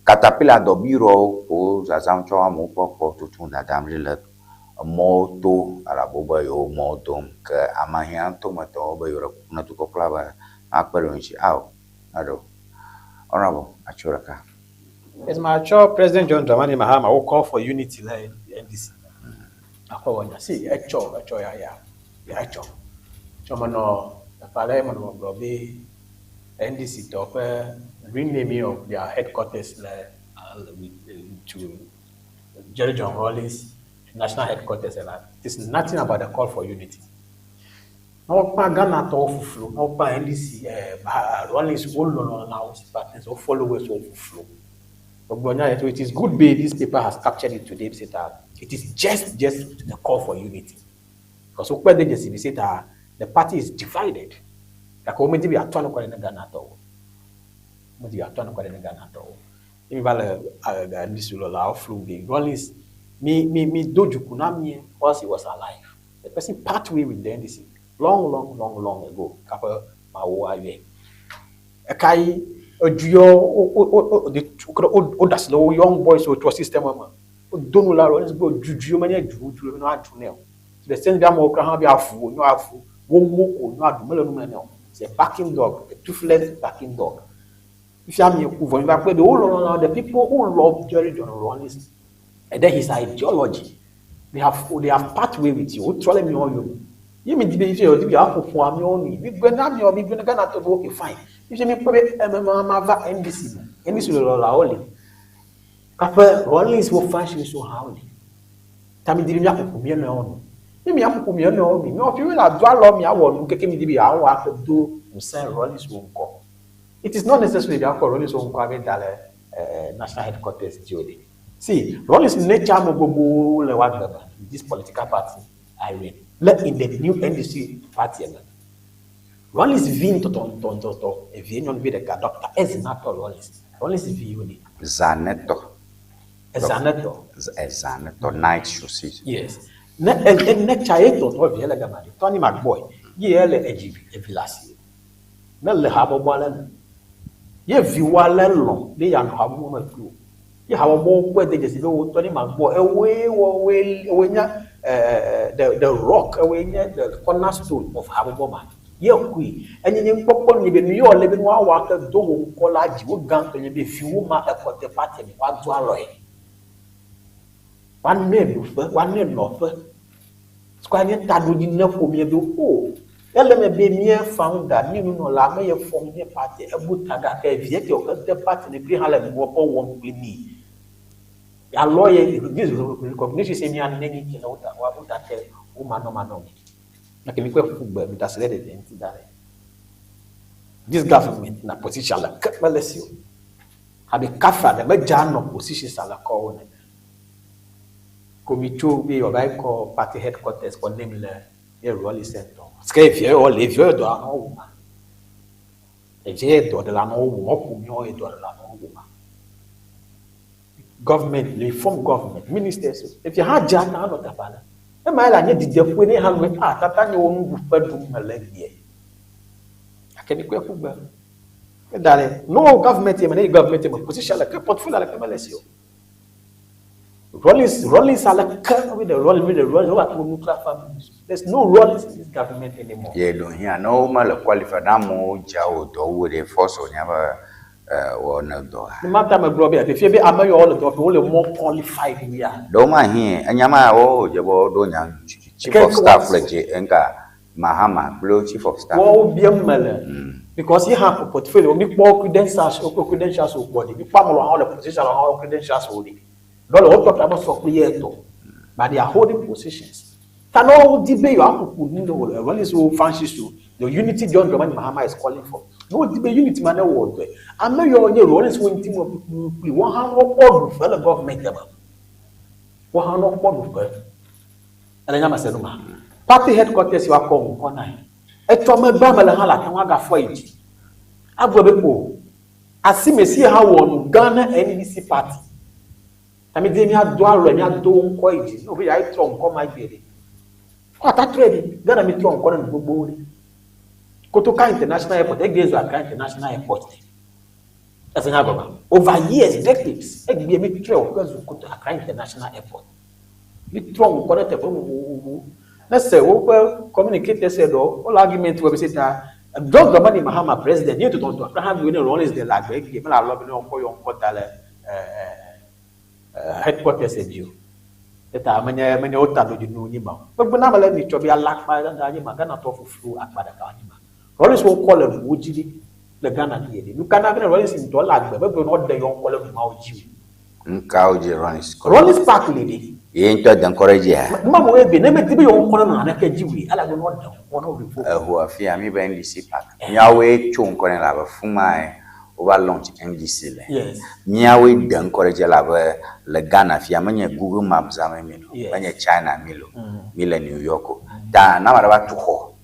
Caterpillar do biro o zazamcho amo po tutunda damrile a moto alaboba yo moto ke amahia tomato ba yo na to koplaba akperonchi ao ado. Honorable Achuraka.
Yes, my President John Dramani Mahama will call for unity in the NDC. See, Chomano, the Parliament of Brobe, NDC to offer renaming of their headquarters to Jerry John Rawlings national headquarters. It's nothing about the call for unity. No Ghana to overflow, no NDC, Rawlings all now partners or followers overflow. But it is good way this paper has captured it today. It is just the call for unity. Because where they just say that the party is divided. Like maybe we are trying to call in Ghana at all. Maybe we are trying to call in Ghana at all. If this will allow flu being Rawlings, me doju kunami whilst he was alive. The person part way with the NDC. Long ago. Couple Mawo Akai the young boys who was system don't allow us go juju many juju no the same time we can be afu no afu wo moko no adumele no no it's a barking dog, a toothless barking dog. If you have me the people who love Jerry John Rawlings and then his ideology, they have part way with you. Who tell me all you mean to be for me only. We go now you're going to okay fine. If you me probably NBC will allow only. After Rawlings will function so howdy. Tami did me up for me no. Me am for me no. No, if you will have dwell on me, I won't get me to be our work to do send Rawlings won't go. It is not necessarily that Rawlings won't go national headquarters Jody. See, Rawlings nature mo this political party I read. Let in the new NDC party. Rawlings vin to a vin be the doctor as not Rawlings. Rawlings vin
Zaneto.
Zaneto
night shoes.
Yes. Ne chaeto to viela gamari. Tony McBoy. Ye le evilasi. Ne le habo bolan. Ye viwala long. They are habo mo ku. Ye habo mo kwe de jesi go Tony McBoy. Away the rock away the cornerstone of habo boma. Ye kui. And you popon ni be New York living one worker do collage wo gang to be few ma e the party wa to aloy. One name no Square tadu di na for me do oh ele me be me founder ni no la me form the party e butaga ka vie ke o the party ni green hala mo po won ni ya lawyer this recognition say me an neni ki na uta wa uta te o mano na ke mi kwa football mi ta sele de enti dare this government na position la kapalesio habe kafa de me jano position sala ko ne Committee be your guy call party headquarters for name le Raleigh Center. Scape here or live your door no. A jet or the land walk your door la government, reform government, ministers. If you had Jan out of the banner, a mile I need the when you have with that you won't bedroom a leg here. I can equip no government, any government position like a portfolio like a Malaysia. Rawlings are like with the Rawlings nuclear families. There's no Rawlings in this government anymore.
Yeah, don't hear no mal qualified damo jao do with a force or never or no door.
The matter my brother, if you be among all the only more qualified we are.
Don't mind here, and Yama oh Jabo Donya, chief of staff like Enka Mahama, Blue chief of staff.
Oh, because he have a portfolio, we more credentials or body, we follow all the positions on all credentials holding. But they are holding positions. Can all debate you have to when is so fancy to the unity John Dramani Mahama is calling for. No debate unity man word. I know your role is when team of we want to for the government. What no board and I am saying, party headquarters you are calling on nine. A Toma Bamala Hala can waga for it. Abu I see me see how on Ghana NDC party. I mean, they have dual and you don't quite. No, we are strong. Come, my baby. What a trade. Then I'm strong. Come and go. Kotoka International Airport. They gave Accra International Airport. As an government over years, decades. I give me trail because we go to Accra International Airport. We strong. Connect. Let's say, well, communicate. They said, all argument will be said that John Dramani Mahama president. You to talk to Abraham. We know is the lag. Give me a lot of your headquarters at you. That I many old time you know Nima. But when I let me to be a lack by the Anima, Ghana to flew at Madagascar. Rollins will call him Wujidi, the Ghana lady. You cannot get Rollins into a lag, but not the young call him Mauji.
Nkauji Rollins.
Rollins Park lady.
He ain't to encourage ya.
Mamma will be named to be on Colonel and a Kajiwi. I will not one of the
who are fear me by NDC Park. Yahweh Chung Colonel Fumai. Over launch NDC.
Yes.
Niawe de encourage la le Ghana fia manye Google Maps amemino. Manye China milo. Mile New York. Da na maraba tuho.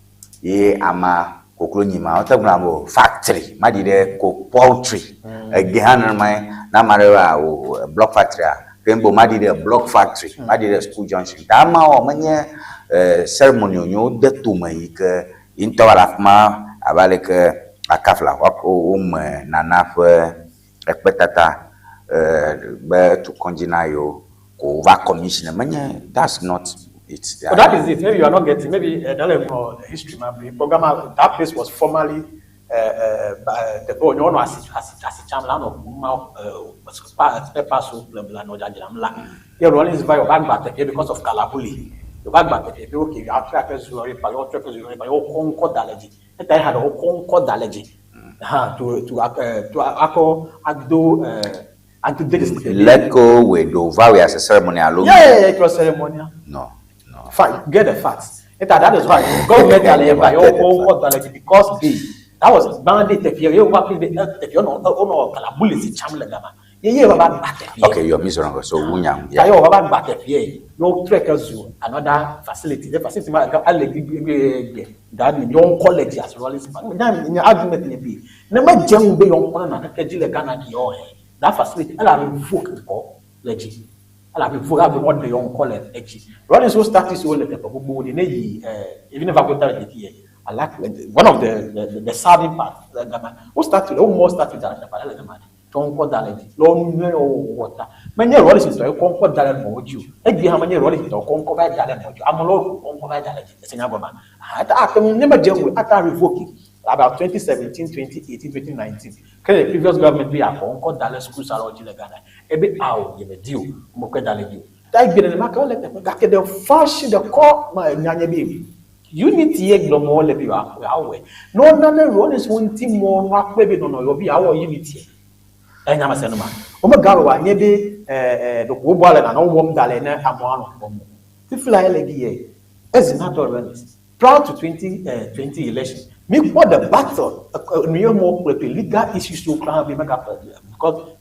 Ye ama koklonyi ma otabunabo factory. Madi de ko poultry. Gehana mai na maraba o block factory. Kembo madi de block factory. Madi de school junction. Da ma o manye ceremony onyo de tumai ke intawala ma abaleke akafla wako nana fe ekpetata be to konjina yo ko va commission manye that's not it's
But that is it. Maybe you are not getting. Maybe the history, maybe program. That place was formerly the no as chamlan of pass no jajamla. You rolling by your back back because of Kalabuli. Your back back okay, you are trackers who are your trackers who are your concord allergy. And I had a whole concord allergy.
Let go with the various ceremonial.
Yeah, it was ceremonial.
No.
Fact, get the facts. That is why government by your own allergy because that was mandate. You working the you know Kalabuli chamlegama.
Okay, you're miserable. So Wunyam.
Yeah, you have back here. No trackers zoo, another facility. The facility that your college as well as in your argument may be. Never jump be on another Kajila Ghana. That facility, I'll revoke for legit. I'll revoke what they own call it legit. Running so started so let the even if I go tell here. I like one of the sadding part. Who started almost started that. Don't call that long water. Many rollers into a concord dallet moju. Egg how many rollers into a concord dallet moju. I'm a low concord dallet. The Singapore man. I never deal after revoking about 2017, 2018, 2019. Can the previous government be a concord dallet schools are all Gilagana? Every hour in a deal, Mokedale deal. That be the market, let the fashion the core, my Nanya baby. Unity egg no more let you away. No, none of rollers won't team more, baby, no, you'll be our unity. Enyama senuma. Omagawa nyebe the wobale na no wom dale na amoano bomo. Tifla elegi as not awareness. Proud to 2020 election. Me for the battle more with the legal issues to crown be because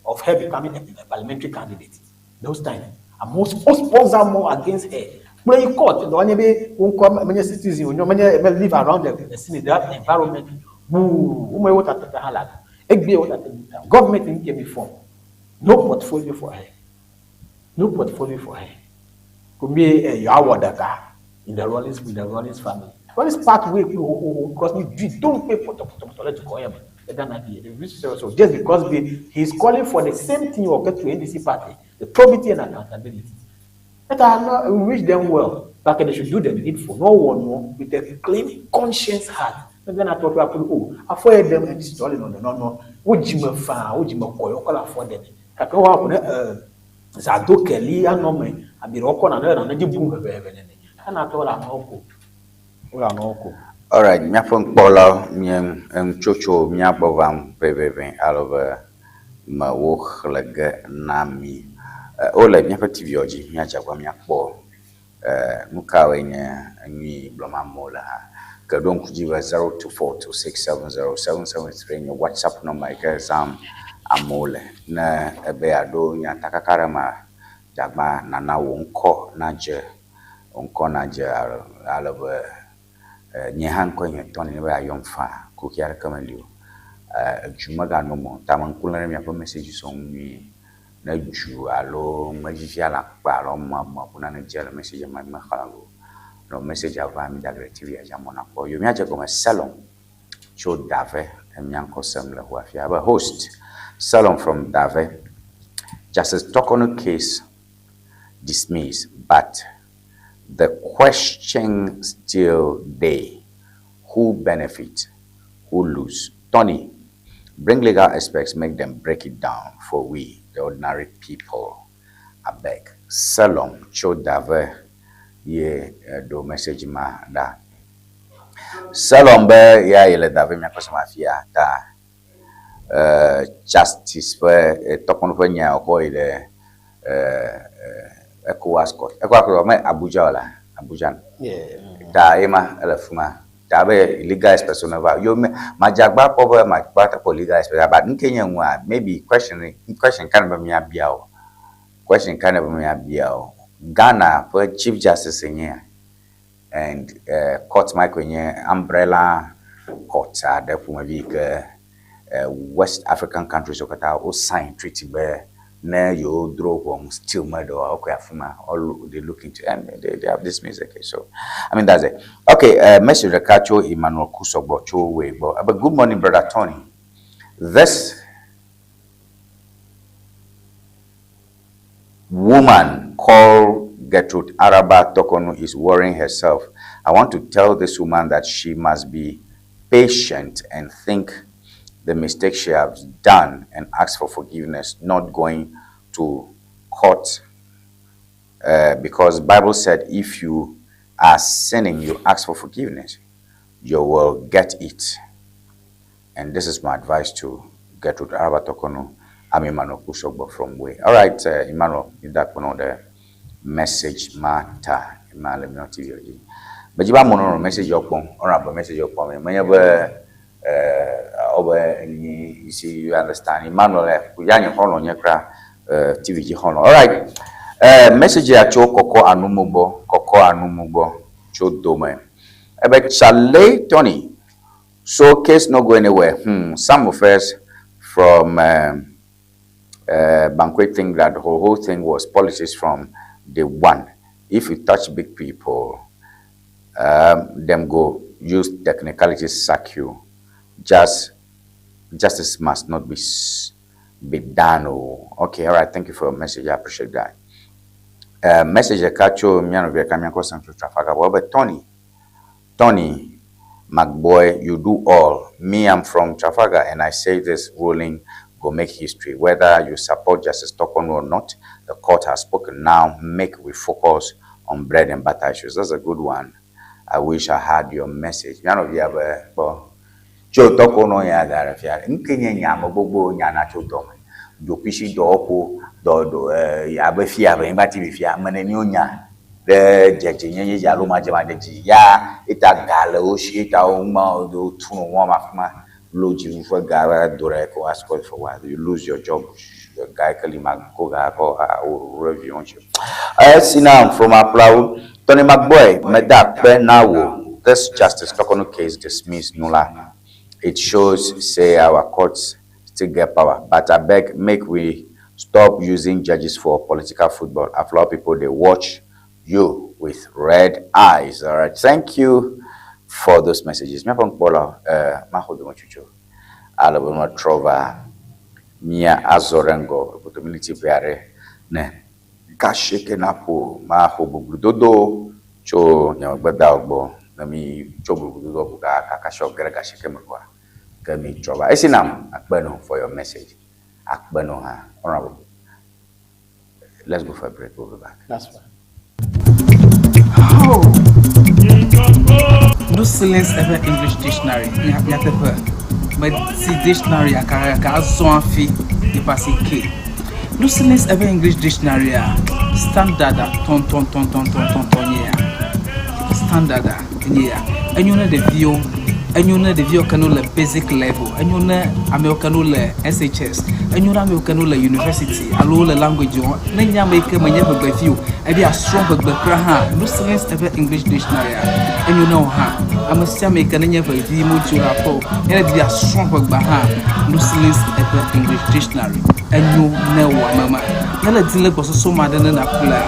of her becoming a parliamentary candidate. Those times I'm most sponsor more against her. Play court the one be won come many citizens you know many live around the Senate that environment. Who what at the halal. Government didn't give me form. No portfolio for her. No portfolio for her. Could be a Yawadaka in the Rollins with the Rollins family. Rollins part way because we don't pay for the political so just because he's calling for the same thing you get to NDC party, the probity and accountability. But I wish them well, but they should do the needful. No one more with a clean conscience heart. And then I thought, oh, I followed them and this on the no. Would you me fa? Would you me call? You call afford them. I go out. Zado Kelly and no man. I be rock on another and you boom and I told I'm okay.
All right, my phone caller, chocho, my bovam, baby, all over my work like Nami. All like my TV, my jabba, my poor. Mukawe, and Bloma Mola. Don't give us 02426707773 in your WhatsApp number. Because Amole na ebeado nya takakarama jagma nana wonko naje alove nyehanko nye toni we ayomfa kukiara kamaliu jumaga no mo tamankula mi apo message so mi na ju alo majifia la pa lo mama kuna na jela message ma khalalo no message ava mi dagre TV ya jamona ko yo mi aje ko salon cho dave emyanko semle ho afia ba host salon from Dave. Justice Tokono case dismissed, but the question still there: who benefit, who lose? Tony, bring legal aspects, make them break it down for we, the ordinary people. I beg. Salon cho Dave ye do message ma da. Salon be ya ile Dave mi akosama fia da. Justice for Tokon Vanya or the ECOWAS court. ECOWAS Abuja la Abuja. Da ema elefuma. Da be illegal person over. You majagba cover my part for legal expression. But in Kenya maybe question kind of me abiao. Question kind of me abiao. Ghana for Chief Justice in here and court my umbrella courts are there for my vehicle. West African countries okata o sign treaty where na you draw on still murder or afuma all they look into and they have dismissed the case. So I mean that's it. Okay, message Rakacho Emmanuel Kusobocho way. But good morning, brother Tony. This woman called Gertrude Araba Tokonu is worrying herself. I want to tell this woman that she must be patient and think the mistake she has done and ask for forgiveness, not going to court. Because Bible said if you are sinning, you ask for forgiveness, you will get it. And this is my advice to Gertrude Araba Tokonu. I'm Emmanuel Kusogbo from Boye. All right, Emmanuel, if that one on the message matter, Emmanuel TV. But you have a message upon, or a message upon me. You see, you understand. Emmanuel, we are on your TV. All right, message at Koko Anumubo, Cho Dome. But Chalet Tony, so case not go anywhere. Some of us from banquet think that the whole thing was politics from day one. If you touch big people, them go use technicalities sack you. Justice must not be done. Okay, all right. Thank you for your message. I appreciate that. Message a catcho miano via Kamiako Central Trafalgar. But Tony, McBoy, you do all. Me, I'm from Trafalgar, and I say this ruling will make history. Whether you support Justice Tokonu or not, the court has spoken. Now, make we focus on bread and butter issues. That's a good one. I wish I had your message. None of you have Joe Tokonu ya garafia. Nkenya nyama bobo nyana choto. Do pishi do opo do ya befia ba imbati befia maneni onya. The judge nyenye jalo majama deji ya ita gale oshi ita uma do tunu wama fuma loji for gara doreko ask for what you lose your job. The guy kalima koga ko review on you. I see now from Aplau Tony McBoy medak now this Justice Tokonu case dismissed nula. It shows say our courts still get power, but I beg make we stop using judges for political football. After all, people they watch you with red eyes. All right, thank you for those messages. Me pon pola mahodo mochucho. Alabama trova mia azorengo opportunity beare ne kasheke napo mahobo dodo cho nyagbada ogbo na mi chobu dodo buka kakasho grega sheke mwa kami trova. Esinam akbeno for your message. Akbeno ha honorable. Let's go for a break. We'll be back.
That's fine.
Oh. No silence ever English dictionary. But see dictionary aka so afi e passe K. No silence ever English dictionary standard ton standard and you know the view. And you know the view canula basic level, and you know Americanula SHS, and you know Americanula University, Alola language, Nanya make a maneuver by few, and be a strong but Kraha, no silence ever English dictionary, and you know her. I must make a never the modular po, and be a strong but Baha, no silence ever English dictionary, and you know Mama. Nella Dilla was so mad than a player.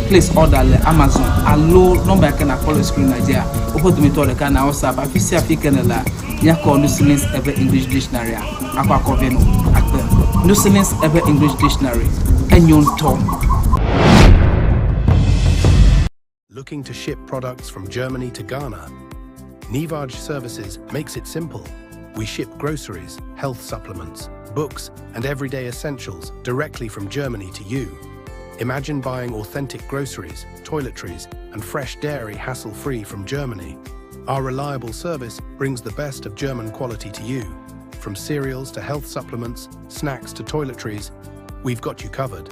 Place order le Amazon. Allo number can call screen Nigeria. Opo to me to the can also ba fi African la ya call no silence ever English dictionary. Akwa koveno akpe. No silence ever English dictionary. Enyon tom.
Looking to ship products from Germany to Ghana? Ŋdi Services makes it simple. We ship groceries, health supplements, books, and everyday essentials directly from Germany to you. Imagine buying authentic groceries, toiletries, and fresh dairy hassle-free from Germany. Our reliable service brings the best of German quality to you. From cereals to health supplements, snacks to toiletries, we've got you covered.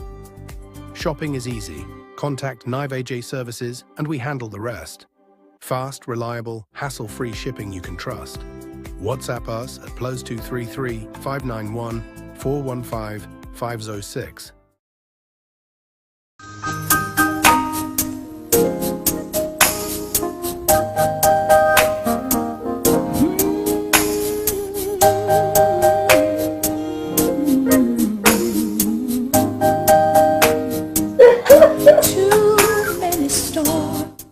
Shopping is easy. Contact Ŋdi Services and we handle the rest. Fast, reliable, hassle-free shipping you can trust. WhatsApp us at +233 591 415 506.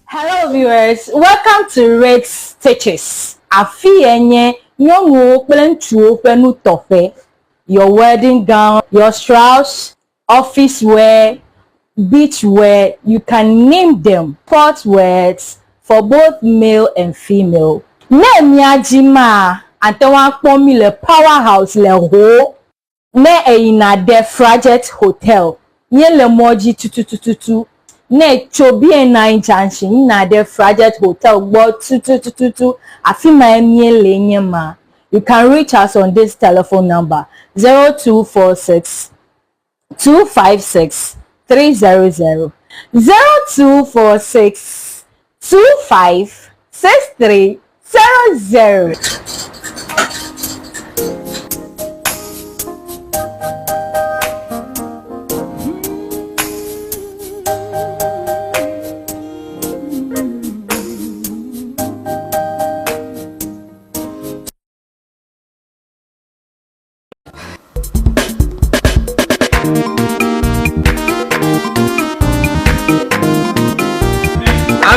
Hello viewers, welcome to Red Stitches. Afi enye nyongo kple penu tofe. Your wedding gown, your strauss, office wear, beach wear. You can name them. Sport words for both male and female. Ne miajima antewa kpomi le powerhouse le ho. Ne ina de Frajet Hotel. Nye le moji tututututu. Ne chobi na junction na de Frajet Hotel gbo tututututu. Afima emie le nyema. You can reach us on this telephone number 0246 256 300 0246 25 6300.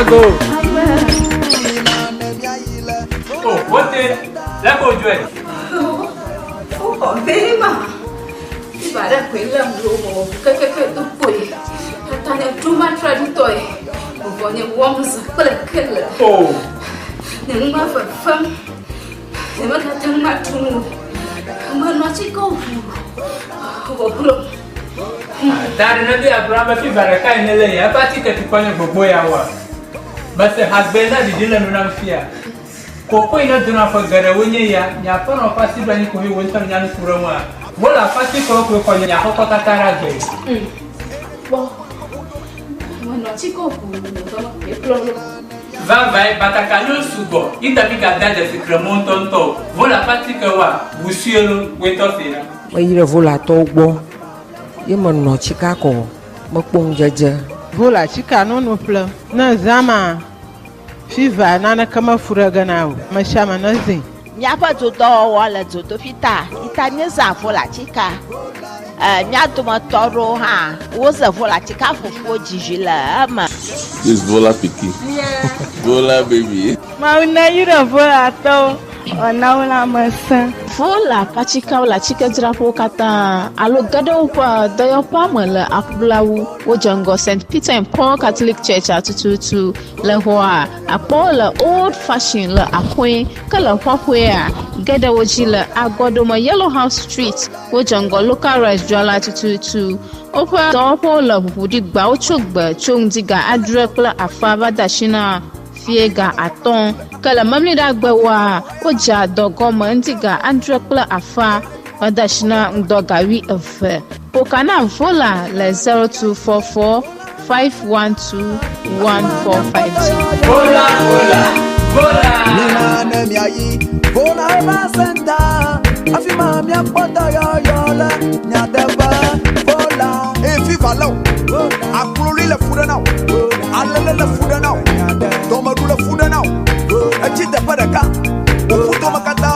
Go. Oh, what the? Let go, Joy.
Oh, very much. If I don't quit them, go, Boye. I too much try to toy. When you want to killer.
Oh,
never for fun. Never got too much to move. I'm not go.
That another Abraham if you better kind of lay a party to punish for Boye. But the husband that did not fear. Coco in a dinner for Garawunya, Yapan or Passy Bunny who went on Yan Kurama. Well, a Passy Coco for Yakotara Gay.
When not Chico,
Vai, but I can lose to go. In the big that the Cremonton to Vola Patica, Busiolo, wait off here.
Why you vola togo? You man no Chicago, Mokung Jaja.
Vola chika no pla na zama fiva nana kama furaga nao mashama nazi
Nyapa to do wala to fita itanye za vola chika nyato matoro ha woza vola chika fufu jijila ama
This vola piki. Vola baby.
Ma una yura vola to ona una masa.
Vola pachika la chika drapo kata alo gado pa dayo pamela akblawu wojango St. Peter and Paul Catholic Church atututu le hoa apola old fashioned la akwe kala hwahwe gada wojila agodoma Yellow House Street wojango local restaurant atututu opa dopo la budi gba ochogba chongdiga adrekla afaba dashina fiega aton kala mamni dagba wa oja dogoma ndiga andrekla afa badashina ndogawi efe okana vola le 0244 512 1450
vola
Nina ne miayi vola eba senta afima mi apota yo la nyadeba vola e fifa lo akloli le fuda now alele le fuda now Tomadou le fuda now a chite paraka o futo makata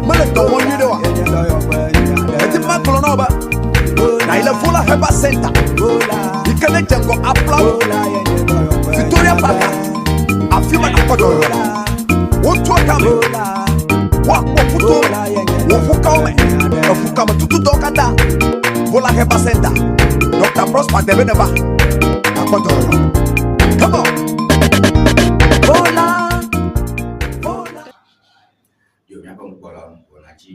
mele to woni de wa e ti maklo no ba na ile vola heba senta ikele jengo apla Victoria Park afima na kodo Wotu akame, wakuto, wofukame, wofukame tutu dokada. Vola heba senda, Dr. Prosper Debeneva. Come on, vola.
Yo me hago un colón con allí,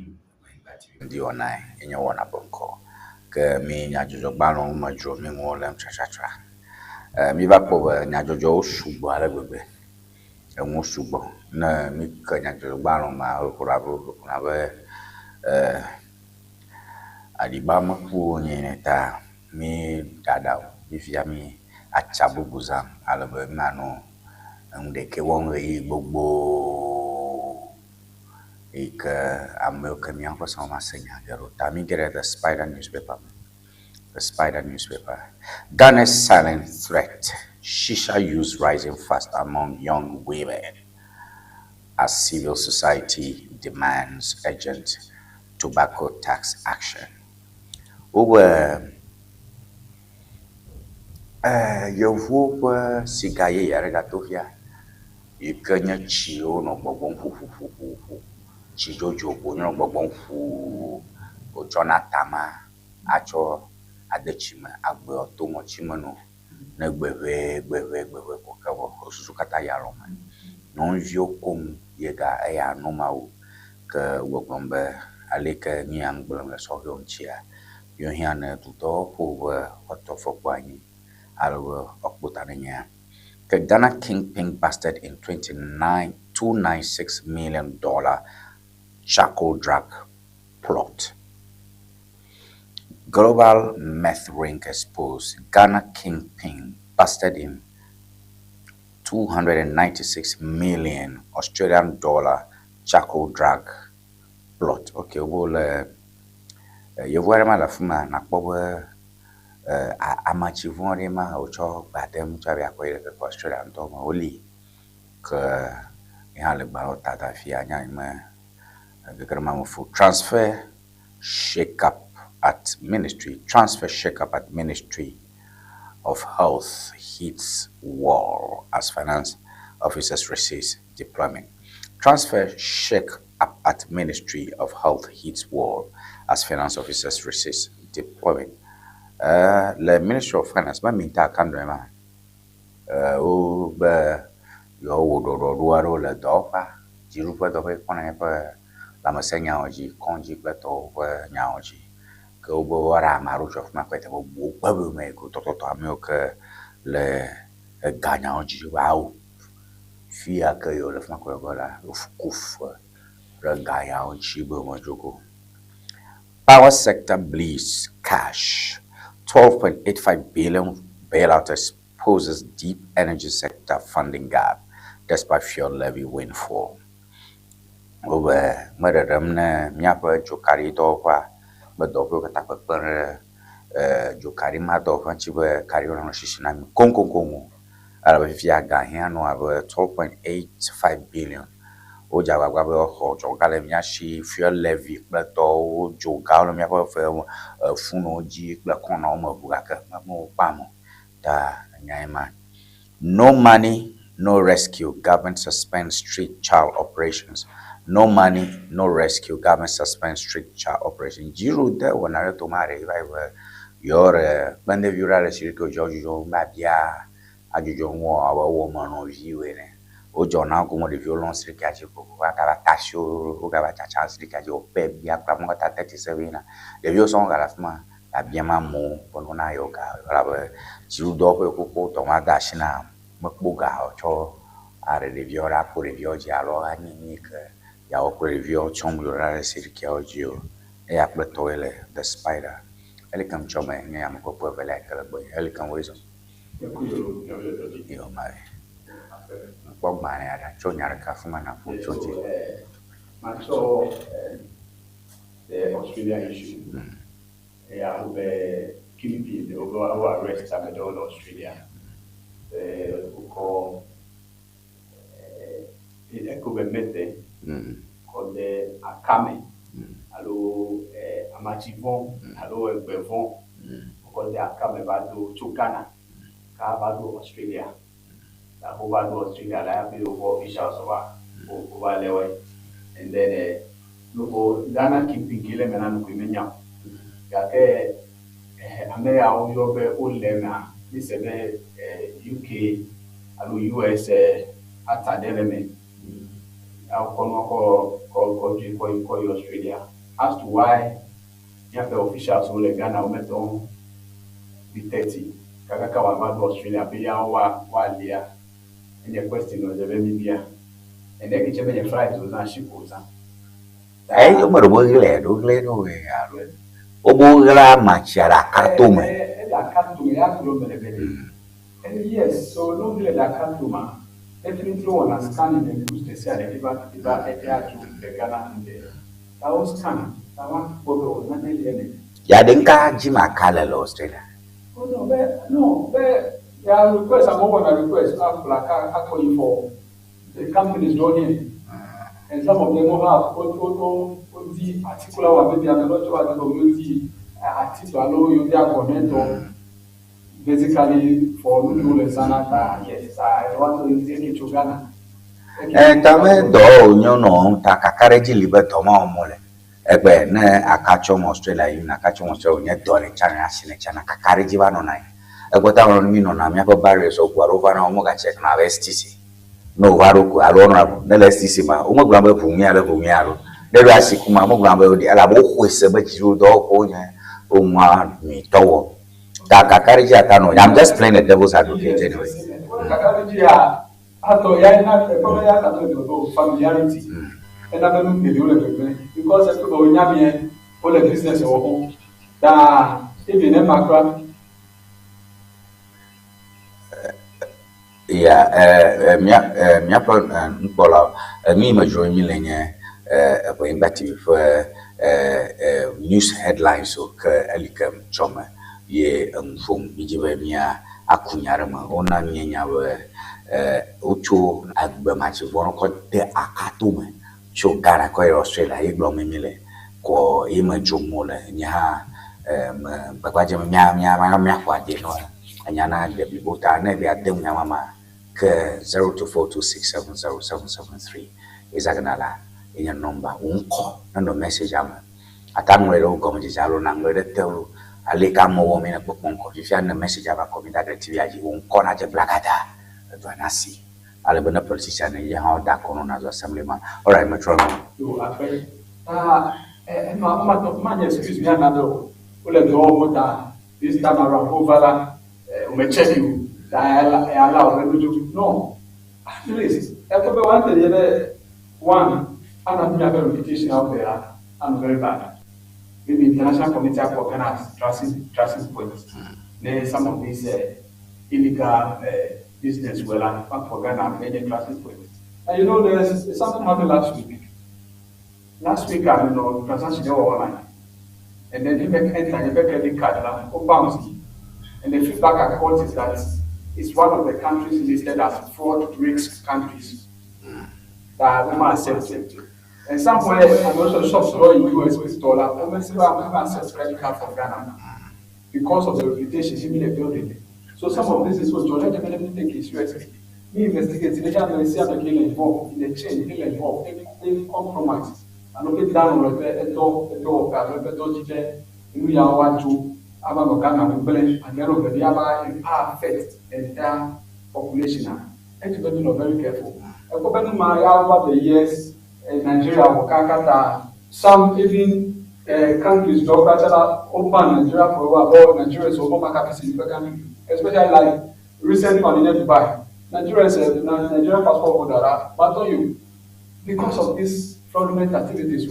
Ŋdi Wɔna Ŋdi Wɔna bonko. Que mi nyajojo balon majo mi ngolem cha. Mi va po nyajojo subo ala gbegbe. Ŋu sugbɔ ne mi ke nyadzɔdzɔgbalẽ ma kura be aɖigba meku nye ta mi dada bifia mi atsa bubu zam ale be manɔ ŋu ɖeke wɔm ɣeyi gbogbo yi ke ame ke miaƒe sɔ̃ ma se nya ɖe ta mi ge ɖe the Spider newspaper. Ghana's silent threat. Shisha use rising fast among young women as civil society demands urgent tobacco tax action. Over Yovu Sigaye Yaregatofia, you can chio no bobon Chijojo, no bobon fu, or Jonatama, Acho, adechime agbe otomo chimeno ne gbeve ko osusu kata yalo man non vio kom yega eya nomau ke wogbombe aleke nyang blom le so yonchia yo hiane tuto po otofokwanyi alwo okbutanenya. The Ghana kingpin busted in $296 million charcoal drug plot. Global meth ring exposed. Ghana kingpin busted in $296 million Australian dollar charcoal drug plot. Okay, well, you were my lafuma nakbowe amachivore ma ocho badem chabe akoye ke Australia ndo ma oli ke ihale ba tata fia nya ma gekrama fu transfer shake up at Ministry of Health hits wall as finance officers resist deployment. Transfer shake up at Ministry of Health hits wall as finance officers resist deployment. Le Ministry of Finance ba minta kandre ma o ba yo wo le dofa jiru pa do pe kona pa la masenya oji konji plato pa nyaoji ke o bo ara maru chof ma kwete bo ba be me ko to amio ke le ganya oji wow fia ke yo le fma ko gola kuf le ganya oji bo mo joko. Power sector bleeds cash. 12.85 billion bailout exposes deep energy sector funding gap despite fuel levy windfall. Over Madaramne Miapa Jokari Dopa, but Dopo Tapper Jokari Mato, Chiba Carion Shishinami, Kongo, Arabia Gahiano, 12.85 billion. Ojawa Hojo Galemiashi, fuel levy, Plato, Joe Galamia, Funo G, Placona, Bugaka, Mamo Pamo, Da Nyama. No money, no rescue, government suspends street child operations. No money, no rescue, government suspends street child operations. Giro de Wanare Tomare, your Bandevura Circo Giorgio Mabia, Ajujon, our woman of you in it. Ojo na como de violence rikaji ko akaba tasho ogaba chance rikaji o pe bia kwa mo ta 37 na de vio son gala fma la bien mamu bono na yoga la be jiru do ko to ma da shina mkbuga o cho are de vio ra ko de vio ja lo ani ni ke ya o ko de vio chom lo ra sirki o jio e apleto ele the spider ele kam chome ne am ko po vele ke boy ele kam wezo yo mai Bob Manera, Junior Kafumana,
the Australian issue. I have keeping our arrest at the Australia. We call it Ekubemete, called the Akame, hello, Amachivon, hello, Bevon, called the Akame Bado to Ghana, Kabado, Australia. Over to Australia, I have to go officials over lewe, and then no Ghana keeping killing and Kumenya. Yake America on your old lemma, this UK and US at an element. I'll call Australia as to why you have the officials who Ghana met on the 30. Kakakawa Australia, Bilia, and the question was a baby, and then each of the flight was not ship was.
Hey, you must go glad, Obogla Machara Katuma.
And yes, so no glad that Katuma. Definitely one and scanning and use the cell, the Ghana and the was scanning. I want to go on
Yadinka Jima Kala Australia.
Oh no, there are requests. I'm over a request actually for the companies joining, and some of them will have the particular one. Maybe I'm not sure the community article allow you their comment on basically for Lulu and Sanata. Yes, I want to take it to Ghana.
Tame do, you know, Takakareji Libertoma Mole. ebe na akacho Australia yu na akacho Australia nye dole chana sine chana kakari jiba no nai ebe ta no mi no na mi barriers o kwaro over na omo ga check na STC no waro ko alo no na STC ma omo gba ba pu mi alo de ro asikuma omo gba ba di ala bo kwese ba jiro do ko nya o ma mi towo da kakari ji ata no I'm just playing the devil's advocate anyway
kakari ji ato ya na ko ya ka to familiarity and I don't know because everybody nyame all the business or home da even a macro
mia pro nkola mi ma join mi lenye Boye TV for news headlines so ka alikam choma ye mfum bijiba mia akunyarama ona mienya we ocho agba machi vono ko de akatume cho gara ko Australia iglo memile ko ima jumole nya bakwaje mia kwa de no anya na de bibota na bi adem nya mama ke 0242670773 izaganala nya number unko na message ama atamwe ro ko mji jalo na ngere telu alika mo wo me na poponko if ya na message aba ko mi da TV aji unko na je blakada to anasi ale bana politician ya ha da kono na zo assemblyman all right metro
to afere ma excuse me another ole do mota this time around over me check you I allow me to no please everybody want to one and a reputation out there and very bad maybe international committee for Ghana's tracing points there's some of these illegal business well and for Ghana many tracing points and you know there's something happened last week I don't know transaction they were online and then you make enter you make credit card or bounce and the feedback I got is that it's one of the countries listed as fraud risk countries that women accept and somewhere I'm also shops in US dollar almost I'm access credit card from Ghana because of the reputation in the building. So some of this is what John development take is seriously. We investigate the channel and see how the involved in the chain, involved any compromise. And look down on the door we are want to about Ghana and then over the other affect the entire population. And to be very careful. According to my over the years in Nigeria, some even countries open Nigeria for about Nigeria is open capacity, especially like recently on in Dubai. Nigeria is a Nigerian passport holder, but on you because of these fraudulent activities.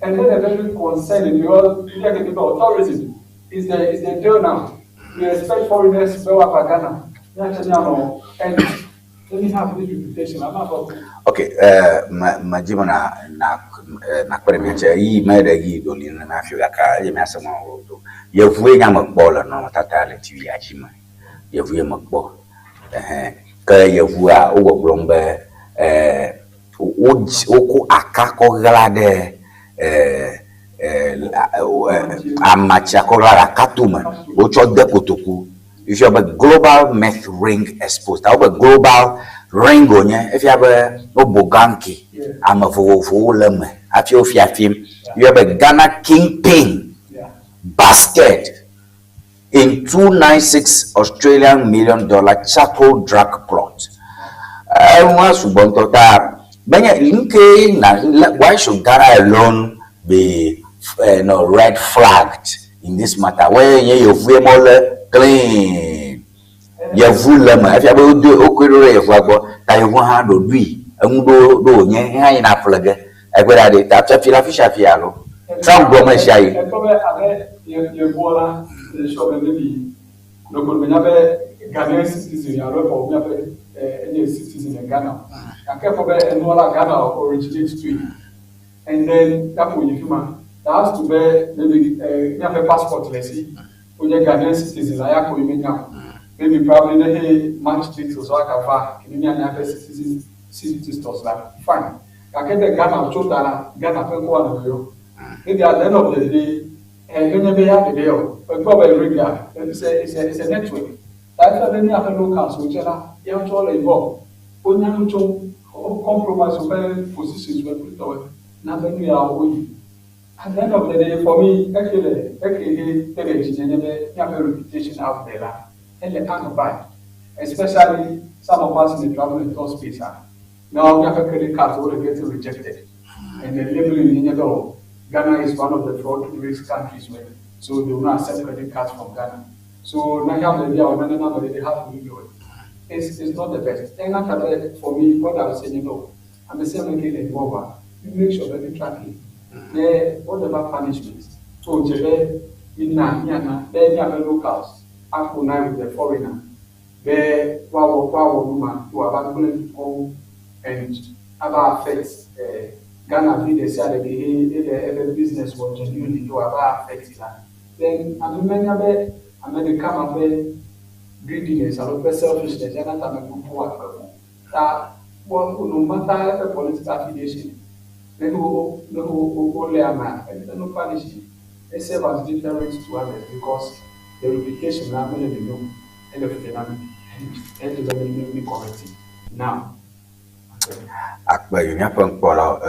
And then they're very concerned because tourism is the deal now. We expect foreigners to go up Ghana. And let me have this reputation. I'm not talking.
Okay, majibu na kwemiacha hii maida hii doli na Afrika ka yemasa mwa yevuye nyama bola no tatale TV ajima yevuye makbo ka yevua ugo blombe oku akako glade amacha ko la katuma ocho de kotoku if you have a global meth ring exposed have a global ring onye if you have a oboganki amafo lem afi ofiafim you have a Ghana kingpin basket in $296 Australian million charcoal drug plot once ubonto ta banya linke na why should Ghana alone be red flagged in this matter where you mole clean you vulema if you do okoro e fagbo ta you ha do dui enwo do nye ha ina flag egbera de ta fila fisha fialo Trump go ma shai
you bola show maybe no ko menya be Ghanaian citizen ya ro for me any citizen in Ghana I care for Ghana originates to it. And then that for human that has to be maybe you have a passport, let's see. When you're Ghanaian citizen, I have to maybe probably the match details so I can find in Ghana citizen stores like fine. I get the Ghana people maybe at the end of the day, and when you have the deal, but probably regular, it's a network. That's why many other locals which are all involved. When you compromise over positions were put away. Now when we are away, At the end of the day, for me, actually, the reputation out there, and the kind of bad, especially some of us in the government space. Now we have a credit card all getting rejected, and the labeling in the Ghana is one of the fraud risk countries, so they will not accept credit cards from Ghana. So now you have the idea of another they have to do it. It's not the best. And after for me, what I was saying, I'm the same again in over. You make sure that you track it. There, whatever punishment. So, there, in Nana, there you have locals. After night with the foreigner. There, woman who are about to go and about affects Ghana, they say the business was genuinely to about affect that. Then, I'm many American of greediness, and selfishness, and I'm a good worker. That no matter the political affiliation. No only a man, and no punishment. They serve as deterrents to others because the replication now many know and the be corrected. Now,
you have to follow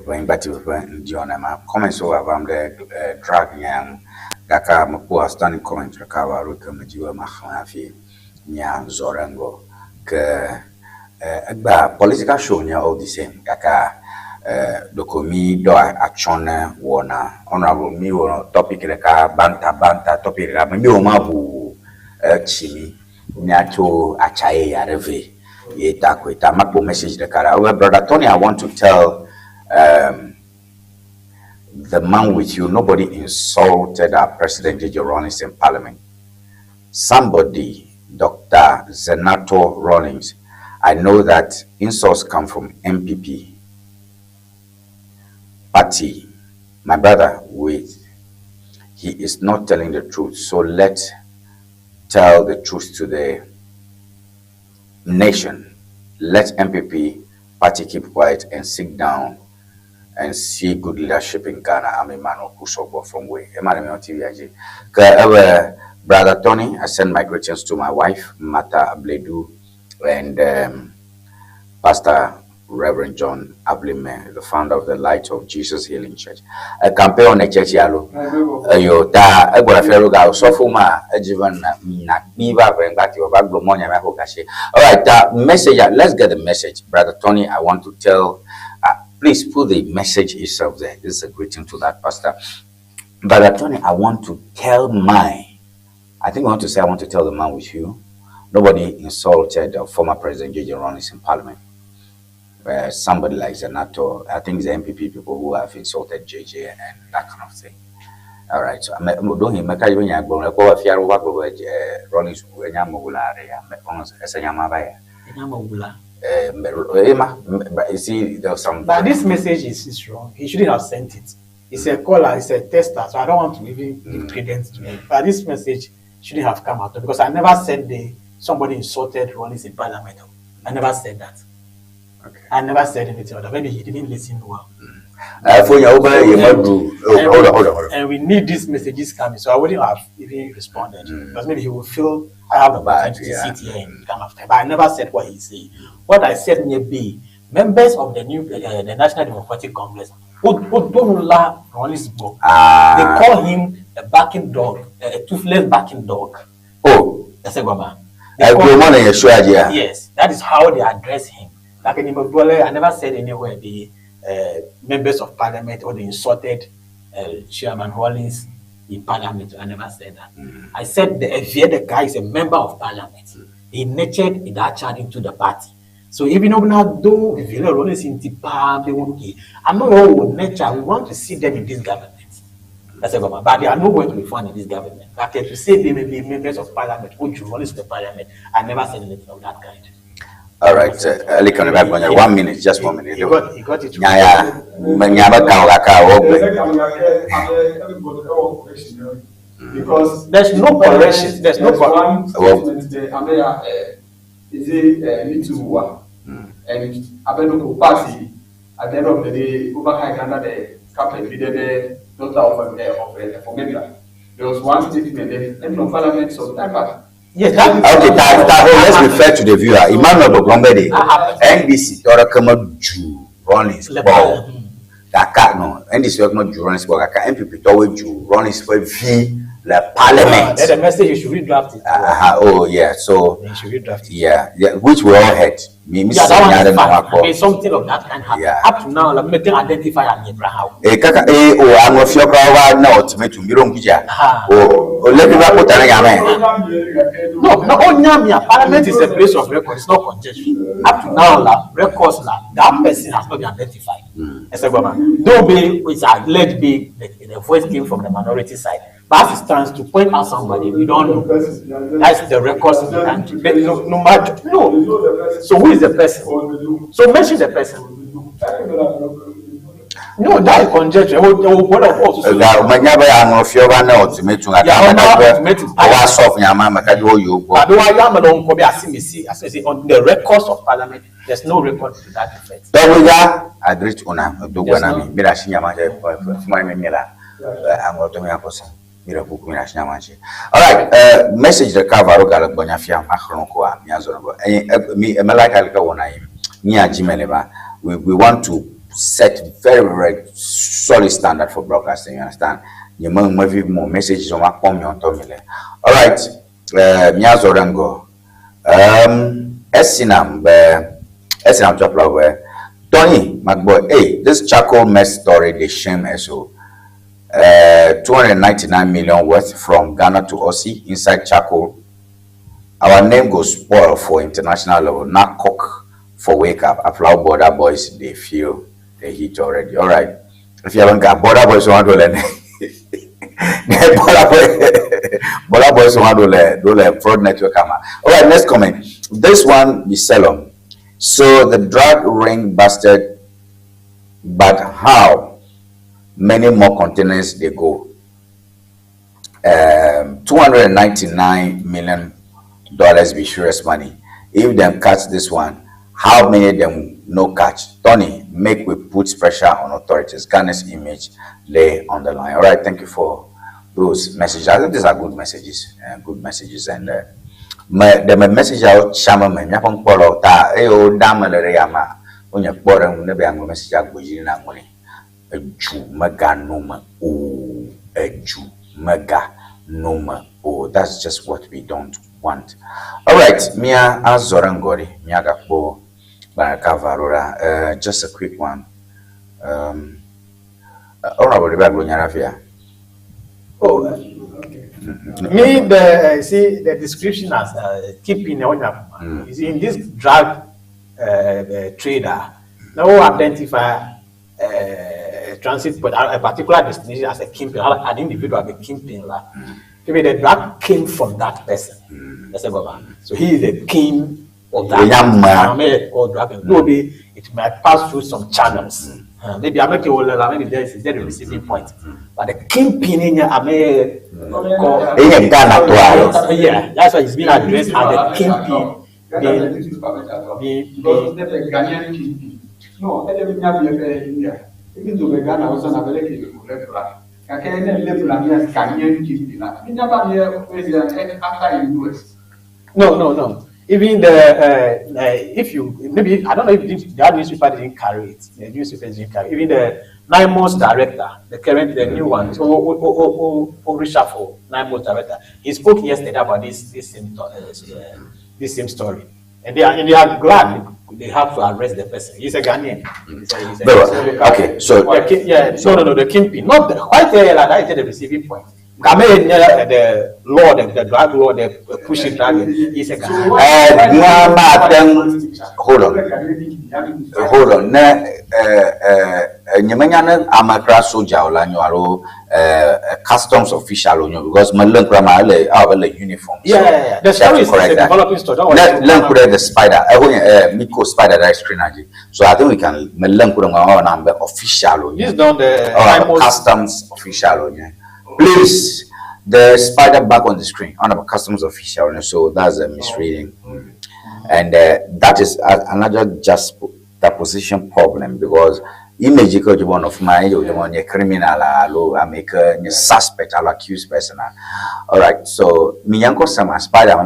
going back to Ŋdi comments over the drag young Gaka Mapua standing comment recover Rukamajua Mahafi Nyam Zorango. Political show near all the same. Kaka dokomi do achone wona honorable mi wono topic reka banta topic reka mi o mabu chimi nyato achaye ya reve ye takweta mapo message reka. Well, brother Tony, I want to tell the man with you, nobody insulted our president J.J. Rawlings in parliament. Somebody, Dr. Zenato Rawlings, I know that insults come from MPP party. My brother, wait. He is not telling the truth. So let's tell the truth to the nation. Let MPP party keep quiet and sit down and see good leadership in Ghana. I'm a man of Kusobo from Boye. Brother Tony, I send my greetings to my wife, Mata Abledu, and Pastor Reverend John Ablime, the founder of the Light of Jesus Healing Church. A campaign on a church yalo. Yo ta egora fero ga so fuma ejivan na biba bring back your bag monya me hokashi. All right, message. Let's get the message. Brother Tony, I want to tell please put the message itself there. This is a greeting to that pastor. Brother Tony, I want to tell I want to tell the man with you. Nobody insulted former President J.J. Rawlings in Parliament. Somebody like Zenato, I think the MPP people who have insulted JJ and that kind of thing. All right, so I'm doing him.
But this message is wrong. He shouldn't have sent it. It's a caller, it's a tester, so I don't want to even give credence to it. But this message shouldn't have come out because I never said somebody insulted Rawlings in Parliament. I never said that. Okay. I never said anything about that. Maybe he didn't listen well. Hold on. And we need these messages coming, so I wouldn't have even responded because maybe he will feel I have the opportunity to sit here and kind of. But I never said what he said. What I said may be members of the the National Democratic Congress who don't love Rawlings' book. They call him a barking dog, a toothless barking dog. Oh, that's a woman. Yes, that is how they address him. Like in Imabole, I never said anywhere the members of parliament or the insulted Chairman Rawlings in parliament. I never said that. I said the guy is a member of parliament. He nurtured that child into the party. So even though Rawlings in Tipa, they won't get. I'm not all nature. We want to see them in this government. That's a government, but they are nowhere to be found in this government. Like to say they may be members of parliament, which Rawlings in the parliament. I never said anything of that kind.
All right, 1 minute, just 1 minute.
You got it. Because there's no correction. There's no
is a little one. And Abenoko party at the end of the day, overhang under the capital, the daughter of Formula. There was one statement there, and no parliament so time back.
Yes,
let's be fair to the viewer. Emmanuel Bogombede, NBC, Rawlings, ball. No, and this work not Juronis work. I can MPP always Juronis for V the parliament.
That's the message you should redraft it.
Oh yeah, so
you should redraft it.
Yeah, which we all had.
That one is something of that kind happen. Up to now, let me identify and Abraham.
I'm of your crowd now to me to Mirongija. Oh, let me put
No, parliament is a place of record, it's not congestion. Up to now, records that person has not been identified. Though which alleged be the voice came from the minority side. But as it stands to point out somebody, we don't know. That's the records in the country. No matter. No. So who is the person? So mention the person. No, that is conjecture. On the records of parliament, there's no record to that effect.
All right, message the cover we want to set very, very solid standard for broadcasting, you understand? You maybe more messages on my on Tomile. All right, Miazorango. Esinam Chopla, Tony, my boy, hey, this charcoal mess story, they shame us. 299 million worth from Ghana to Aussie inside charcoal. Our name goes spoil for international level. Not cook for wake up. After border boys, they feel the heat already. All right. If you haven't got border boys, want to learn. Border boys want to learn fraud network. All right. Next comment. This one is Salem. So the drug ring busted, but how? Many more containers they go. $299 million be serious money. If them catch this one, how many of them no catch? Tony, make we put pressure on authorities. Ghana's image lay on the line. All right, thank you for those messages. I think these are good messages. Good messages. And the message out Shama me nyapon polo ta damalere yama onya pora mu ne be ango message agboji na ngoni. Eju mega noma eju mega noma that's just what we don't want. All right, Mia Azorangori Mia Gakbo Barakavarora. Just a quick one. Honorable Nyarafia.
Me see the description as keeping on is in this drug trader now identify transit point a particular destination as a kingpin, an individual as a kingpin. Maybe the drug came from that person. So he is the king of that or drug. Maybe it might pass through some channels. Maybe I make maybe there is a receiving point. But the kingpin in yeah, that's why it's being addressed as the kingpin.
No, even though Ghana was on a very good level, I can't live like Ghanaian kingpin. We never hear after in US.
No. Even the if you maybe I don't know if that newspaper didn't carry it. The newspaper didn't carry it. Even the Amos director, the new one, reshuffle 9 months director. He spoke yesterday about this same story, and they are glad they have to arrest the person. He's a Ghanaian.
Okay, so
the kingpin, not the white that is the receiving point. The law, the drug law, the pushing drug is a
hold on. Amakra soldier customs official because my uniform.
Yeah. The story is a developing story.
Let's put the spider. Miko spider that is screen. So I think we can number official.
This is not the
customs official. Please, the spider back on the screen on our customs official, so that's a misreading, and that is another just the position problem because image one of my criminal, I make a suspect, I'll accuse person. All right, so Miyanko Sama spider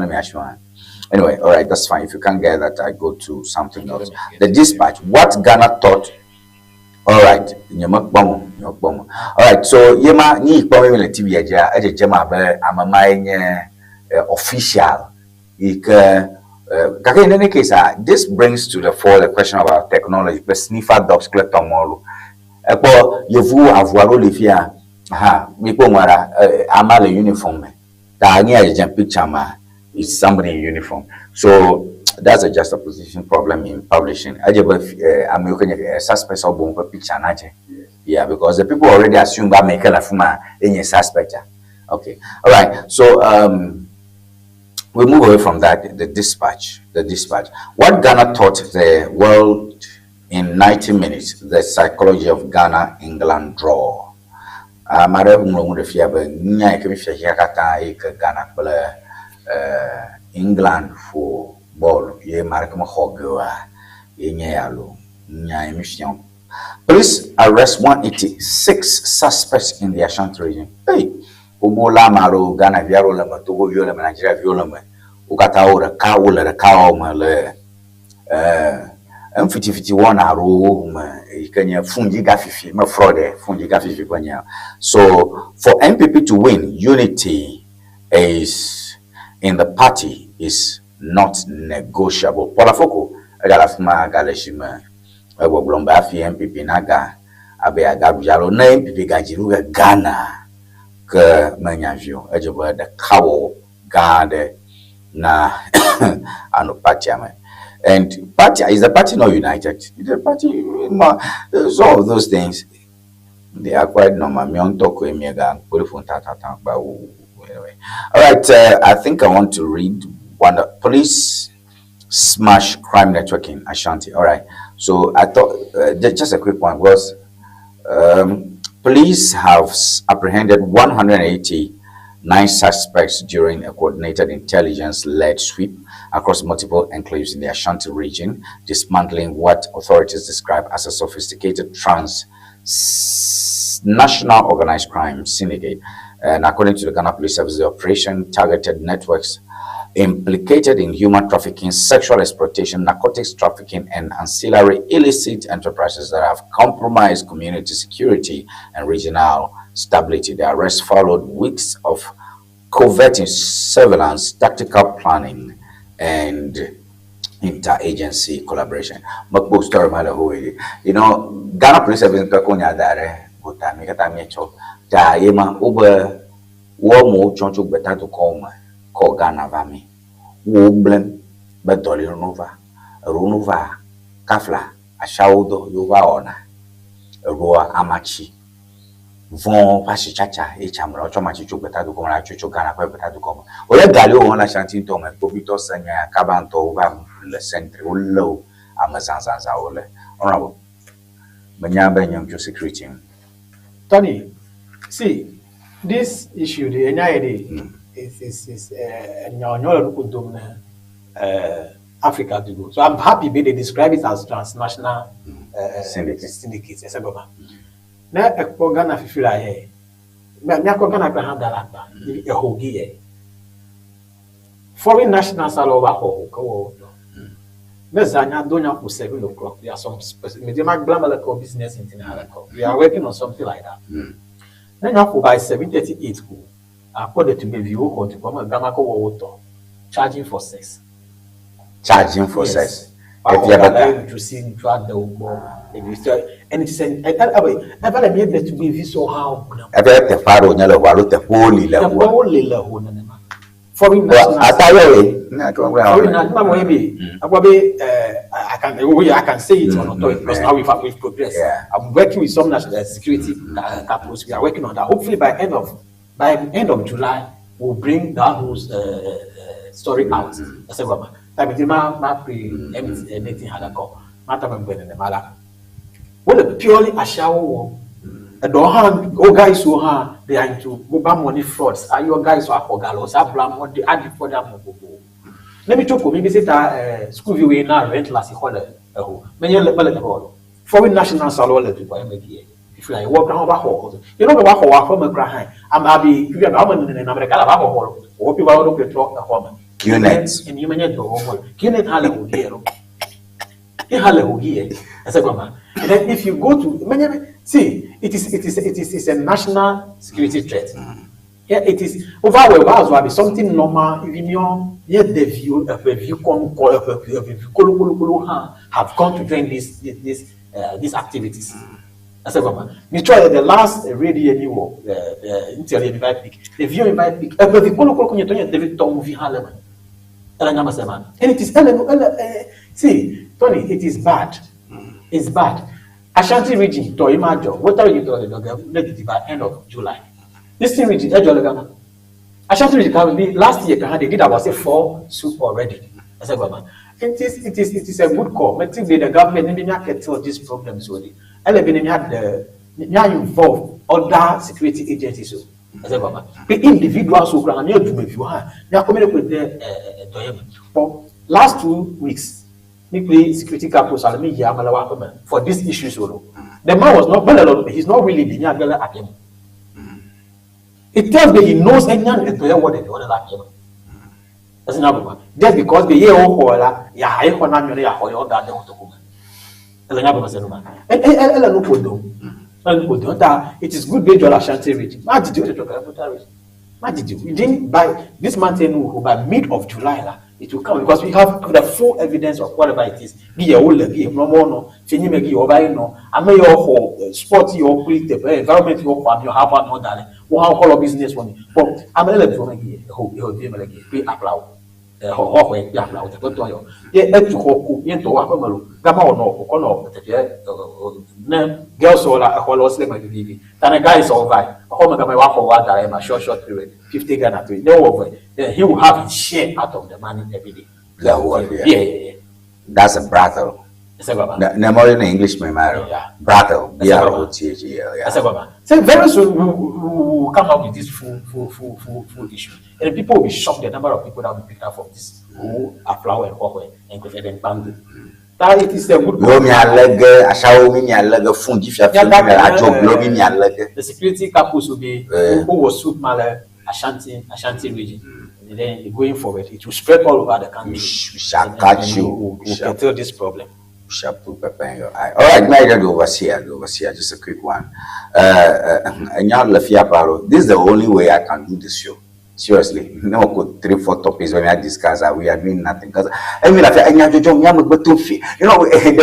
anyway. All right, that's fine. If you can't get that, I go to something else. The dispatch. What Ghana thought All right, nyamak bom. All right, so yema ni ikpome me TV aja eje jema be amama enye official in any case, this brings to the fore the question about technology. The sniffer dogs collect tomorrow. You avoir Olivia, amal uniform. The picture is somebody in uniform. So that's a juxtaposition problem in publishing. I'm looking at a suspect or bomb picture. Yeah, because the people already assume that make a fuma in a suspect. Okay, all right. So we move away from that. The dispatch. What Ghana taught the world in 90 minutes. The psychology of Ghana-England draw. England for ball. Police arrest 186 suspects in the Ashanti region. Hey, Ubola Maro, Ghana Violama, Togo Violama, Nigeria Violama, Ukataura, Kaula, Kaoma, M5051 are Kenya Fungi Gafifi, my fraud, Fungi Gafifi. So for MPP to win, unity is in the party is not negotiable. Polafoko, Galafma, Galashima, Blomba, MPP Naga, Abe Agabjalo, name MPP Gajiruga Ghana, Manyanjo, Edgewood, the cow, guard, na, and party. And party is the party not united. The party, so all those things, they are quite normal. Me on talk with me again. All right, I think I want to read one. Police smash crime network in Ashanti. All right, so I thought just a quick one was police have apprehended 189 suspects during a coordinated intelligence-led sweep across multiple enclaves in the Ashanti region, dismantling what authorities describe as a sophisticated transnational organized crime syndicate. And according to the Ghana Police Service, the operation targeted networks implicated in human trafficking, sexual exploitation, narcotics trafficking, and ancillary illicit enterprises that have compromised community security and regional stability. The arrest followed weeks of covert surveillance, tactical planning, and interagency collaboration. You know, Ghana Police Service over warm choncho better to call Ghana Vami. Woblem, but Dolly Runova, Kafla, Ashaudo, Yuva Ona, Roa Amachi, Von Pashichacha, Echamro, Chomachi better to come, Chucho Ghana, better to come. Or let Galio on Ashanti Tom and Popito Sanya, Cabanto, the Centre, low, Amazon Zanzaole. Honorable Banyamba Young Security. Tony. See, this issue, the NID is Africa to go. So I'm happy they describe it as transnational syndicates. Now, a Ghana feel like foreign nationals are over. We are some specific business in we are working on something like that. Then by 7:38, according to me, view or to come charging for sex. Charging for sex. If you have to see and it's an ever made to be so how the faro the holy level. Foreign nationals. I can say it on authority because now we've progressed. I'm working with some national security couples. We are working on that. Hopefully by end of July, we'll bring that whole story out. That's what anything had a call. Well, purely a shower. And all guys who are they are into money frauds. Are your guys who are for gallows? I blame what they add for them. Let me talk. Maybe say that school view in our rent last year. Many level foreign nationals are all to buy me. If I walk around about hall, you know about how from a cry. I'm happy if you're government in America about hall. Or people are looking to a woman. Units and you may not go home. Unit Halloween here. Halloween here. As a woman.
And then if you go to see, it is a national security threat. Yeah, it is over will be something normal. Even yet the view have gone to join these activities. I said, me try the last radio anymore. The view invite pick. David Tom movie Harlem. And it is see, Tony, it is bad. It's bad. Ashanti region to imagine what are you doing by end of July. This thing region, Ashanti region can be last year they did about 4 soup already. I said, it is a good call. I think the government maybe not get to these problems already. And they had involved other security agencies. I said, the individuals who can do with you are coming with the last 2 weeks. Me play security capital salami here for this issue solo. The man was not he's not really the young at him. It tells me he knows any what they want like him. That's not just because the year or ya high honor ya or that they want to come. It is good they Ashanti region. We didn't buy this mountain by mid of July. It will come because we have the full evidence of whatever it is. Be a old, be a normal, Fini Megi or no, I may your sport your environment your farm, your have no darling, or how call a business one. But I'm a little from again, hope you'll be able to pay applaud. Hawkway, Yaplow, the Toyo. Yet to Hoku, into Wapamalu, Gamma or no, girls or a whole slave like the then a guy is all right. A home of my walk for one time, a short period, 50 Ghana to no over. Then he will have his share out of the money every day. Yeah.
That's a brothel. No more in English, my marrow. Brothel. Yeah.
So very soon we will come up with this full issue. And people will be shocked the number of people that will be picked up from this who are flower and hawkway and go and bang. That it is a good the security couples will be who was suit Mala Ashanti region. And then going forward, it will spread all over the country. We
shall catch you.
We shall tell this problem.
We shall put pepper in your eye. All right, my dear overseer, just a quick one. This is the only way I can do this show. Seriously, no good 3-4 topics when I discuss that we are doing nothing. Because I mean, the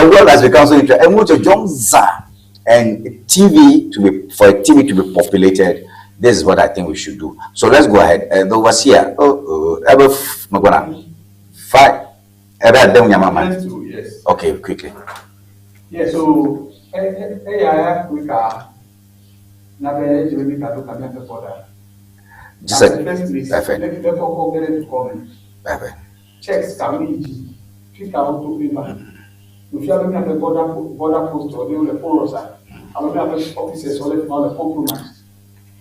world has become so interesting. And TV for TV to be populated, this is what I think we should do. So let's go ahead. The overseer, yes. Okay, quickly.
Yeah, so
just a
checks coming tweet out to people. If you are looking at the border post or the forest, I will have officers or the compromise.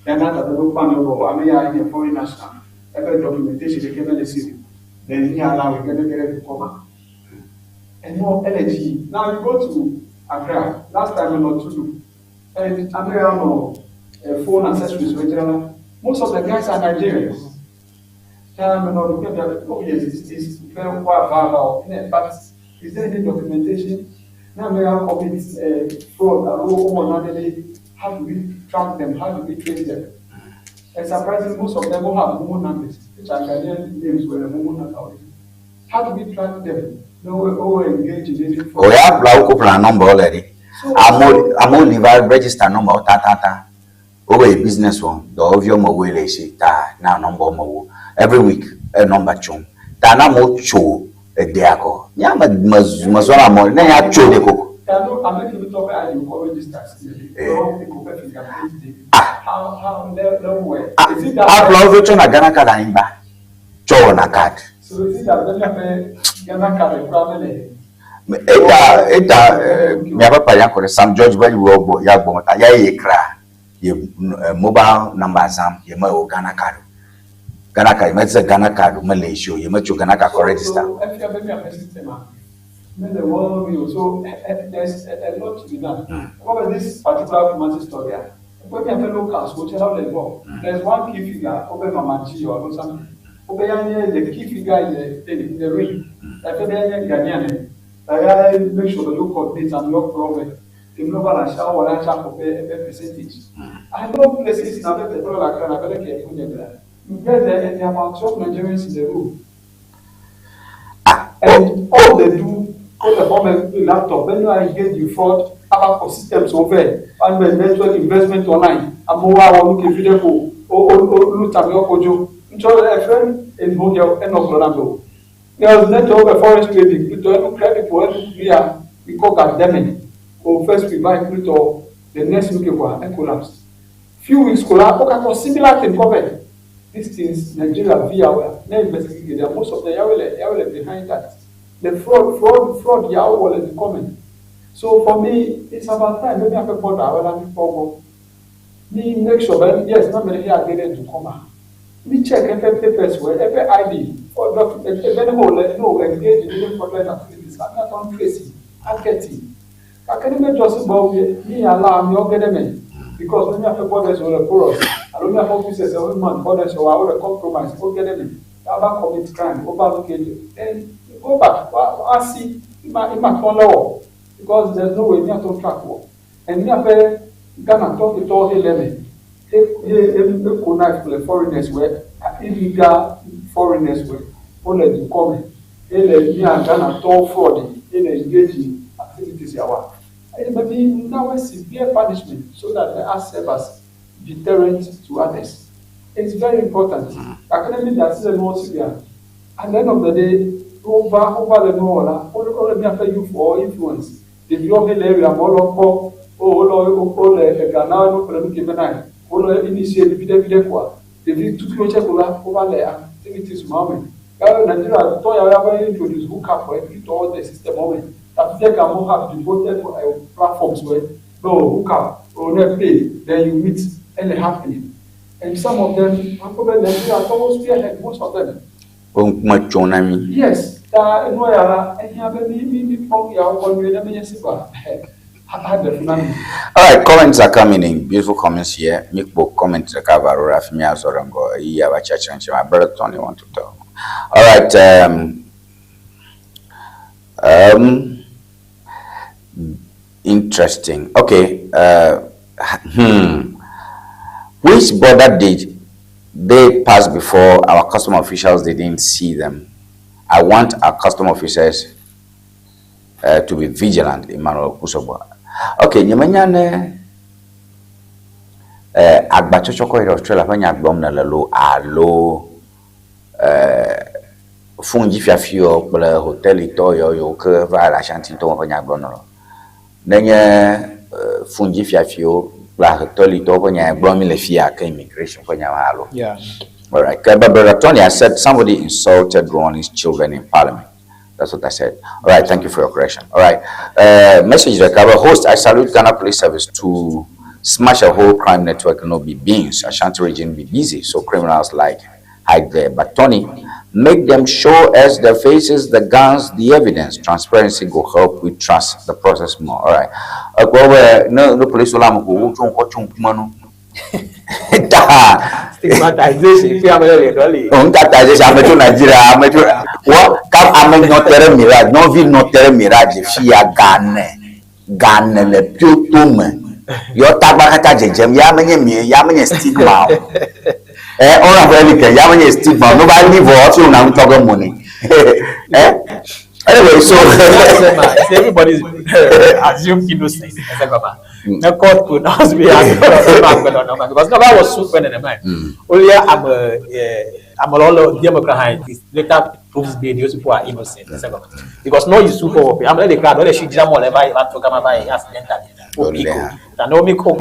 Then that the local panel, I may have a foreign national, every documentation they can receive. Then he allow we get to come out. And more energy. Now you go to Accra. Last time we not to do. And I'm here phone accessories. Most of the guys are Nigerians. Oh yes, this is very well, but is there any documentation? Now we have commit fraud. How do we track them? How do we trace them? And surprisingly, most of them will have Momo numbers, which are Ghanaian names where the Momo numbers. How do we track them? No, engage in it.
Oh, yeah, Blau plan number already. I'm only register number. Over a business one, the obvious mobile say now number mo every week a number chum. Tana mo cho a deaco. Yama mazona mo na ya cho de ko.
I'm making talk about you call registers. How no way. Is it that
I love you na Ghana card imba. Cho na card.
So is it that Ghana card problem?
Eta me papa yanko Sam George when we go ya bo ya ekra. Mobile number Sam, you may Ghana card. Ghana card, you Ghana card, Malaysia, you may Ghana card register.
So there's a lot to be done. What was this particular romantic story? When we have a locals, which how they go. There's one key figure, over Mamachi or something. Over the key figure in the ring. Like Ghanaian. I make sure the local dates and local problem. the global and shall or shall compare a percentage. I know places now that the dollar like that, I better get you get there and there are about 12 Nigerians in the room. And all they do, all the home laptop, when you are engaged, you fraud, about systems over, and the network investment online, and more looking video or look at your kojo. A friend in Boye and of there was net over forest trading, we don't credit for we call academic. Or first we buy crypto, the next week and collapse. Few weeks collapse, similar thing covered. These things, Nigeria, via investigated, most of the Yawele behind that. The fraud, Yawele is coming. So for me, it's about time. Maybe I can put our me make sure that, yes, not many here are getting to come out. Me check every papers where every ID or document, every whole, engage in different fraudulent activities. I'm not on crazy. I'm getting. I can't even just about me allow me organize because when you have borders or a porous, I don't have officers every month, borders or I would compromise, organize. About commit crime, overlocate and go back. I see in my law because there's no way near to track war. And near Ghana talk it all lemon. If knife to foreigners were illegal foreigners were only come. Ghana talk fraud, engaging activities. Maybe now a severe punishment so that they are serve as deterrent to others. It's very important. Academy that is a more severe. At the end of the day, over the Nola, all the after you for influence. The global area, all the Ghana, all the initiative, the two closer over the activities moment. Nigeria, Toya introduce hookup for every all the system moment. That they can more have devoted platforms where no hookup or not pay, then you meet any happening. And some of them, Nigeria, almost spearhead most of them. Yes,
all right, comments are coming in. Beautiful comments here. Make book comments to cover Rafimia Zorango. You have a church and my brother Tony want to talk. All right, interesting. Okay, which border did they pass before our custom officials? They didn't see them. I want our custom officers to be vigilant. Emmanuel Kusobo. Okay, nyamanyane agbachochoko in Australia fanya agbomna lalo alo fungi fiafio kple hotel ito yo ke va la chantin to fanya agbomna nenye fungi fiafio kple hotel ito fanya agbomi le fia ke immigration fanya halo.
Yeah.
All right. But Tony, I said somebody insulted Ronnie's children in Parliament. That's what I said. All right. Thank you for your correction. All right. Message recover. Host, I salute Ghana Police Service to smash a whole crime network and not be beans. Ashanti region be busy, so criminals like hide there. But Tony, make them show us the faces, the guns, the evidence. Transparency go help we trust the process more. All right. No police will
stigmatization.
Nigeria. What? I'm not telling mirage. No, we not telling mirage. Fia Ghana le piotum. Your tabakata jejem. Yamenye stigma. All of them yamenye stigma. Nobody live or you now talk money. Anyway, so
everybody's assume innocent. The court could not be because nobody was super in the mind. Only I'm a lot of Democrat later proves the people are innocent. Because no is super. I'm not the crowd. Only she jam whatever I want to come by accidentally. And no me call.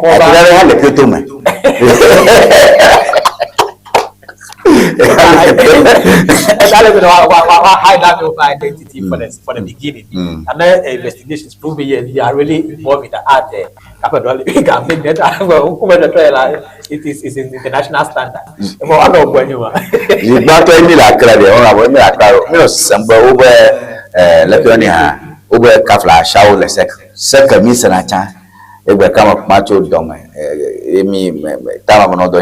High level of identity for the beginning, and then investigations prove they are really involved in the art. It is an international standard. You
not tell me like that. It will come up macho domain.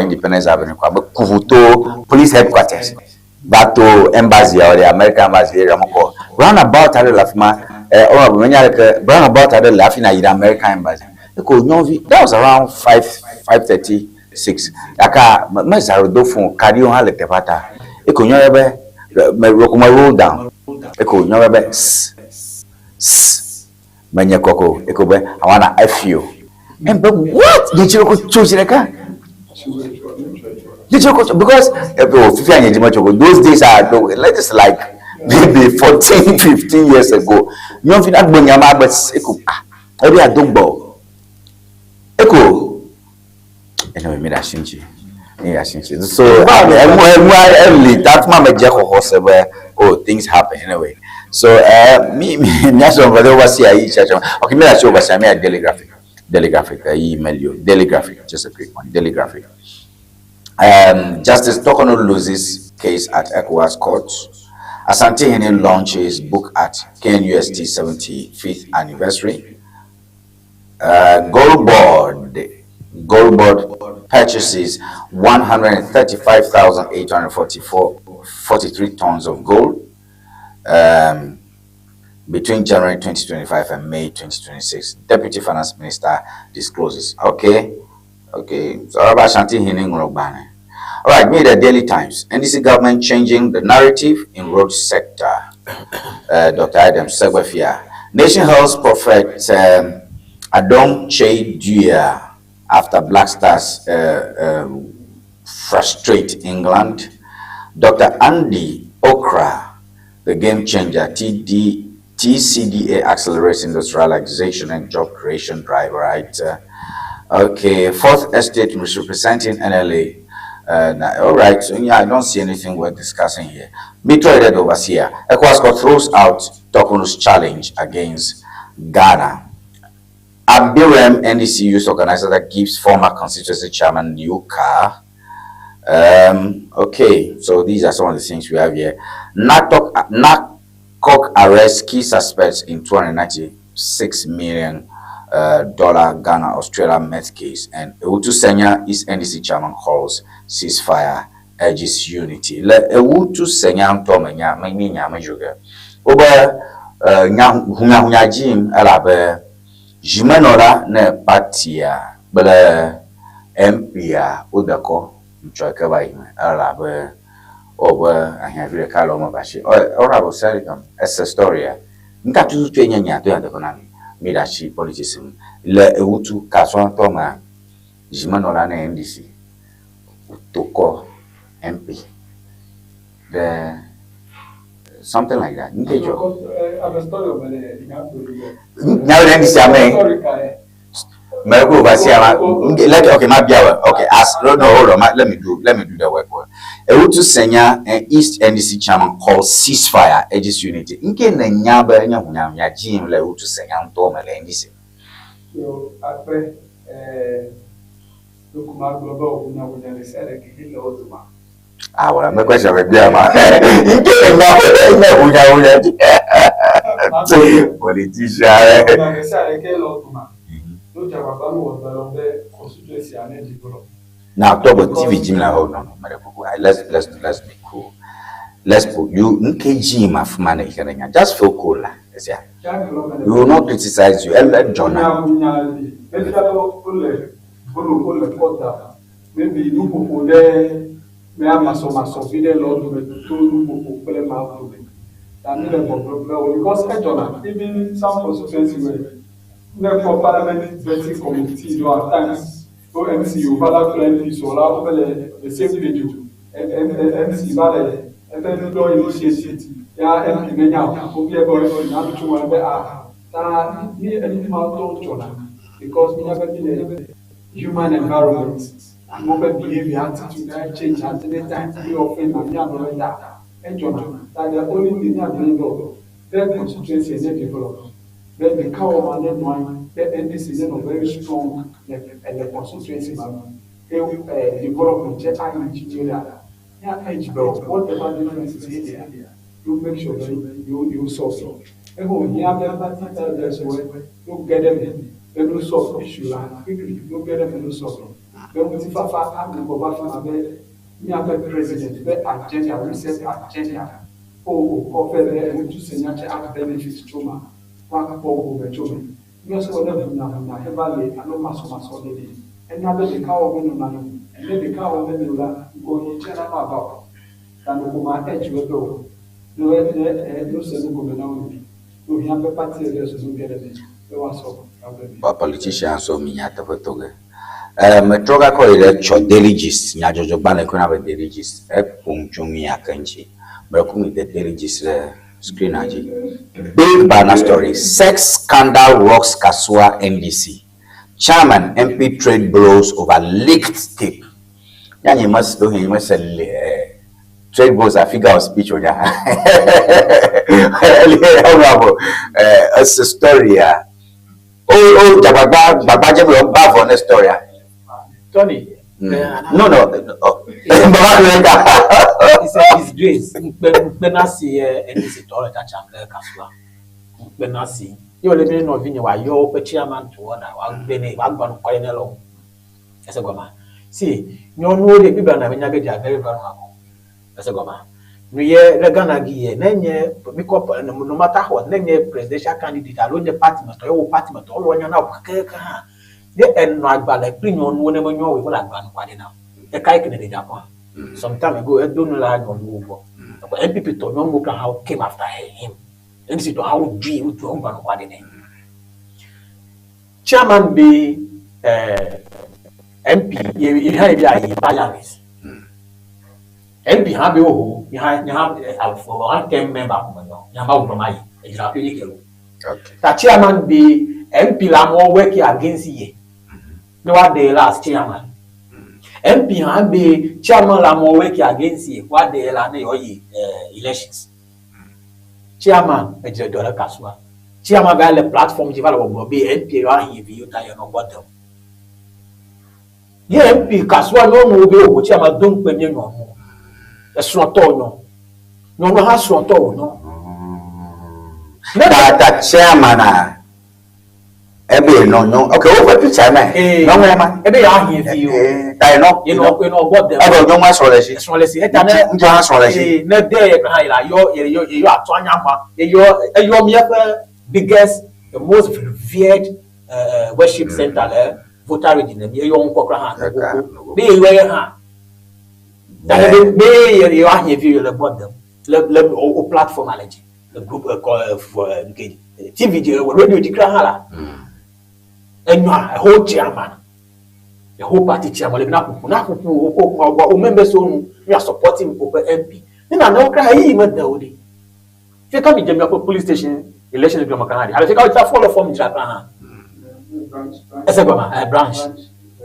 Independence Avenue, Kuvuto, police headquarters, Bato embassy or the American embassy, round about Lafma, or when you brown about the laughing at the American embassy. That was around 5:36. Aka Mazaro phone carry on like the pata. Eko nyobe me roll down. Eko nyobe manya koko. Eko be I wanna F you. And but what did you go choose the car? Did you go because those days are let's like maybe 14, 15 years ago. You don't feel that when your mother eko maybe I don't bow. Eko anyway, me that shinchi. So that mama Jacko horse where things happen anyway. So me national brother was here each okay, me that show was me a daily graphic, email you daily graphic, just a quick one, daily graphic. Justice Tokono loses case at ECOWAS court. Asante Hene launches book at KNUST 75th anniversary. Gold board purchases 135,843 tons of gold between January 2025 and May 2026. Deputy Finance Minister discloses. Okay. So about Asante Hene Ngorobane. All right, me the Daily Times. NDC government changing the narrative in road sector. Dr. Adam Segbefia. Nation Health Prophet Adom Che Duya after Black Stars frustrate England. Dr. Andy Okra, the game changer. TCDA accelerates industrialization and job creation drive, right? Okay, Fourth Estate misrepresenting NLA. All right, so yeah, I don't see anything worth discussing here. Metroid overseer. ECOWAS throws out Tokono's challenge against Ghana. Abirem NDC youth organizer that gives former constituency chairman new car. Okay, so these are some of the things we have here. NACOC arrests key suspects in $296 million Ghana Australia meth case, and Ewutu Senya East NDC chairman calls ceasefire, urges unity. Le Ewutu Senya Ntomenya Menya Majuga. Oba hunya jim alabe jimenola ne patia bele MPA udako mchoke bai alabe oba ahia kalo mabashi ora bo selikam essa storia nka tutu enya to yande konami midachi politicism le Ewutu kaswa toma jimenola ne NDC utoko MP the something like that. Now then, this okay, let me do the work. Ewutu Senya and East NDC chairman calls ceasefire, urges unity. Inke na nyaba nya jim le Ewutu Senya ntoma le NDC.
So après le kuma global unya lesere kile otuma.
Well, my question will be politician. Now, talk about TV Jim. Let's be cool. Let's put you Jim of money. Just feel cool. We will not criticize you. Let John.
Maybe you people there. Me ama so video Lord me to do kple ma to me. That me the problem because even some constituency where for parliament vetting committee do at times OMC you value plenty so la the same video and MC value and then do initiate ya MP menya ko be boy na to one be that me any ma to Jona because me have been human environment. And mobile behavior attitude change at any time. We often have that. And that the only thing that we know, their constituency is developed. Then the cow and then one, the NDC is very strong and the constituency development, engineer, whatever difference is here, you make sure that you solve it. And when you have them, you get them in, they will solve issues quickly, you get them and you solve it. Then we Fafa and the president, the agenda, reset agenda. Oh, offer the to send benefits to One for the children. You also never know, heavily, and no maso lady. And now the cow of money, and then the cow of the go in China about. And the woman edge will go. No seven go down. We have a party of us who get it. There was so.
But politicians so me at the photo. Metroga call it daily gist. Nyajo Bane kuna be daily gist. Punchumi akanchi. Brakumi the daily gist screen aji. Big banner story. Sex scandal rocks Kasua NDC. Chairman MP trade blows over leaked tape. Yani must do him must trade blows a figure of speech on ya. It's a story. Oh, Baba Jam will bath on the story.
Tony.
No.
It's a disgrace. Benasi NDC toilet at Chamber Kasua. Benasi. You live in Novinia, you're a chairman to order. One Bene, one Colonel. As a goma. See, no the people are very vulnerable. As a goma. We hear Reganagi, Nene, no matter what, Nene presidential candidate, alone the party must all one now. They end not by like bring on whenever you know we will have gone quite now. The Kaikin in Japan. Some time ago, I don't know on move. But MPP to know how came after him. And see to how G would to open what in him. Chairman be MP, you have a balance. MP have you have for 1 member you have my that chairman be MP la more working against ye. No what the last chairman. MP have be chairman la more working against ye. What the elections. Chairman a dollar Kasua. Chairman got the platform will be MP around here you tie no bottom. Ye MP Kasua no go chairman don't pay no. A swanto no has swanto no.
That chairman ebe no okay over to chairman no man
ebe ya here you
tai no
you know what the
ebe no ma solesi
eta
na solesi
na dey la you atoanya ma you me biggest the most revered worship center voter region you nkokra ha be we ha be you are here you the bottom le platform allergy the group for TV radio dikra hala and a whole chairman the whole party chairman na members on you are supporting MP then I know cry even the odi if you come in the police station election go Canada I think I will follow from Japan as a branch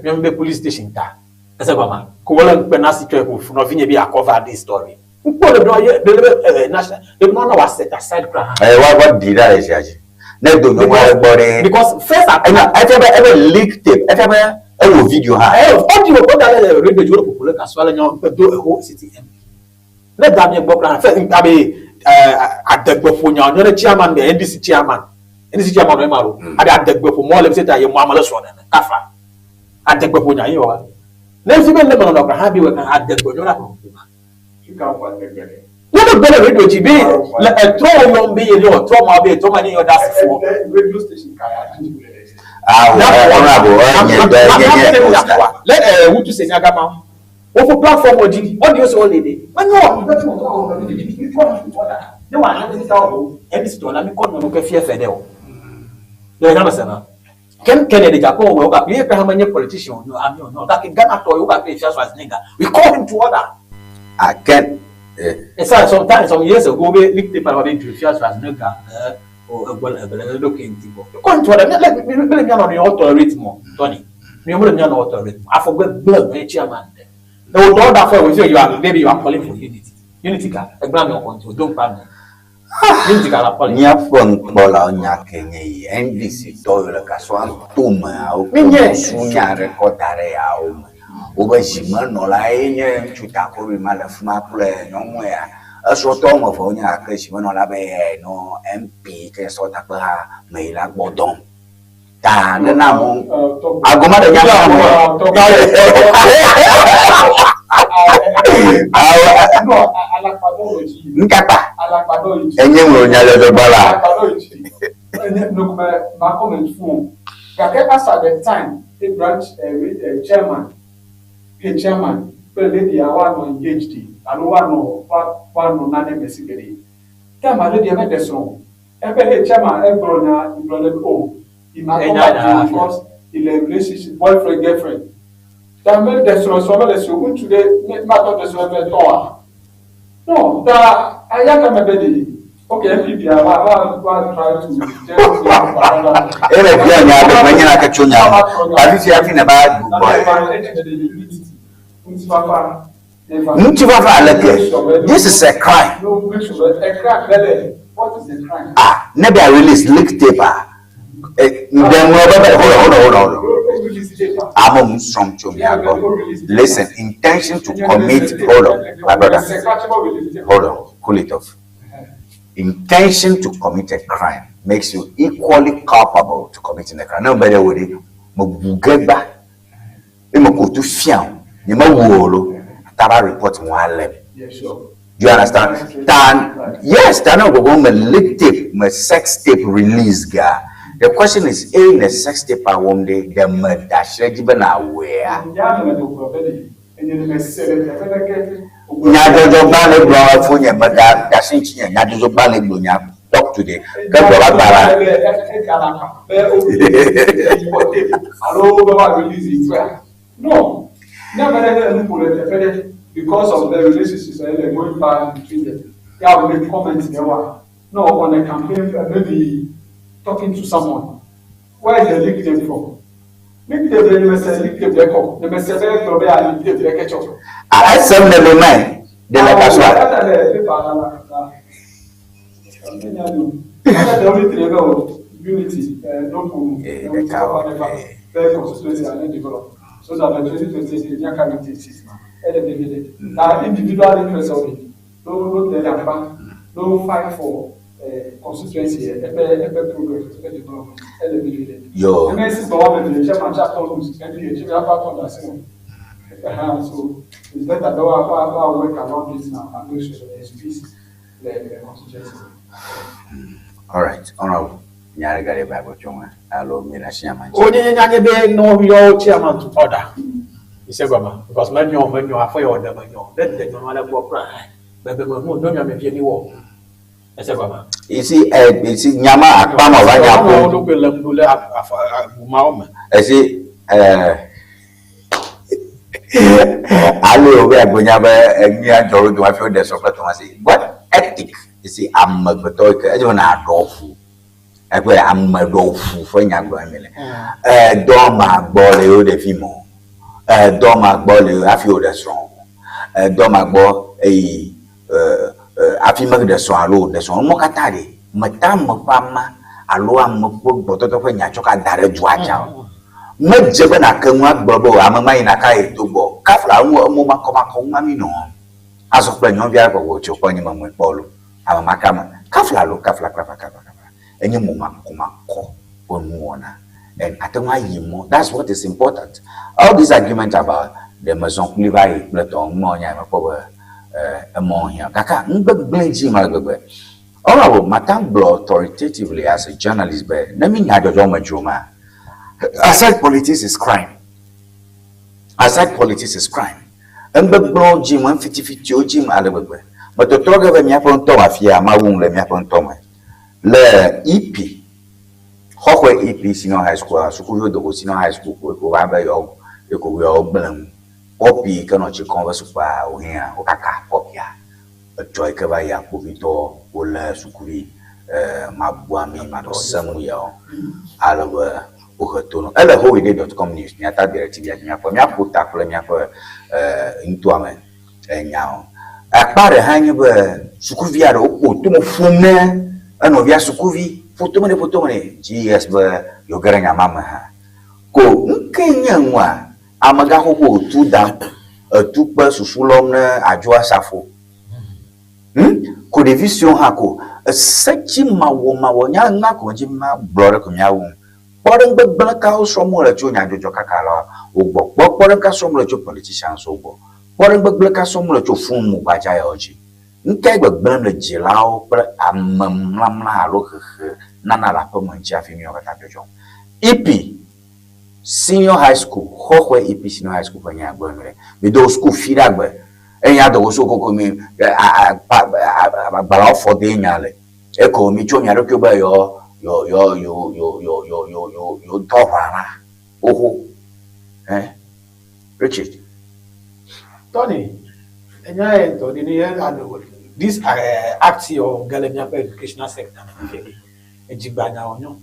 remember police station ta as a goma ko wala penasi to no vinye bi cover this story the national they no know set aside
what did I say because
first
I ever leak tape ever video
audio what that radio popular Kaswala do a whole city let that be program first abi at the Bofunya no chairman the NDC chairman no maro at the Bofu more let say that you mamala so na kafa at the Bofunya you are let me let me no ha bi we kan at the Bofunya you can what the no better radio TV throw your be you throw my be throw money your that's for radio station let who to say Nyagama for platform oji what do you say all day man no they want to tell any store na me come no fear fede o you understand Ken Kennedy Japan we go play ka many politician no that Ghana to you go play first was nigga we call him to order
I can't
sometimes some years ago we licked the power into first was nigga or looking people come to order let me not tolerate more Tony me not tolerate I forget blood my chairman they will order for you you are maybe you are calling for unity ka e grant your control don't pardon unity ka la police
nya fon bola nya kenye NDC to le ka so antuma o sunya recordare ya o oba jima no la enye chuta ko bi mala fuma ple no mo ya aso to mo fo nya ka jima no la be no MP ke so ta pa me la bodon ta na mo agoma de nya nkapa enye mo nya le bala
no my comment phone. As at the time, a branch chairman, but lady I want to engage the. I don't want no none basically. Come on, lady, I met the song. Every chairman, every brother, oh, he might come because in a relationship, boyfriend, girlfriend. That made the song, so many so today, matter the song. No, that I am a baby. Okay, MPP, I want to try to
this is a crime.
What is the crime?
Never release leak paper. Hold on. I'm from Chumiago. Listen, intention to commit. Hold on, my brother. Hold on, cool it off. Intention to commit a crime makes you equally culpable to committing a crime. Nobody would Mugeba. Imokutu fiam. Nima wolo. Tara report one.
Yes, sure.
Do you understand? Yes, that no go leak tape, my sex tape release guy. The question is, in the sex tape one day, the murder should even aware. Nyadojo bale bro for your mother, Dashin, Nyadojo bale blunya, talk today.
No, never because of the relationships going back between them. Yeah, will make comments there. No, on a campaign, maybe talking to someone. Where is the leak came from? Maybe the message leak came there. The message leak came there.
I said never mind. The
only thing unity, no consistency and develop. So that the 2020 can be taken. Now, individual interest of it. No fight for constituency, progress, development.
Yo.
So it's better that our work around this now and make sure there's peace the constituency.
All right, honorable. Nyarigare Bible Choma. Allow me to share my.
No, your chairman to order. He said, because when you are for your order, let the normal work cry. But the moon don't have any war. I said,
you see, Yama, Akbama, I see, I will wear Bunyaba and me and Joe do I feel the soccer to say, what ethic? You see, I'm a Batoka, I don't know. I'm a dofu for young family. Doma Bolly, the female. Doma Bolly, I feel the strong. Doma Bo, I feel the swallow, the song Mokatari, Madame Pama, Aloa Moko, Bototo, Yachoka, Dare Juaja. Majabana can work Bobo, I'm a mine a kai to bo. Kafla, Moma Comacom, Mamino. As of Planovia, what your monument with Bolo. I'm a Macama, Kafla, Kafla. And you mumako on Wɔna. And I don't know that's what is important. All these arguments about the Maison Levi, Platon, Monia, Power, among here. Kaka, Blingji Malgube. All of Madame Blow authoritatively as a journalist, but let me add a Joma. Aside politics is crime. Aside politics is crime. And the blow Jim 150 Jim Alabama. But the talk of a Yapon Tomafia, Mawung, the Yapon Thomas. Le EP, Hawkway EP, Sino High School, Sukuyo, the Sino High School, who have a yo, you could be all blame. Poppy cannot you converse with here, Okaka, Popia, a joy Kavaya, Puvito, Ola Sukuri, Mabuami, Mado Samuel, Alawa, Ukatono, Elahoide.com news, Niata directive at Mia put tackle into a man, and now. A part hang over Sukuvia, Tumo Fume. Ano via sukuvi fotomane GS ba yogaranga mama ko nkenya nwa amaga ho tu da tukpa susulom na ajwa safo ko de vision hako sachi mawo nya nga ko jima blore ko nyawo poren gbegba ka so mo la chu nya jojo kakala ogbo poren ka so mo la chu politicians ogbo poren gbegba ka so mo la chu fun mu ba ja ya oji nke gbegba na jilao per amamlamla lo nana la pe manchi afimi o kata jojo EP senior high school ho EP senior high school fanya agbo mere be do school feed agbo enya do so koko mi agbara for de nyale e ko mi cho mi arokyo ba yo dohara oho Richard
Tony enya to di ni this act your Galenia educational sector ejigba na onyo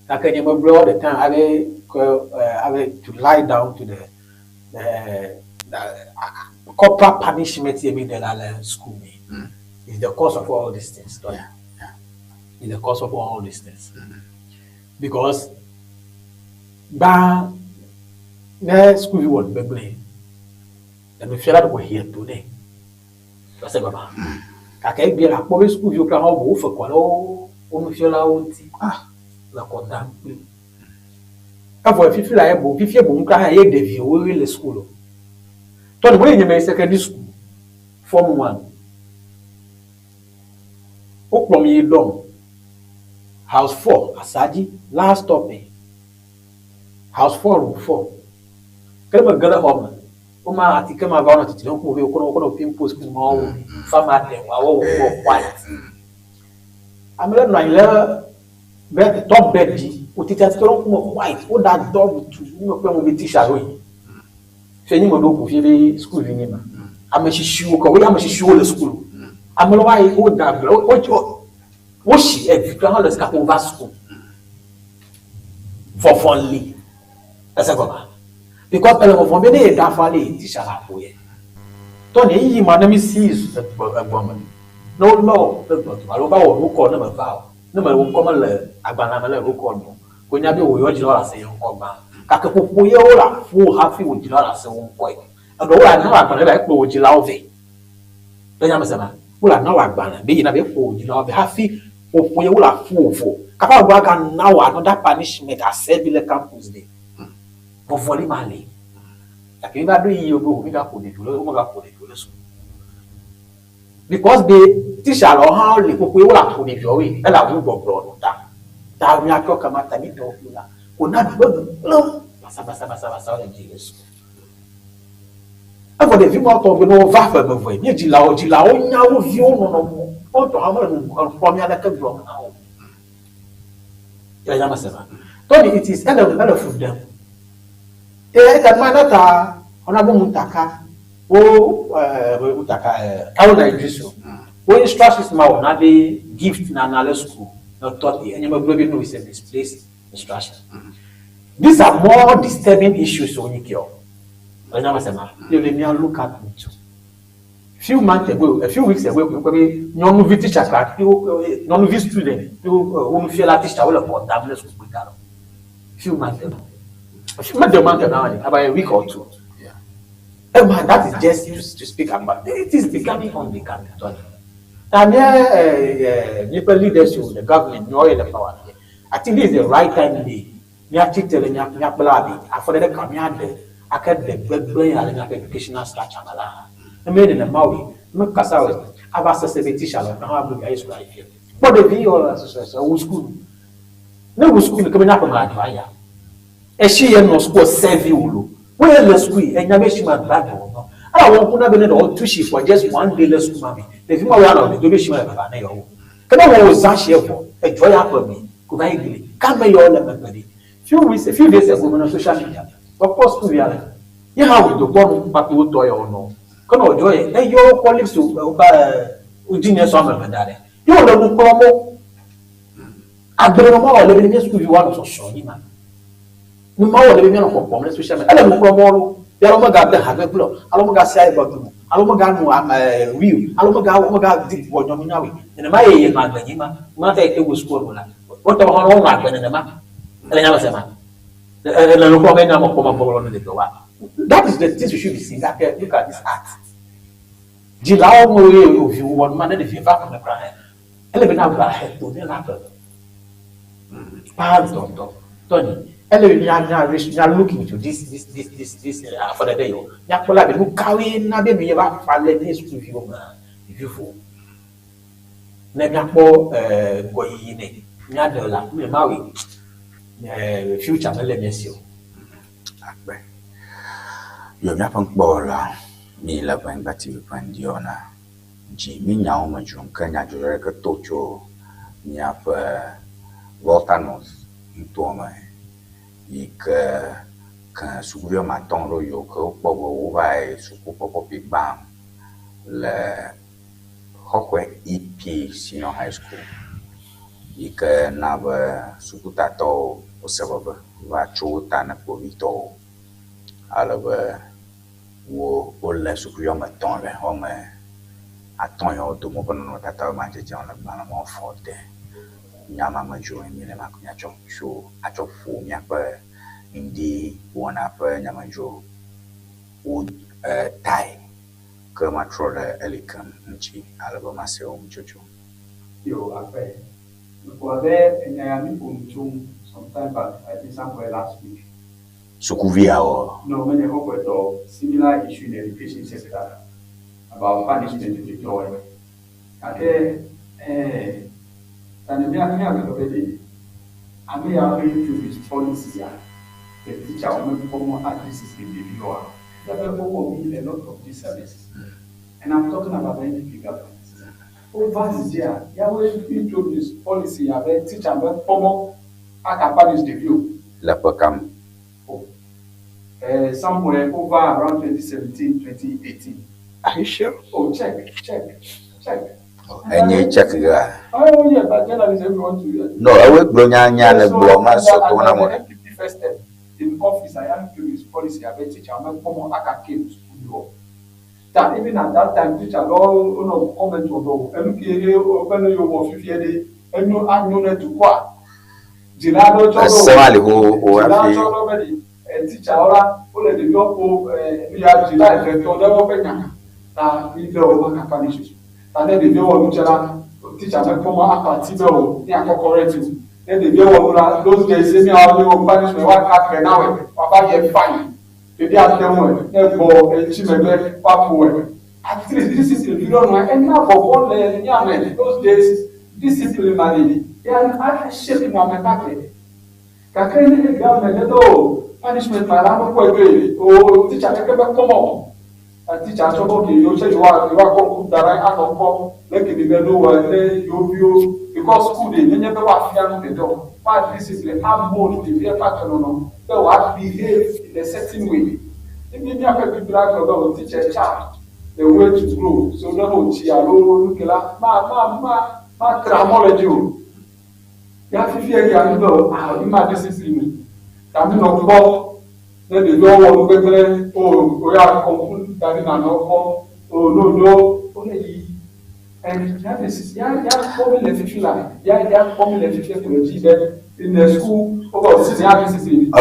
like any all the time have to lie down to the corporal punishment in the school is the cause of all these things. Is the cause of all these things. Because the school you want to be and we feel that we're here today. That's it, Baba. I can't be a public school you can have over qualo on feel out la condamn. If you feel like if you can hear the view, we will school. Don't wait in secondary school. Form 1. Oklomi Dom. House 4, Asaji, last topic. House 4, room 4. Come a girl home. Uma atika ma va na titi no ko kono pimpos ku ma o fama dem wa wo quiet. Amela no ile bed top bed di o titi ati ko quiet o da dog to no pe mo be teacher we. Fe ni mo do ku fi school ni ma. Amashishu ko we amashishu le school. Amelo wa o da o shi e fi kan le ska ko va school. For funly. Asa ko ba. Because elle me vient de d'affaler teacher la pour ye. Tony yi madame sees a woman. No alors ba o ko na ba fa. Na ma o ko ma le agbana ma le o ko no. Ko nya bi o yo jiro la se yon ko ba. Ka ke popo ye o la fu ha fi o jiro la se won ko. Ado wa na wa ba le o jiro ove. To nya ma se ma. O la na wa agbana be yi na be o jiro ove ha fi popo ye o la fu. Ka pa gba ka na wa another punishment accept le campus dey. Pour voler malé. Like va do you go we ga put it so. Because the teacher or how le popo we la put it your way. E la wo gbogbo ta. Ta mi akọ kama ta mi do la. Ko na do basa le Jesus. E for the people to be no va fa me voi. Ni di la o nya wo vi o no. O to ha mo ko mi ada ka bro na o. Ya ya masema. Tony it is element of them. That manata honorable Mutaka Kauna Idrisu. When instructions ma na be gift na na school not taught the animal global no is a misplaced instruction. These are more disturbing issues on Nikio. You let me look at me too. A few weeks ago, non teacher non student who feel like teacher will report double school with that. Few months ago. About a week or two. Man, that is just to speak about. It is becoming unbecoming. And people leaders, the government, know the power. I think this is the right time to be. Me actually telling you, I for the community, I can the educational structure. I made in the Maui, not Casawas. I've asked a teacher, but the video association, school. No school coming up on my fire. E she no school serve you. Where the school and you make my bad no. I want to be no two shift for just one day less school mommy. The people around the do she my baba na yo. Can I was that share for a joy happen me. Could I really come by your everybody. A few days ago on social media. Of course to reality. You have to go back to toy or no. Can I joy and your colleagues to junior summer that. You don't know I don't know living in school you want to show you man. No matter the meaning of permanent social media. I don't know. They are not going to have a blow. I don't know say about them. I don't know real. I don't know deep what you know. And my man, not a was school. What the whole lot when in the map. And I never say man. That is the thing you should be seeing. Look at this art. Jilao if you want man if you back on the ground. Eleven have a head to the latter. Pardon, Tony. You are looking into this for the day. You are probably look carry na be me ba fale this to you if you fall. Na me akpo goyi ne. Nyadola, me mawi. Future me let me see.
Akbe. Yo mi apang bola. Mi la Ŋdi Wɔna TV Morning Show. Ji mi nyao ma jum kanya jure ke tocho. Mi apa voltanos ntoma. Ik kan sukuvio maton ro yo ko pogo vai suku popo big bang le hokwe EP senior high school. Ik na ba suku tato o sababa va chota na povito ala ba wo le sukuvio maton le home aton yo to mo kono tata ma je jan la bana mo forte nyama ma jo mi le ma kunya cho show a cho fu mi apa Ŋdi Wɔna pe nyamanjo o tai que ma trole elikam nchi alaba maseo mchocho
yo ape ko ave nyami punchum sometime back I think somewhere last week
sukuvia o
no many hope to similar issue in the education sector about punishment to joy ake tanemia mia ko bedi ami ya going to this policy ya the teacher will perform addresses in the viewer. That will mean a lot of these services. And I'm talking about the NDP government. Over this year, you are going to introduce policy about teacher will perform accompanies the view.
La Pocam.
Somewhere over around 2017, 2018.
Are you sure?
Oh, check.
And you check it.
Oh, yeah, but journalists everyone to
no, I will blow Yana Bloma so to
first step. In office, I am to this policy about teacher. I'm a common came to school. That even at that time, teacher all comment on the MPA open your more 50 day and no unknown to what. Gilado already and teacher already go we are July to open we go punish. And then the video teacher come correct. Then the girl was those days say me how they will punish me what happen now papa get fine the day after one for chimebe papu at least this is you don't know and now for one man those days disciplinary and I shape my mentality kakene the government do punishment mara no ko agree o teacher take be come on teacher so okay you say you are come dara akoko like the do wa you because school they never was fear the door. But discipline, have more to be a pattern no. They will behave in a certain way. If you have a people like teach a child the way to grow, so no chialo look la ma tramology. You have to fear you know how you might discipline. That no go. Then the door will be we are complete that in an oh no only. And that is, formula in the school over discipline.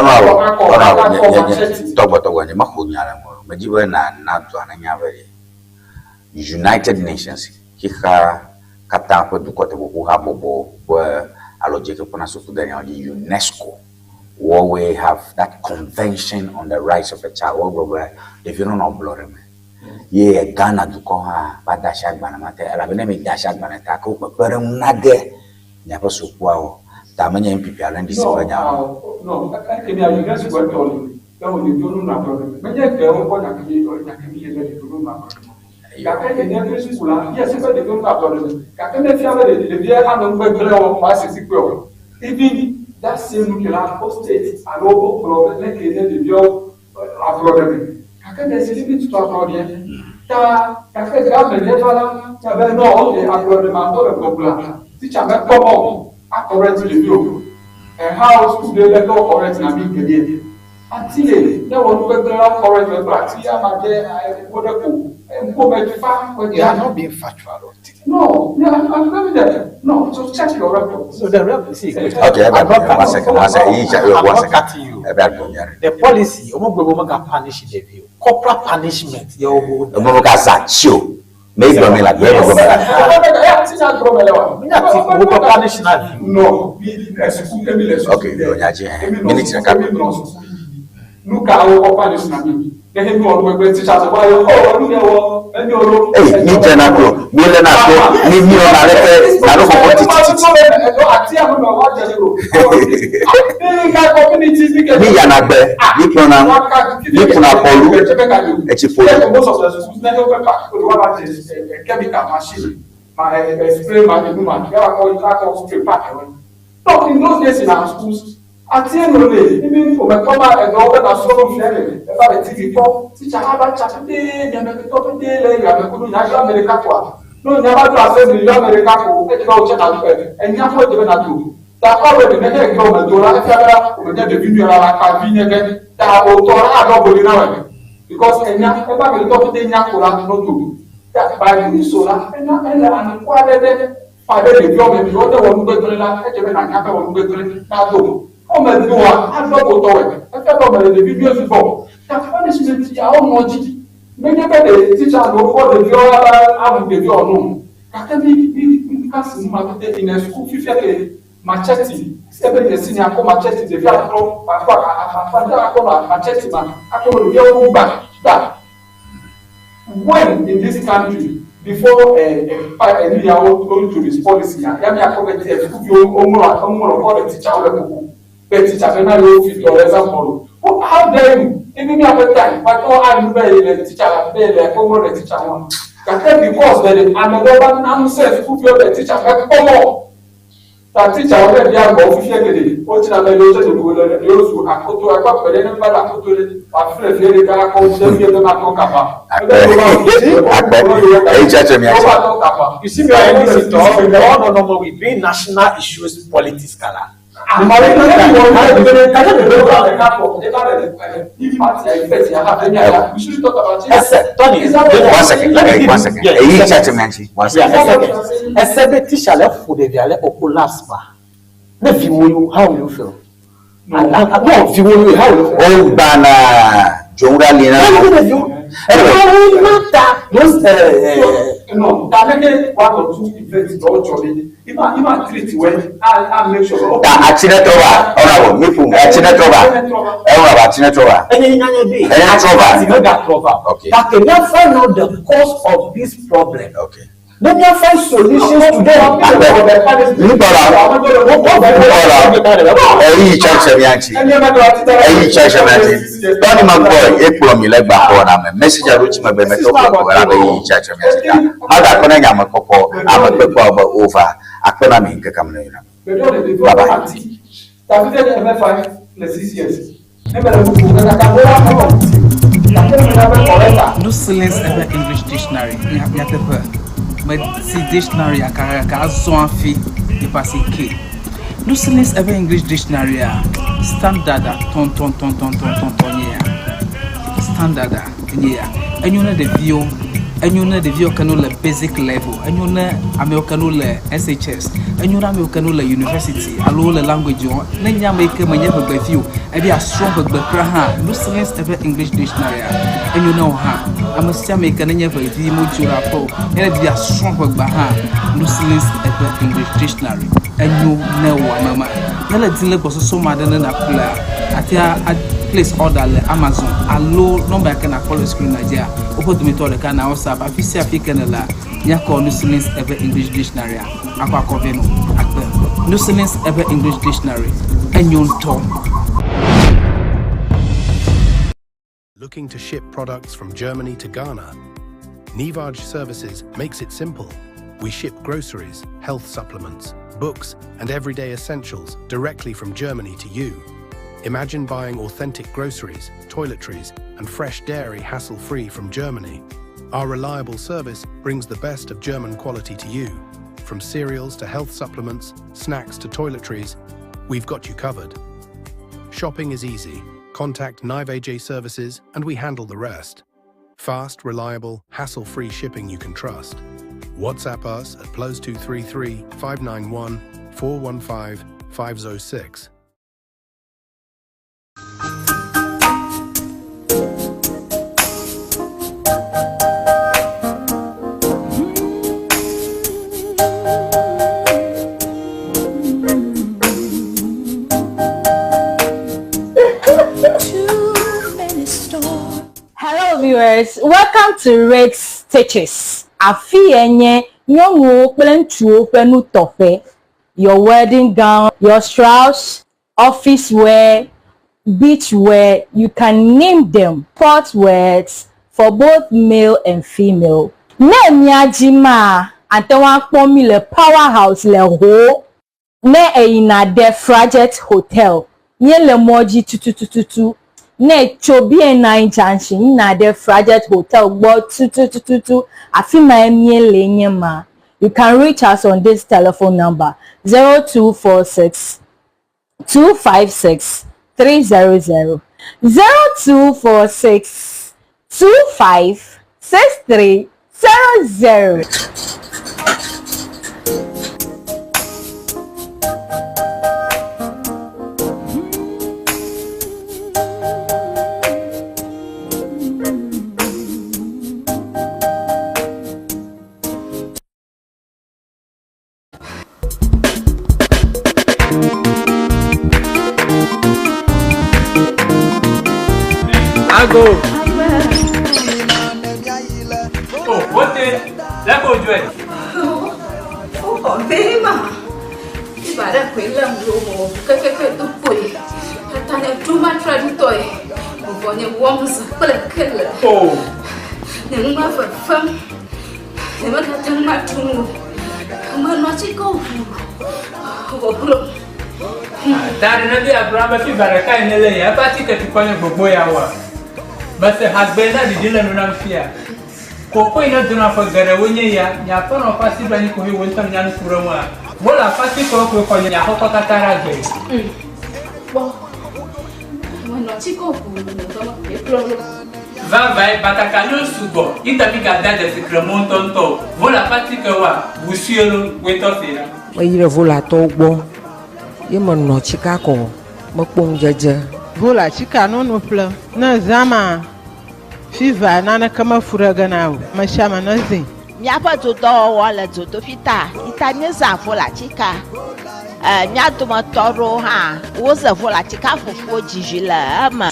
United Nations, UNESCO, where we have that convention on the rights of a child, where if you don't know blood. Ye Ghana to call her, but that shag banamate, Alabama, that shag banataco, but nage, never so wow. Tamanya people are in this.
No, I can hear you guys were told. No, you don't know problem. When you go on a key or a key, you don't know. Yes, if I don't have problem. Can if you have the Via and the Pacific, even that same state and over problem, like the Vio problem. Can there's a limit to our audience? Can government never know the problem? Teacher, come on, I correct the view. And how school they let go correct and be good. Until they won't be correct the practice, I would
are not being factual.
No, I'm not there. No, so check your record.
So the record, see,
okay, one second.
The policy, punish the view. Corporal punishment,
maybe like
no, okay,
minutes.
Look at our punishment.
Hey, me
jana bro, me le na ko, me on arete, na no ko me yana be, me kuna polu, e chi polu.
Most of the schools never went back to the chemical machine. My spray man, you man, you are spray pack. No, in those days in our schools, at the end of the day, even for my cover and all that are so sharing about the TV talk, teacher have a chat today, they make a talk today, you have a good America. No, never to assembly, you America, and you have what you're going to do. That already make a government to run the video like a vineyard that will turn out because everybody will talk to the Yakura not to that by doing so, and acquired the government, the other one who and that do. Come and do I don't go to it. I tell them the videos before. The punishment is our much. Maybe the teacher go for the girl, having the girl no. That can be in a school, 50 machete. 7 years senior come machete, the girl from machete man. I told the girl back. When in this country, before a year going to this policy, I am going to teacher. Teacher, for example, how dare you? Even me at the time, but I'm very the teacher, the teacher one. Because I'm a government, I'm safe to feel the teacher, but that teacher already have officially. What I'm going to do, those who are put to a cup, but then I put to it, I'm afraid they can't come to them talk about. You see, we bring national issues politics.
One second. How will you feel?
No, that make one or two events don't join. If I treat when I make sure that
okay. That can now find out the cause of this problem.
Okay.
Then you find solutions to them.
No silence ever English dictionary. But see dictionary aka so afi e passe K. No silence ever English dictionary standard ton standard and you know the view can know the basic level and you know American SHS and you know American university allow the language on then you make a view and be a strong but no silence ever English dictionary and you know I must make an never view and be a strong but no silence ever English dictionary and you know mama yala dile ko so mad na kula atia place order le Amazon allo number can call screen Nigeria open to me to the can WhatsApp afisi african la nya call no silence ever English dictionary akwa koveno akpe no silence ever English dictionary enyon tom.
Looking to ship products from Germany to Ghana? Ŋdi Services makes it simple. We ship groceries, health supplements, books, and everyday essentials directly from Germany to you. Imagine buying authentic groceries, toiletries, and fresh dairy hassle-free from Germany. Our reliable service brings the best of German quality to you. From cereals to health supplements, snacks to toiletries, we've got you covered. Shopping is easy. Contact Ŋdi Services and we handle the rest. Fast, reliable, hassle-free shipping you can trust. WhatsApp us at +233 591 415 506.
welcome to Red Stitches. Afi enye nyongo kple ntsuo ƒe nutɔƒe. Your wedding gown, your strauss, office wear, beach wear, you can name them. Sportswears for both male and female. Ne miajima antewa kpomi le powerhouse le ho. Ne eyina de Frajet Hotel. Nye le moji tututututu. Ne chobi na junction na de Frajet Hotel gbo tututututu. Afima emie le nyema. You can reach us on this telephone number 0246 256 300 0246 25 6300.
Go. Oh, what the? Let go do it.
Oh, very much. If I don't quit them, you to Boye. Tanya too much try to toy. When you want to kill.
Oh,
the mother from never got too much to move. I'm not go.
That Ŋdi Wɔna fi baraka inele ya pati ke tukone gbogbo ya wa. Base hagbena di dile nuna fia. Koko ina duna fa gare wonye ya nya pa no pasi bani ko hi wontam nya nkuro mu a. Bola pasi ko ko nya hoko katara gbe.
Bo. Bueno, chico,
Va batakalo sugo. Ita biga da de secrement tonto. Bola pati ke wa wusielo weto fira.
Mayire vola to gbo. Ye no chika ko mo pon jeje.
Vola chika no ple. Na zama fiva nana kama furaga nawo. Mashama nazi.
Miapa todo wala todo fita. Itanye za vola chika. Miato matoro ha. Woza vola chika fofo jijila ama.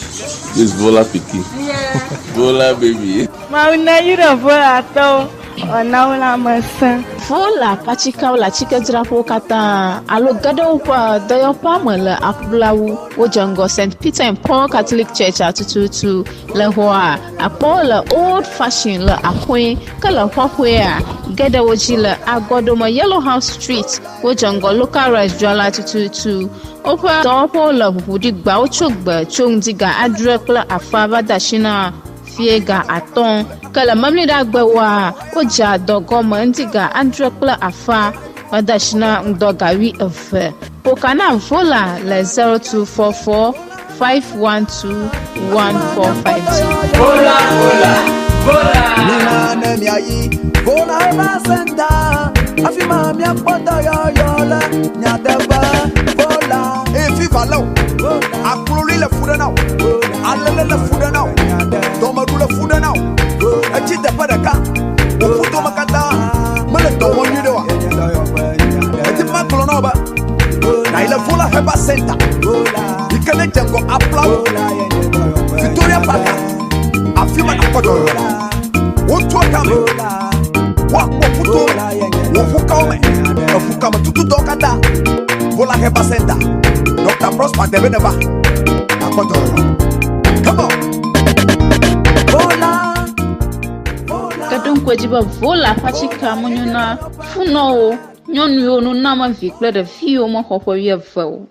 This vola piki.
Yeah.
Vola baby.
Mauna yura vola to. Ona wala masa.
Vola pachika wala chika drapo kata alo gado pa doyo pa mele akblawu ojango St. Peter and Paul Catholic Church atututu le hoa apo le old fashion le akwe kala hwahwe gada woji le agodoma Yellow House Street ojango local restaurant atututu opa dopo le hudi gba ochogba chongdiga adrekla afaba dashina fiega aton kala mamli da gbewa oja dogoma ndiga andrekla afa wadashina ndogawi efe pokana vola le 0244 512 1450
vola
Nina ne miayi vola ma senta afima mi apota yo la nyadeba vola e fi valo akululi le fuda now alele le fuda now domaru le fuda now a ti de padaka o futo makata mele to wonyi de wa e ti maklo no ba na ile vola heba senta ikele jengo applaud Victoria Park afima na kodo wotu kame wa futo wo fukame fukame tutu dokada vola heba senta Dr. Prosper Debeneva akodo come on vola
kadon kwajiba vola pachika munyuna funo nyonu yo no na ma vi kple de fi o mo hopo wie fo